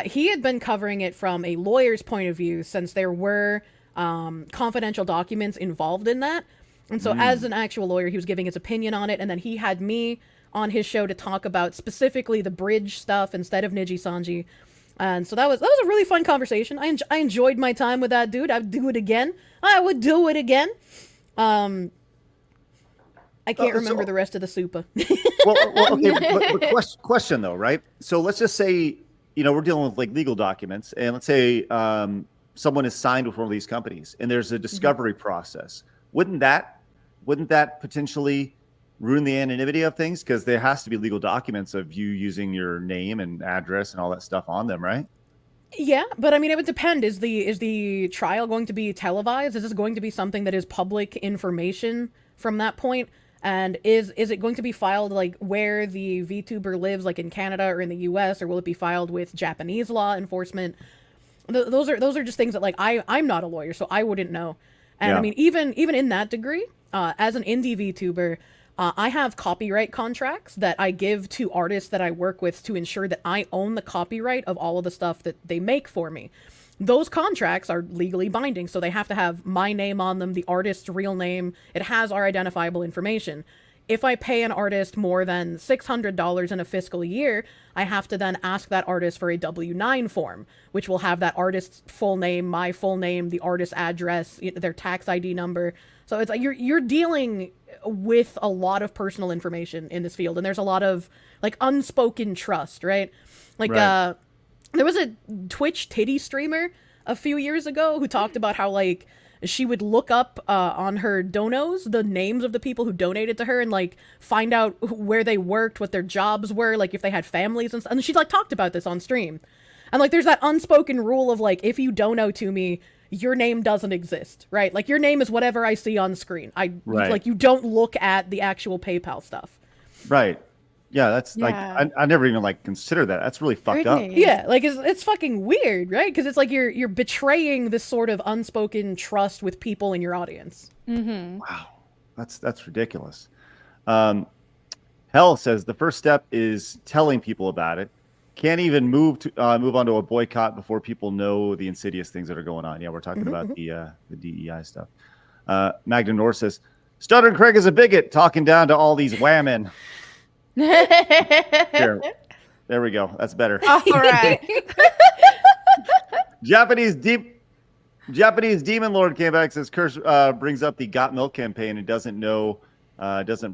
He had been covering it from a lawyer's point of view since there were confidential documents involved in that. And so as an actual lawyer, he was giving his opinion on it, and then he had me on his show to talk about specifically the bridge stuff instead of Niji Sanji. And so that was a really fun conversation. I enjoyed my time with that dude. I'd do it again. I would do it again. I can't remember the rest of the super. well, okay, but question though, right? So let's just say, we're dealing with like legal documents, and let's say someone is signed with one of these companies, and there's a discovery process. Wouldn't that potentially ruin the anonymity of things? Because there has to be legal documents of you using your name and address and all that stuff on them, right? Yeah, but I mean, it would depend. Is the trial going to be televised? Is this going to be something that is public information from that point? And is it going to be filed like where the VTuber lives, like in Canada or in the US, or will it be filed with Japanese law enforcement? Those are just things that like I'm not a lawyer, so I wouldn't know. And I mean, even in that degree, as an indie VTuber, I have copyright contracts that I give to artists that I work with to ensure that I own the copyright of all of the stuff that they make for me. Those contracts are legally binding, so they have to have my name on them, the artist's real name. It has our identifiable information. If I pay an artist more than $600 in a fiscal year, I have to then ask that artist for a W-9 form, which will have that artist's full name, my full name, the artist's address, their tax ID number. So it's like you're dealing with a lot of personal information in this field, and there's a lot of like unspoken trust, right? Like there was a Twitch titty streamer a few years ago who talked about how like she would look up on her donos the names of the people who donated to her and like find out where they worked, what their jobs were, like if they had families and stuff. And she like talked about this on stream. And like there's that unspoken rule of like if you dono to me, your name doesn't exist, right? Like your name is whatever I see on screen. Like you don't look at the actual PayPal stuff. Right. Yeah, that's like Yeah. I never even like considered that. That's really fucked up. Goodness. Yeah, like it's fucking weird, right? Because it's like you're betraying this sort of unspoken trust with people in your audience. Mm-hmm. Wow, that's ridiculous. Hell says the first step is telling people about it. Can't even move on to a boycott before people know the insidious things that are going on. Yeah, we're talking about the DEI stuff. Magda Nor says Stuttering Craig is a bigot, talking down to all these whammon. Here, there we go. That's better. All right. Japanese Demon Lord came back and says Kirsche brings up the Got Milk campaign and doesn't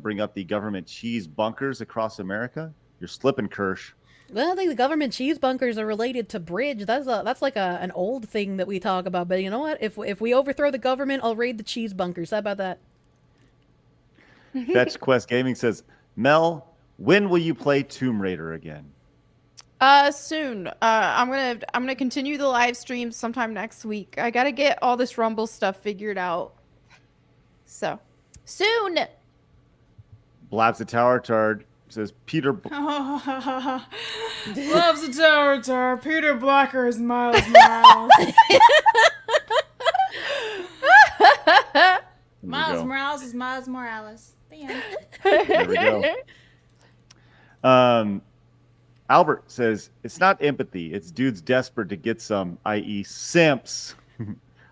bring up the government cheese bunkers across America. You're slipping, Kirsche. Well, I think the government cheese bunkers are related to bridge. That's like an old thing that we talk about. But you know what? If we overthrow the government, I'll raid the cheese bunkers. How about that? Fetch Quest Gaming says, Mel, when will you play Tomb Raider again? Soon. I'm gonna continue the live streams sometime next week. I gotta get all this Rumble stuff figured out. So soon. Blabs the Tower Tard says Peter. Loves the tower tar. Peter Blacker is Miles Morales. Miles Morales is Miles Morales. The end. There we go. Albert says it's not empathy; it's dudes desperate to get some, i.e., simps. I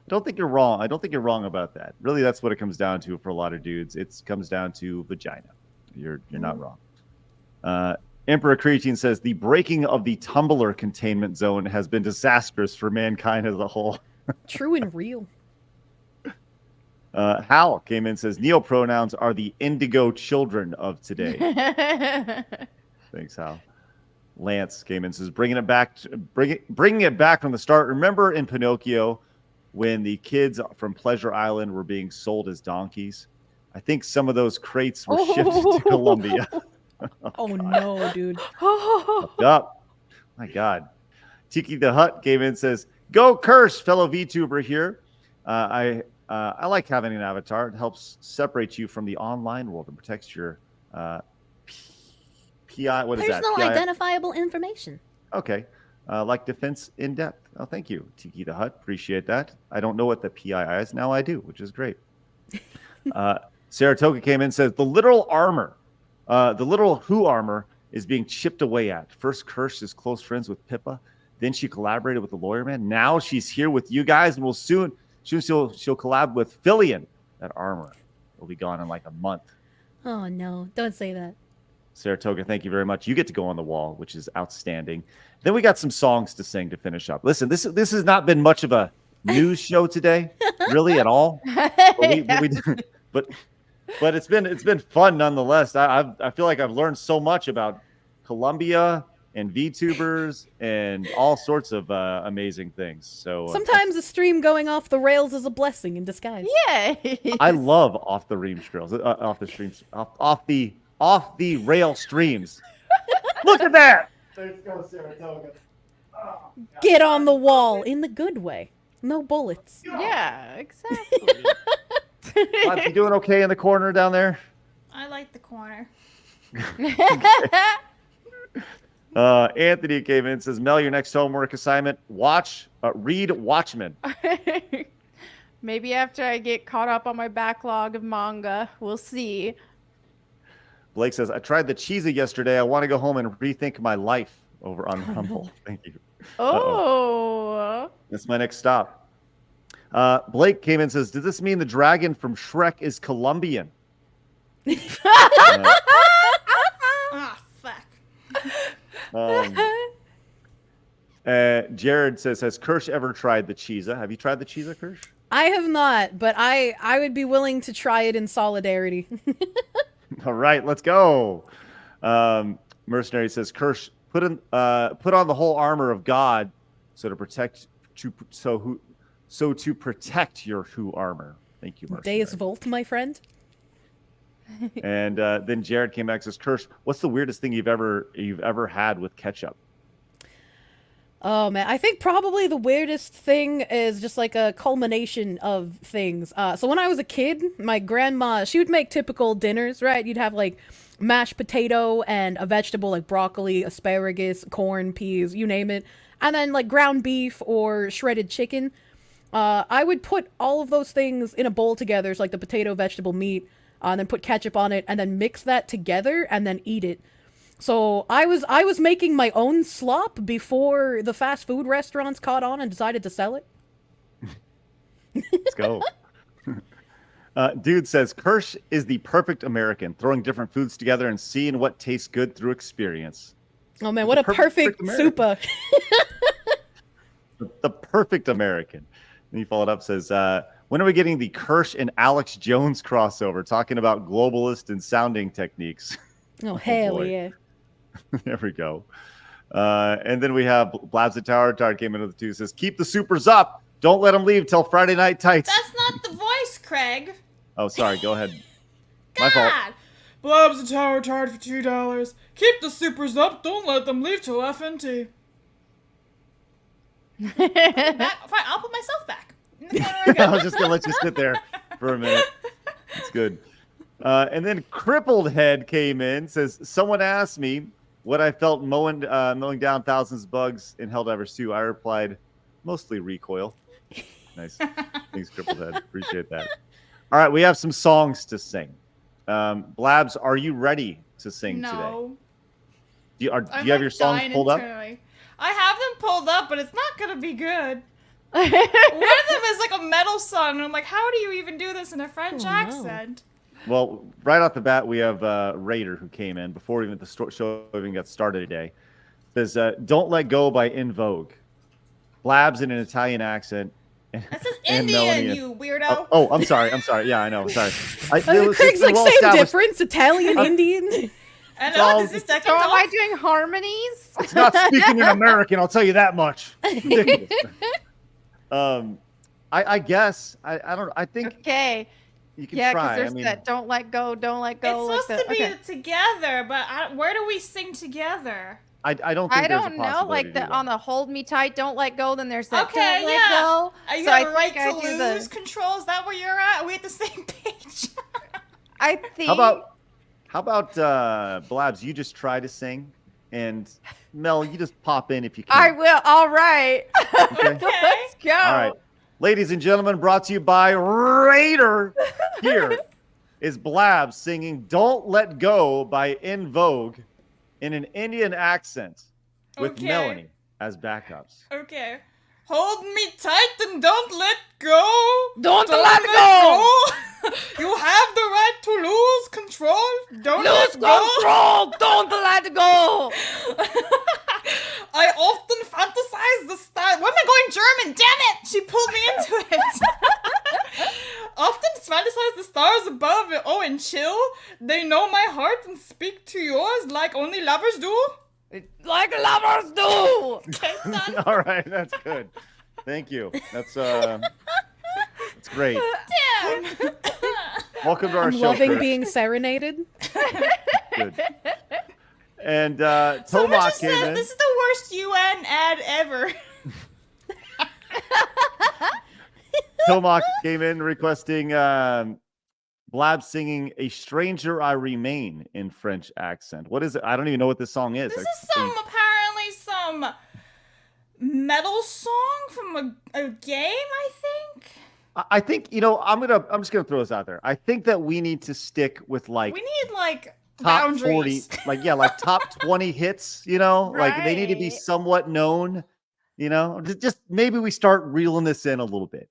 don't think you're wrong. I don't think you're wrong about that. Really, that's what it comes down to for a lot of dudes. It comes down to vagina. You're not wrong. Emperor Creatine says the breaking of the Tumblr containment zone has been disastrous for mankind as a whole. True and real. Hal came in and says neopronouns are the indigo children of today. Thanks, Hal. Lance came in and says bringing it back from the start. Remember in Pinocchio when the kids from Pleasure Island were being sold as donkeys? I think some of those crates were shipped to Colombia. Oh no, dude. Fucked up. My God. Tiki the Hut came in and says, go Kirsche, fellow VTuber here. I like having an avatar. It helps separate you from the online world and protects your PI. What is that? Personal PI? identifiable information. Okay. Like defense in depth. Oh, thank you, Tiki the Hut. Appreciate that. I don't know what the PI is. Now I do, which is great. Saratoga came in and says, the literal armor, the literal Who armor is being chipped away at. First, Kirsche is close friends with Pippa. Then she collaborated with the Lawyer Man. Now she's here with you guys, and soon she'll collab with Fillion. That armor will be gone in like a month. Oh no, don't say that. Saratoga, thank you very much. You get to go on the wall, which is outstanding. Then we got some songs to sing to finish up. Listen, this has not been much of a news show today, really at all. But it's been fun nonetheless. I feel like I've learned so much about Colombia and VTubers and all sorts of amazing things. So Sometimes a stream going off the rails is a blessing in disguise. Yeah. I love off the rail streams. Look at that. Let's go, Saratoga. Oh, Get on the wall in the good way. No bullets. Yeah, exactly. Pops, you doing okay in the corner down there? I like the corner. Anthony came in and says, Mel, your next homework assignment, read Watchmen. Maybe after I get caught up on my backlog of manga, we'll see. Blake says, I tried the cheesy yesterday. I want to go home and rethink my life over on Rumble. Thank you. Oh. That's my next stop. Blake came in and says, does this mean the dragon from Shrek is Colombian? Ah, fuck. Jared says, has Kirsche ever tried the Cheesa? Have you tried the Cheesa, Kirsche? I have not, but I would be willing to try it in solidarity. All right, let's go. Mercenary says, Kirsche, put on the whole armor of God so so to protect your Who armor. Thank you, Deus Mercenary. Volt, my friend. And then Jared came back and says, Kirsch, what's the weirdest thing you've ever had with ketchup? Oh man, I think probably the weirdest thing is just like a culmination of things. So when I was a kid, my grandma, she would make typical dinners, right? You'd have like mashed potato and a vegetable like broccoli, asparagus, corn, peas, you name it. And then like ground beef or shredded chicken. I would put all of those things in a bowl together, so like the potato, vegetable, meat, and then put ketchup on it and then mix that together and then eat it. So I was making my own slop before the fast food restaurants caught on and decided to sell it. Let's go. Dude says, Kirsch is the perfect American, throwing different foods together and seeing what tastes good through experience. Oh man, what a perfect super. The perfect American. And he followed up, says, when are we getting the Kirsch and Alex Jones crossover, talking about globalist and sounding techniques? Oh, hell boy. yeah. There we go. And then we have Blabs the Tower. Tower came into the two, says, keep the supers up. Don't let them leave till Friday night tights. That's not the voice, Craig. Oh, sorry. Go ahead. My God. fault. Blob's the Tower charged for $2. Keep the supers up. Don't let them leave till FNT. Fine, I'll put myself back. I was just going to let you sit there for a minute. It's good. And then Crippled Head came in, says, someone asked me what I felt mowing down thousands of bugs in Helldivers 2. I replied, mostly recoil. Nice. Thanks, Crippled Head. Appreciate that. All right, we have some songs to sing. Blabs, are you ready to sing today? No. Do you have your songs pulled up? I have them pulled up, but it's not going to be good. One of them is like a metal song, and I'm like, how do you even do this in a French accent? Well, right off the bat, we have Raider who came in before even the show even got started today. Says, "Don't Let Go" by In Vogue. Blabs in an Italian accent. That says Indian, you weirdo. Oh, I'm sorry. Yeah, I know. Sorry. Craig's like, same difference, Italian, Indian. I know, this is second. So am I doing harmonies? It's not speaking in American, I'll tell you that much. Ridiculous. I guess I don't. I think. Okay. You can yeah, try. because there's that "don't let go, don't let go." It's supposed to be together, but where do we sing together? I don't think I there's don't a know. possibility Like to do that. on the "hold me tight, don't let go," then there's that Okay, "don't let go." You So have I a right think to I do lose control. Is that where you're at? Are we at the same page? I think. How about Blabs? You just try to sing, and Mel, you just pop in if you can. I will. All right. Okay. Let's go. All right, ladies and gentlemen, brought to you by Raider. Here is Blabs singing "Don't Let Go" by In Vogue in an Indian accent with Melonie as backups. Okay. Hold me tight and don't let go. Don't let go. You have the right to lose control. Don't Lose let go. control. Don't let go. I often fantasize the stars. Why am I going German? Damn it! She pulled me into it. Often fantasize the stars above. Oh, and chill. They know my heart and speak to yours like only lovers do. Like lovers do. Okay, done. All right, that's good. Thank you. That's great. Damn. Welcome to our I'm show. loving Chris. being serenaded. Good. And Someone Tomak just came says in. this is the worst UN ad ever. Tomak came in requesting Blab singing "A Stranger I Remain" in French accent. What is it? I don't even know what this song is. This is apparently some metal song from a game, I think. I think, I'm just gonna throw this out there. I think that we need to stick with like We need like top boundaries. 40, like top 20 hits, like they need to be Right. somewhat known, just maybe we start reeling this in a little bit,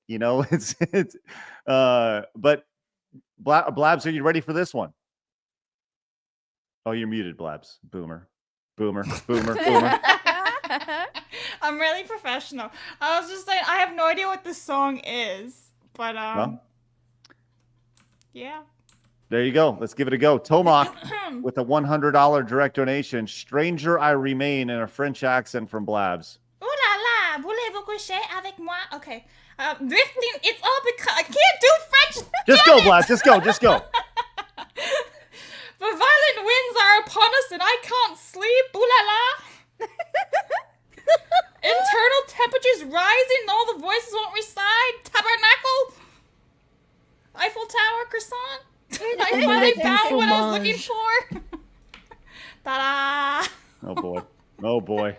but Blabs, are you ready for this one? Oh, you're muted, Blabs. Boomer. I'm really professional. I was just saying I have no idea what this song is, but Well, yeah. there you go. Let's give it a go. Tomak with a $100 direct donation. "Stranger I Remain" in a French accent from Blabs. Ooh la la, voulez-vous coucher avec moi? Okay, Drifting, it's all because I can't do French. Just go, Blast. Just go. Just go. The violent winds are upon us and I can't sleep. Ooh la la. Internal temperatures rising, all the voices won't reside. Tabernacle. Eiffel Tower, croissant. I finally found what I was looking for. Ta-da! Oh boy. Oh boy.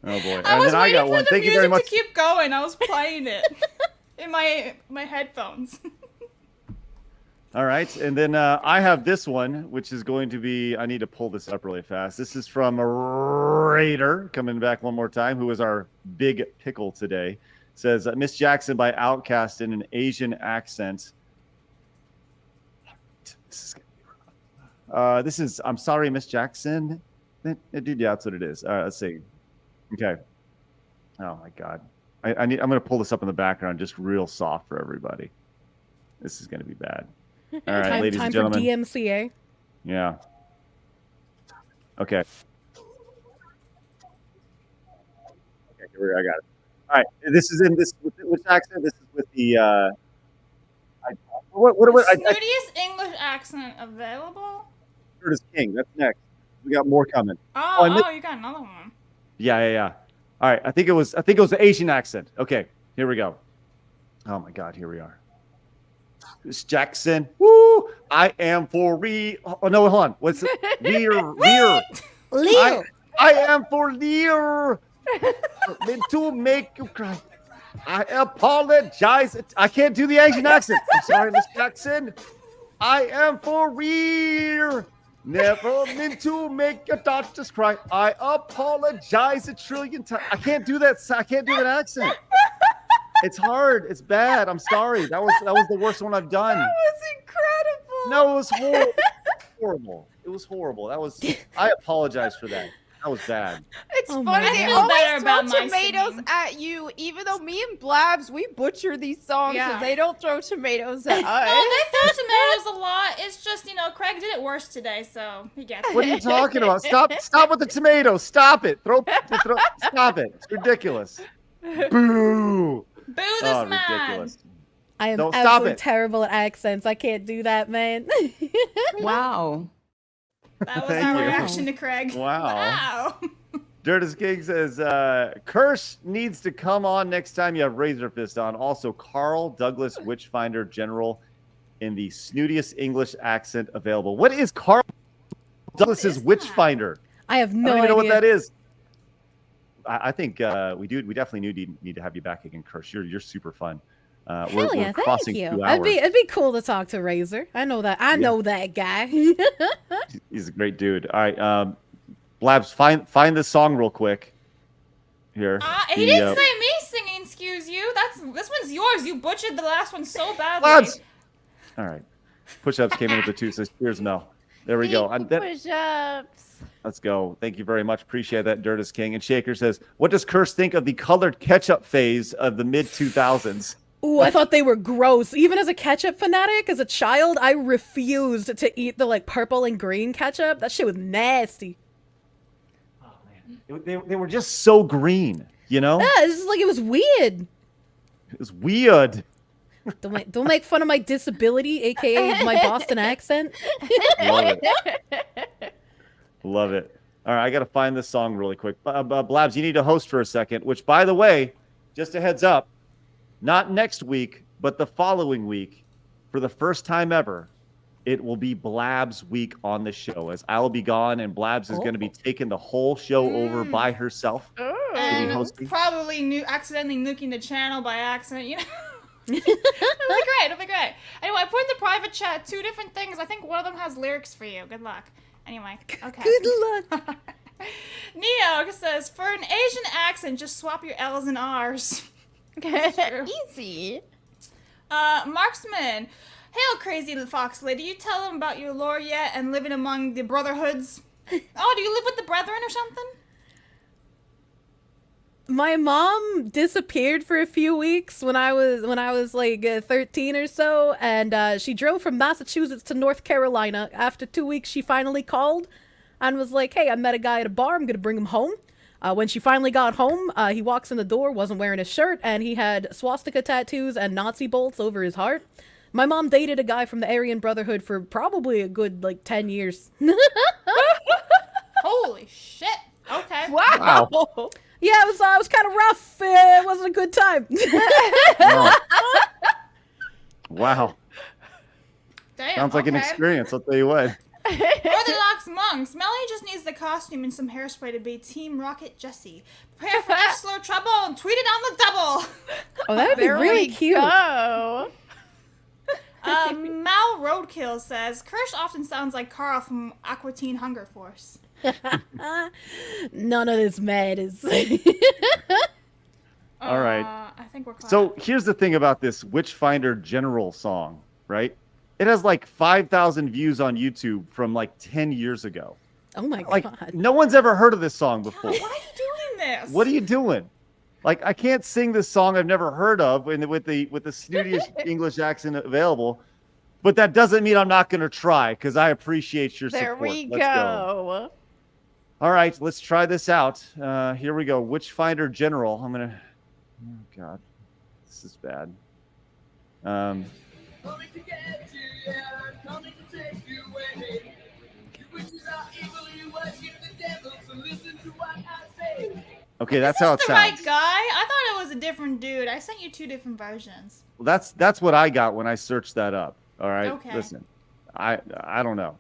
Oh boy. I was waiting for the Thank you very music much. to keep going. I was playing it in my headphones. All right, and then I have this one, which is going to be. I need to pull this up really fast. This is from a Raider coming back one more time, who is our big pickle today. It says Miss Jackson by Outkast in an Asian accent. This is. I'm sorry, Miss Jackson. Dude, yeah, that's what it is. All right, let's see. Okay. Oh my God. I'm going to pull this up in the background, just real soft for everybody. This is going to be bad. All right, ladies and gentlemen. Time for DMCA. Yeah. Okay. Okay, here I got it. All right, this is in this. Which accent? This is with the. What? Snootiest English accent available? Curtis King. That's next. We got more coming. Oh, you got another one. Yeah. All right, I think it was the Asian accent. Okay, here we go. Oh my God, here we are. Miss Jackson. Woo! I am for real. Oh no, hold on. What's it? Lear. Leo. I am for Lear. Meant to make you cry. I apologize. I can't do the Asian accent. I'm sorry, Miss Jackson. I am for real. Never meant to make your daughters cry. I apologize a trillion times. I can't do that. I can't do that accent. It's hard. It's bad. I'm sorry. That was the worst one I've done. That was incredible. No, it was horrible. Horrible. It was horrible. I apologize for that. That was bad. It's Oh funny my they God. Better always about throw my tomatoes singing. at you, even though me and Blabs we butcher these songs Yeah. and they don't throw tomatoes at Oh, us. they throw tomatoes a lot. It's just, Craig did it worse today, so he gets What it. are you talking about? Stop with the tomatoes. Stop it. Stop it. It's ridiculous. Boo. Boo this Oh, man. ridiculous. I am Don't stop absolutely it. terrible at accents. I can't do that, man. Wow. That was Thank our you. reaction to Craig. Wow. Wow. Dirtus King says, Kirsch needs to come on next time you have Razor Fist on. Also, Carl Douglas Witchfinder General in the snootiest English accent available. What is Carl Douglas's is that? Witchfinder? I have I no don't even know what idea. that is. I think we definitely need to have you back again, Kirsch. You're super fun. Hell We're yeah, thank crossing you. 2 hours. It'd be cool to talk to Razor. I know that. I know that guy. He's a great dude. All right, Blabs, find this song real quick. Here. He didn't say me singing, excuse you. This one's yours. You butchered the last one so badly. Blabs. All right. Push-ups came in with the 2. Says, cheers, Mel. There we go. Push-ups. Let's go. Thank you very much. Appreciate that, Dirtus King. And Shaker says, what does Kirsch think of the colored ketchup phase of the mid-2000s? Ooh, I thought they were gross. Even as a ketchup fanatic, as a child, I refused to eat the purple and green ketchup. That shit was nasty. Oh, man. They were just so green, you know? Yeah, it's just it was weird. It was weird. Don't make fun of my disability, aka my Boston accent. Love it. Love it. All right, I got to find this song really quick. Blabs, you need to host for a second, which, by the way, just a heads up, not next week, but the following week, for the first time ever, it will be Blabs week on the show, as I'll be gone and Blabs is going to be taking the whole show over by herself. And hosting. probably accidentally nuking the channel by accident, It'll be great. Anyway, I put in the private chat 2 different things. I think one of them has lyrics for you. Good luck. Anyway, okay. Good luck. Neo says, for an Asian accent, just swap your L's and R's. Easy. Marksman. Hail, crazy little fox lady. You tell them about your lore yet and living among the brotherhoods? Oh, do you live with the brethren or something? My mom disappeared for a few weeks when I was 13 or so, and she drove from Massachusetts to North Carolina. After 2 weeks, she finally called and was like, "Hey, I met a guy at a bar. I'm gonna bring him home." When she finally got home, he walks in the door, wasn't wearing a shirt, and he had swastika tattoos and Nazi bolts over his heart. My mom dated a guy from the Aryan Brotherhood for probably a good, 10 years. Holy shit. Okay. Wow. Yeah, it was kind of rough. It wasn't a good time. Wow. Damn, Sounds like an experience, I'll tell you what. Orthodox monks. Melanie just needs the costume and some hairspray to be Team Rocket Jessie. Prepare for F-Slow trouble and tweet it on the double. Oh, that would be There really we cute. go. Mal Roadkill says, Kirsch often sounds like Carl from Aqua Teen Hunger Force. None of this matters. All right. I think we're caught So up. here's the thing about this Witchfinder General song, right? It has 5,000 views on YouTube from 10 years ago. Oh my god. No one's ever heard of this song before. Why are you doing this? What are you doing? I can't sing this song I've never heard of with the snootiest English accent available, but that doesn't mean I'm not going to try because I appreciate your There support. we Let's go. All right, let's try this out. Here we go. Witchfinder General. I'm going to... Oh, God. This is bad. Coming to get you, yeah, coming to take you away. You witches are evil, you worship the devil, so listen to what I say. Okay, that's how it the sounds. right guy? I thought it was a different dude. I sent you 2 different versions. Well, that's what I got when I searched that up. All right, Okay. listen, I don't know.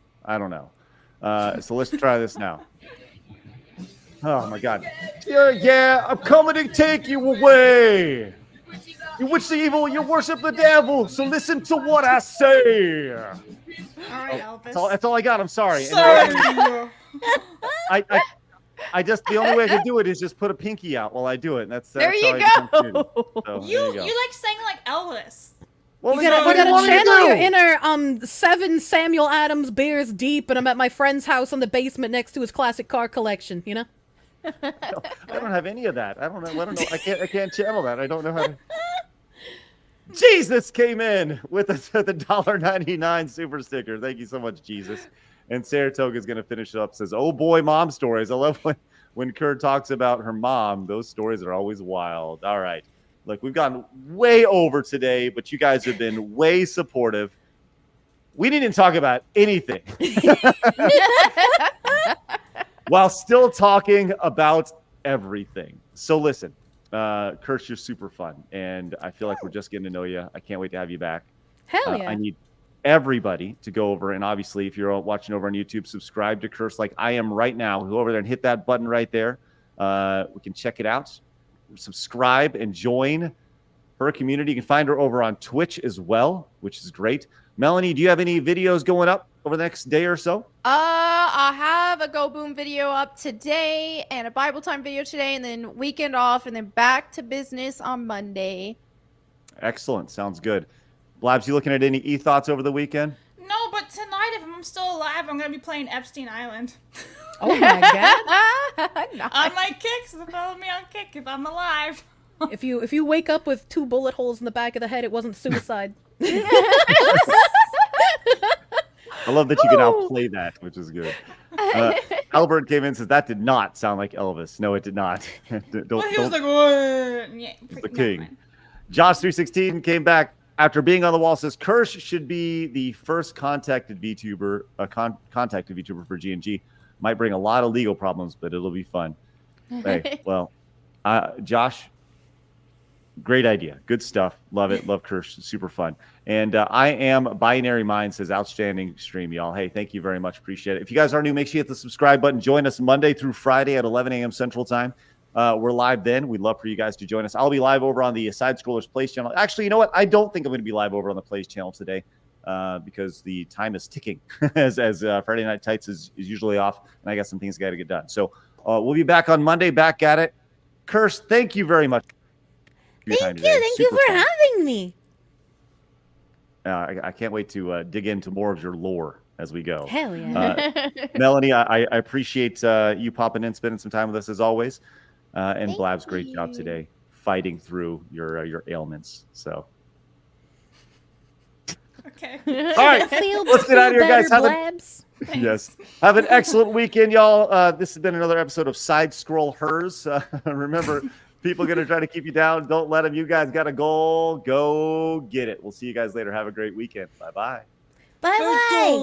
So let's try this now. Oh my God! Yeah, I'm coming to take you away. You witch the evil, you worship the devil. So listen to what I say. All right, Elvis. That's all I got. I'm sorry. Sorry. I just the only way I can do it is just put a pinky out while I do it. And that's There how you I become go. student. So, You there you go. like saying like Elvis. Well, You then gotta, what do you want me to channel your do? inner 7 Samuel Adams beers deep, and I'm at my friend's house in the basement next to his classic car collection. You know. I don't have any of that. I don't know. I can't channel that. I don't know how to. Jesus came in with the $1.99 super sticker. Thank you so much, Jesus. And Saratoga is going to finish it up. Says, "Oh boy, mom stories. I love when Kurt talks about her mom. Those stories are always wild." All right, look, we've gone way over today, but you guys have been way supportive. We didn't talk about anything. While still talking about everything. So listen, Kirsch, you're super fun, and I feel like we're just getting to know you. I can't wait to have you back. Hell yeah. I need everybody to go over, and obviously, if you're watching over on YouTube, subscribe to Kirsch like I am right now. Go over there and hit that button right there. We can check it out. Subscribe and join her community. You can find her over on Twitch as well, which is great. Melonie, do you have any videos going up over the next day or so? I have a Go Boom video up today and a Bible time video today, and then weekend off, and then back to business on Monday. Excellent. Sounds good. Blabs, you looking at any e-thoughts over the weekend? No, but tonight, if I'm still alive, I'm gonna be playing Epstein Island. Oh my god. Nice. On my Kick, so follow me on Kick if I'm alive. If you wake up with 2 bullet holes in the back of the head, it wasn't suicide. I love that you can outplay that, which is good. Albert came in and says, that did not sound like Elvis. No, it did not. Well, he was like, what? Yeah, He's the never king. mind. Josh316 came back after being on the wall, says, Kirsch should be the first contacted VTuber, contacted VTuber for G&G. Might bring a lot of legal problems, but it'll be fun. Hey, well, Josh, great idea. Good stuff. Love it. Love Kirsch. Super fun. And I am Binary Mind says, outstanding stream, y'all. Hey, thank you very much. Appreciate it. If you guys are new, make sure you hit the subscribe button. Join us Monday through Friday at 11 a.m. Central Time. We're live then. We'd love for you guys to join us. I'll be live over on the Side Scrollers Plays channel. Actually, you know what? I don't think I'm going to be live over on the Plays channel today because the time is ticking as Friday Night Tights is usually off, and I got some things got to get done. So we'll be back on Monday, back at it. Kirsch, thank you very much. Thank you for having me. I can't wait to dig into more of your lore as we go. Hell yeah. Melonie, I appreciate you popping in, spending some time with us as always. And Thank Blab's great job you. today fighting through your ailments. So, Okay. all right, let's get out of here, guys. Have a, Blabs. Yes. Have an excellent weekend, y'all. This has been another episode of Side Scroll Hers. Remember, people are going to try to keep you down. Don't let them. You guys got a goal. Go get it. We'll see you guys later. Have a great weekend. Bye-bye. Bye-bye.